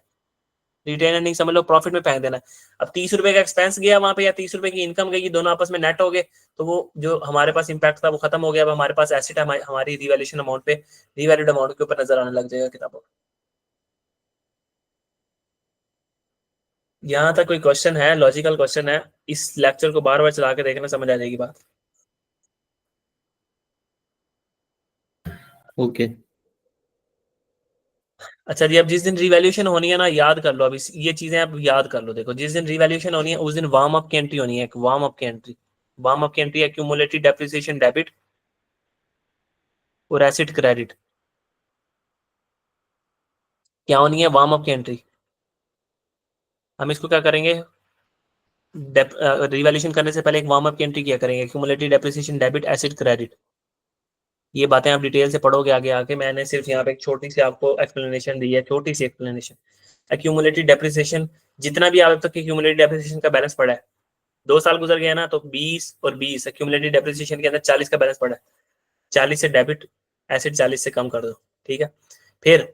रिटेन अर्निंग समझ लो, प्रॉफिट में फेंक देना है। अब 30 रुपए का एक्सपेंस गया वहां पे या 30 रुपए की इनकम गई, दोनों आपस में नेट हो गए, तो वो जो हमारे पास इंपैक्ट था वो खत्म हो गया। अब हमारे पास एसेट हमारी रिवैल्यूएशन अमाउंट पे, रिवैल्यूड अमाउंट के ऊपर नजर आने लग जाएगा किताबों। यहाँ तक कोई क्वेश्चन है, लॉजिकल क्वेश्चन है, इस लेक्चर को बार बार चला के देखना, समझ आ जाएगी बात। ओके। अच्छा जी, अब जिस दिन रिवैल्यूएशन होनी है ना, याद कर लो, अब ये चीजें आप याद कर लो। देखो जिस दिन रिवैल्यूएशन होनी है उस दिन वार्म अप की एंट्री होनी है, एक वार्म अप की एंट्री। वार्म अप की एंट्री है क्यूमुलेटिव डेप्रिसिएशन डेबिट और एसिड क्रेडिट। क्या होनी है, वार्म अप की एंट्री। हम इसको क्या करेंगे, रिवैल्यूएशन करने से पहले एक वार्म अप की एंट्री क्या करेंगे, cumulative depreciation debit acid credit. ये बातें आप डिटेल से पढ़ोगे आगे आके, मैंने सिर्फ यहाँ पे एक छोटी सी आपको एक्सप्लेनेशन दी है, छोटी सी एक्सप्लेनेशन। एक्यूमुलेटिव डेप्रिसिएशन, जितना भी आप तक एक्यूमुलेटिव डेप्रिसिएशन का बैलेंस पड़ा है, 2 साल गुजर गया ना, तो 20 और 20 एक्यूमुलेटिव डेप्रिसिएशन के अंदर 40 का बैलेंस पड़ा है, 40 से डेबिट, एसिड 40 से कम कर दो, ठीक है। फिर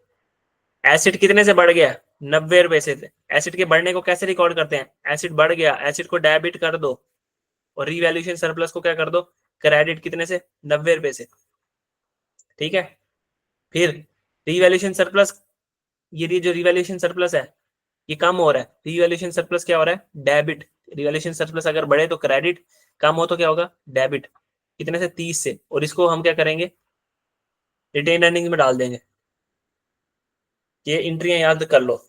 एसिड कितने से बढ़ गया, 90 रुपए से थे। एसिड के बढ़ने को कैसे रिकॉर्ड करते हैं, एसिड बढ़ गया, एसिड को डेबिट कर दो और रिवैल्यूएशन सरप्लस को क्या कर दो, क्रेडिट, कितने से, 90 रुपए से, ठीक है। फिर रिवैल्यूएशन सरप्लस, ये जो रिवैल्यूएशन सरप्लस है ये कम हो रहा है, रिवैल्यूएशन सरप्लस क्या हो रहा है, डेबिट। रिवैल्यूएशन सरप्लस अगर बढ़े तो क्रेडिट, कम हो तो क्या होगा, डेबिट। कितने से, 30 से, और इसको हम क्या करेंगे, रिटेन अर्निंग में डाल देंगे। ये एंट्रियां याद कर लो।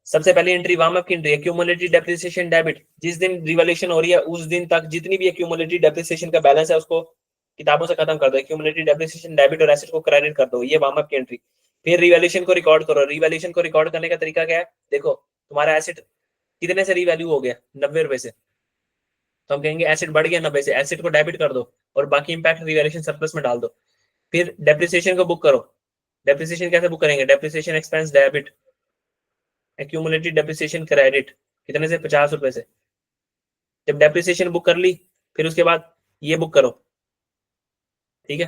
सबसे पहली एंट्री वार्म अप की एंट्री है, क्यूमुलेटिव डेप्रिसिएशन डेबिट। जिस दिन रिवैल्यूएशन हो रही है उस दिन तक जितनी भी क्यूमुलेटिव डेप्रिसिएशन का बैलेंस है उसको किताबों से खत्म कर दो, क्यूमुलेटिव डेप्रिसिएशन डेबिट और एसेट को क्रेडिट कर दो, ये वार्म अप की एंट्री। फिर रिवैल्यूएशन को रिकॉर्ड करो। रिवैल्यूएशन को रिकॉर्ड करने का तरीका क्या है, देखो तुम्हारा एसेट कितने से रिवैल्यू हो गया, 90 रुपए से, तो हम कहेंगे एसेट बढ़ गया 90 से, एसेट को डेबिट कर दो और बाकी इंपैक्ट रिवैल्यूएशन सरप्लस में डाल दो। फिर डेप्रिसिएशन को बुक करो। डेप्रिसिएशन कैसे बुक करेंगे, depreciation expense debit, accumulated depreciation credit, कितने से, 50 रुपए से। जब डेप्रिसिएशन बुक कर ली फिर उसके बाद ये बुक करो, ठीक है,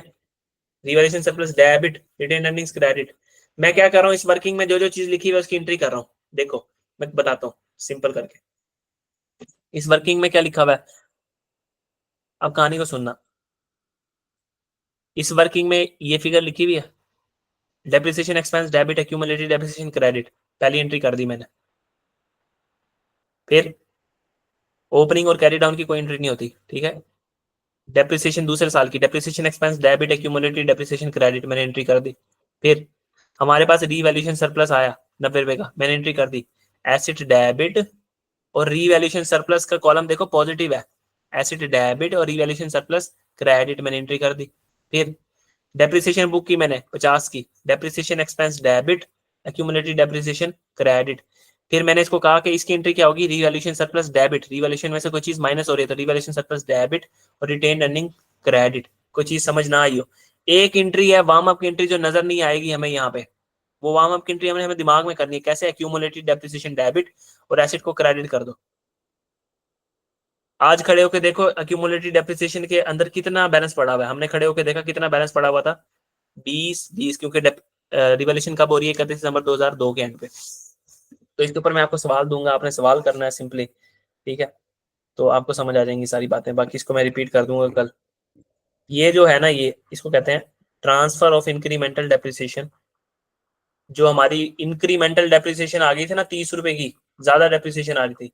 revaluation surplus debit, retained earnings credit. मैं क्या कर रहा हूँ, इस वर्किंग में जो जो चीज लिखी हुई है उसकी एंट्री कर रहा हूँ। देखो मैं बताता हूँ सिंपल करके, इस वर्किंग में क्या लिखा हुआ है, अब कहानी को सुनना। इस वर्किंग में ये फिगर लिखी हुई है, depreciation expense debit, accumulated depreciation credit, पहली एंट्री कर दी मैंने। फिर ओपनिंग और कैरी डाउन की कोई एंट्री नहीं होती, ठीक है। डेप्रिसिएशन दूसरे साल की, depreciation expense debit, accumulated depreciation credit, मैंने एंट्री कर दी। फिर हमारे पास रीवैल्यूएशन सरप्लस आया 90 रुपए का, मैंने एंट्री कर दी। एसेट डेबिट और रीवैल्यूएशन सरप्लस का कॉलम देखो पॉजिटिव है, एसेट डेबिट और रीवैल्यूएशन सरप्लस क्रेडिट, मैंने एंट्री कर दी। फिर डेप्रिसिएशन बुक की मैंने 50 की, depreciation expense debit, accumulated depreciation credit. फिर मैंने इसको कहा कि इसकी एंट्री क्या होगी, रीवैल्यूएशन सरप्लस डेबिट, रीवैल्यूएशन में से कोई चीज माइनस हो रही है तो रीवैल्यूएशन सरप्लस डेबिट और रिटेन अर्निंग क्रेडिट। कोई चीज समझ ना आई हो, एक एंट्री है वार्म अप की एंट्री जो नजर नहीं आएगी हमें यहाँ पे, वो वार्म अप की एंट्री हमें दिमाग में करनी है कैसे, एक्यूमुलेटेड डेप्रिसिएशन डेबिट और एसेट को क्रेडिट कर दो। आज खड़े होकर देखो एक्यूमुलेटेड डेप्रिसिएशन के अंदर कितना बैलेंस पड़ा हुआ है, हमने खड़े होकर देखा कितना बैलेंस पड़ा हुआ था, 20 क्योंकि रिवॉल्यूशन कब हो रही है, 31 दिसंबर 2002 के एंड पे। तो इसके ऊपर मैं आपको सवाल दूंगा, आपने सवाल करना है सिंपली, ठीक है। तो आपको समझ आ जाएंगी सारी बातें, बाकी इसको मैं रिपीट कर दूंगा कल। ये जो है ना, ये इसको कहते हैं ट्रांसफर ऑफ इंक्रीमेंटल डेप्रिसिएशन। जो हमारी इंक्रीमेंटल डेप्रिसिएशन आ गई थी ना 30 रुपए की, ज्यादा डेप्रिसिएशन आ रही थी,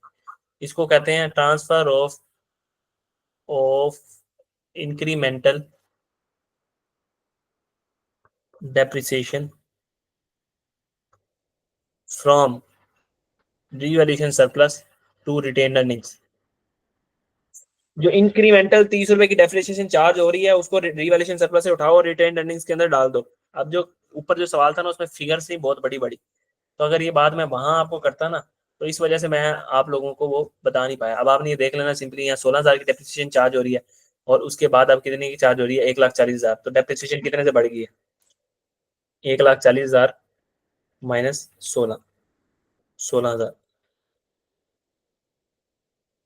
इसको कहते हैं transfer of incremental depreciation from revaluation surplus to retained earnings. जो इंक्रीमेंटल 30 रुपए की डेप्रिसिएशन चार्ज हो रही है उसको रिवैल्यूएशन सरप्लस से उठाओ और रिटेन अर्निंग्स के अंदर डाल दो। अब जो ऊपर जो सवाल था ना उसमें फिगर्स थी बहुत बड़ी बड़ी, तो अगर ये बात मैं वहां आपको करता ना तो इस वजह से मैं आप लोगों को वो बता नहीं पाया। अब आपने ये देख लेना सिंपली, यहाँ 16,000 की डेप्रिसिएशन चार्ज हो रही है और उसके बाद अब कितने की चार्ज हो रही है, 1,40,000, तो डेप्रिसिएशन कितने से बढ़ गई है, 1,40,000 माइनस 16,000,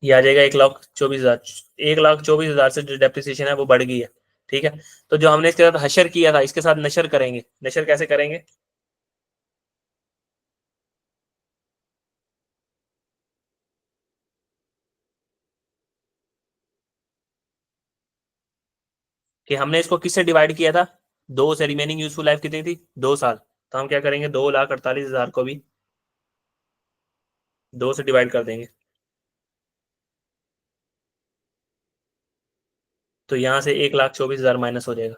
ये आ जाएगा 1,24,000। 1,24,000 से जो डेप्रिसिएशन है वो बढ़ गई है, ठीक है। तो जो हमने इसके साथ हशर किया था इसके साथ नशर करेंगे। नशर कैसे करेंगे, कि हमने इसको किससे डिवाइड किया था, 2 से। रिमेनिंग यूजफुल लाइफ कितनी थी, 2 साल। तो हम क्या करेंगे, 2,48,000 को भी 2 से डिवाइड कर देंगे, तो यहाँ से 1,24,000 माइनस हो जाएगा।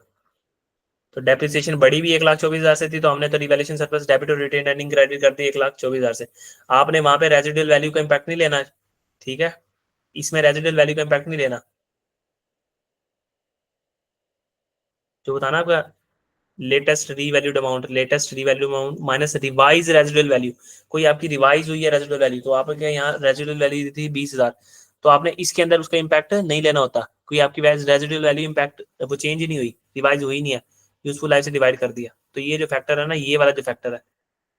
तो डेप्रिसिएशन बढ़ी भी 1,24,000 से थी, तो हमने तो रिवैल्यूएशन सरप्लस डेबिट और रिटेन अर्निंग क्रेडिट कर दी 1,24,000 से। आपने वहां पे रेजिडुअल वैल्यू का इम्पैक्ट नहीं लेना, ठीक है, इसमें रेजिडुअल वैल्यू का इम्पैक्ट नहीं लेना। जो बताना आपका latest revalued amount, latest revalue amount minus revise residual value, कोई आपकी रिवाइज हुई है रेजिडुअल वैल्यू, तो आपके यहाँ रेजिडुअल वैल्यू थी 20,000, तो आपने इसके अंदर उसका इम्पैक्ट नहीं लेना होता। कोई आपकी रेजिडुअल वैल्यू इम्पैक्ट वो चेंज ही नहीं हुई, रिवाइज हुई नहीं है, यूजफुल लाइफ से डिवाइड कर दिया। तो ये जो फैक्टर है ना, ये वाला जो फैक्टर है,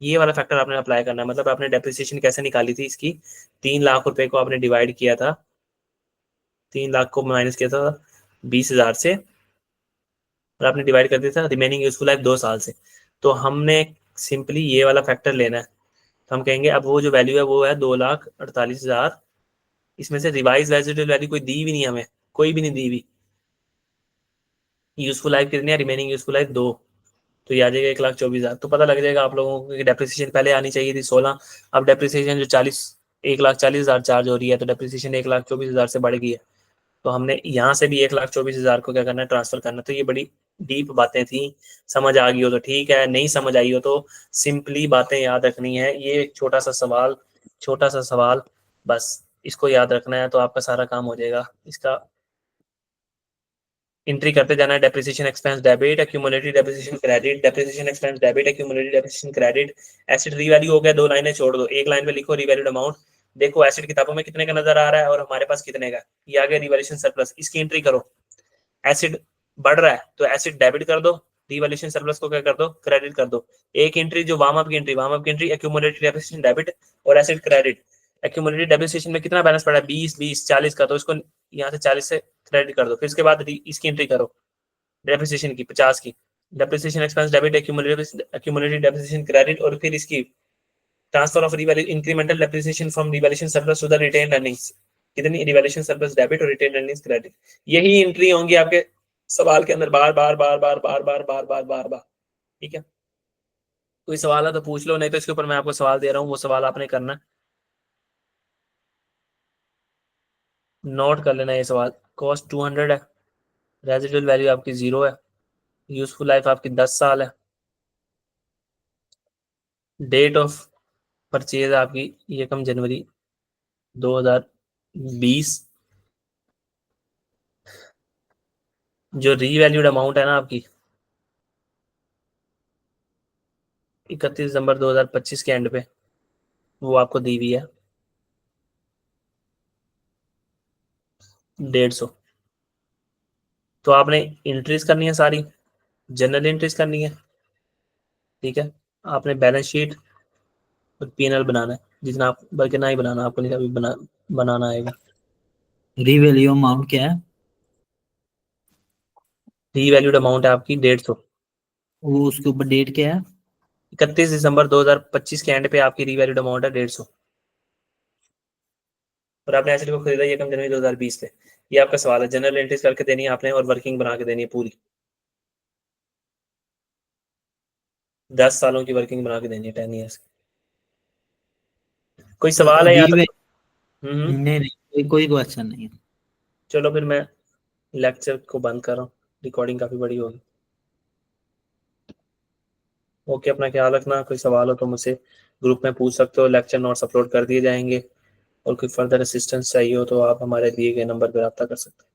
ये वाला फैक्टर आपने अप्लाई करना है। मतलब आपने डेप्रिसिएशन कैसे निकाली थी इसकी, 3 लाख रुपए को आपने डिवाइड किया था, 3 लाख को माइनस किया था 20,000 से, और आपने डिवाइड कर दिया था रिमेनिंग यूजफुल लाइफ 2 साल से। तो हमने सिंपली ये वाला फैक्टर लेना है। तो हम कहेंगे अब वो जो वैल्यू है वो है 2,48,000, इसमें से रिवाइज रेजिडुअल वैल्यू कोई दी भी नहीं हमें, कोई भी नहीं दी हुई। यूजफुल लाइफ कितनी है, रिमेनिंग यूजफुल लाइफ 2, तो ये आ जाएगा 1,24,000। तो पता लग जाएगा आप लोगों को कि डेप्रिसिएशन पहले आनी चाहिए थी 16, अब डेप्रिसिएशन जो 1,40,000 चार्ज हो रही है, तो डेप्रिसिएशन 1,24,000 से बढ़ गई है। तो हमने यहाँ से भी 1,24,000 को क्या करना है, ट्रांसफर करना है। तो ये बड़ी डीप बातें थी, समझ आ गई हो तो ठीक है, नहीं समझ आई हो तो सिंपली बातें याद रखनी है। ये एक छोटा सा सवाल, छोटा सा सवाल, बस इसको याद रखना है तो आपका सारा काम हो जाएगा। इसका एंट्री करते जाना है, depreciation expense debit, accumulated depreciation credit, depreciation expense debit, accumulated depreciation credit. Asset revalue हो गया, 2 लाइनें छोड़ दो, एक लाइन पे लिखो रिवैल्यूड अमाउंट। देखो एसेट किताबों में कितने का नजर आ रहा है और हमारे पास कितने का, ये आ गया रिवैल्यूएशन सरप्लस, इसकी एंट्री करो। एसिड बढ़ रहा है तो एसिड डेबिट कर दो, रिवैल्यूएशन सरप्लस को क्या कर दो, क्रेडिट कर दो। एक एंट्री जो वार्म अप की एंट्री, वार्म अप की एंट्री एक्यूमुलेटेड डेप्रिसिएशन डेबिट और एसिड क्रेडिट। एक्यूमुलेटेड डेप्रिसिएशन में कितना बैलेंस पड़ा है, 20 का, तो इसको यहाँ से 40 से क्रेडिट कर दो। फिर इसके बाद इसकी एंट्री करो डेप्रिसिएशन की 50 की, depreciation expense debit, accumulated depreciation credit, और फिर इसकी transfer of incremental depreciation from revaluation surplus to the retained earnings, कितनी रिवैल्यूएशन सरप्लस डेबिट और रिटेन्ड अर्निंग्स क्रेडिट। यही एंट्री होंगी आपके सवाल के अंदर बार बार बार बार बार बार बार बार बार बार, ठीक है। कोई सवाल है तो पूछ लो, नहीं तो इसके ऊपर मैं आपको सवाल दे रहा हूँ, वो सवाल आपने करना है। नोट कर लेना ये सवाल। कॉस्ट 200 है, रेजिडुअल वैल्यू आपकी 0 है, यूजफुल लाइफ आपकी 10 साल है, डेट ऑफ परचेज आपकी 1 जनवरी 2020। जो रीवैल्यूड अमाउंट है ना आपकी 31 दिसंबर 2025 के एंड पे, वो आपको दी हुई है 150। तो आपने एंट्रीज करनी है सारी, जनरल एंट्रीज करनी है, ठीक है। आपने बैलेंस शीट और P&L बनाना है, जितना आप बल्कि ना ही बनाना, आपको नहीं अभी बनाना आएगा। रीवैल्यू अमाउंट क्या है? रीवैल्यूड अमाउंट है आपकी 150। वो उसके ऊपर डेट क्या है? 31 दिसंबर 2025 के एंड पे आपकी रीवैल्यूड अमाउंट है 150, और आपने एसेट को खरीदा 1 जनवरी 2020 पे। ये आपका सवाल है, जनरल एंट्रीज करके देनी है आपने और वर्किंग बना के देनी है पूरी, 10 सालों की वर्किंग बना के देनी है, 10 ईयर्स। कोई सवाल है या तो? रीवै हम्म। नहीं नहीं, कोई क्वेश्चन नहीं है। चलो फिर मैं लेक्चर को बंद कर रहा हूँ, रिकॉर्डिंग काफी बड़ी होगी। ओके, अपना ख्याल रखना। कोई सवाल हो तो मुझसे ग्रुप में पूछ सकते हो, लेक्चर नोट्स अपलोड कर दिए जाएंगे, और कोई फर्दर असिस्टेंस चाहिए हो तो आप हमारे दिए गए नंबर पर रब्ता कर सकते हैं।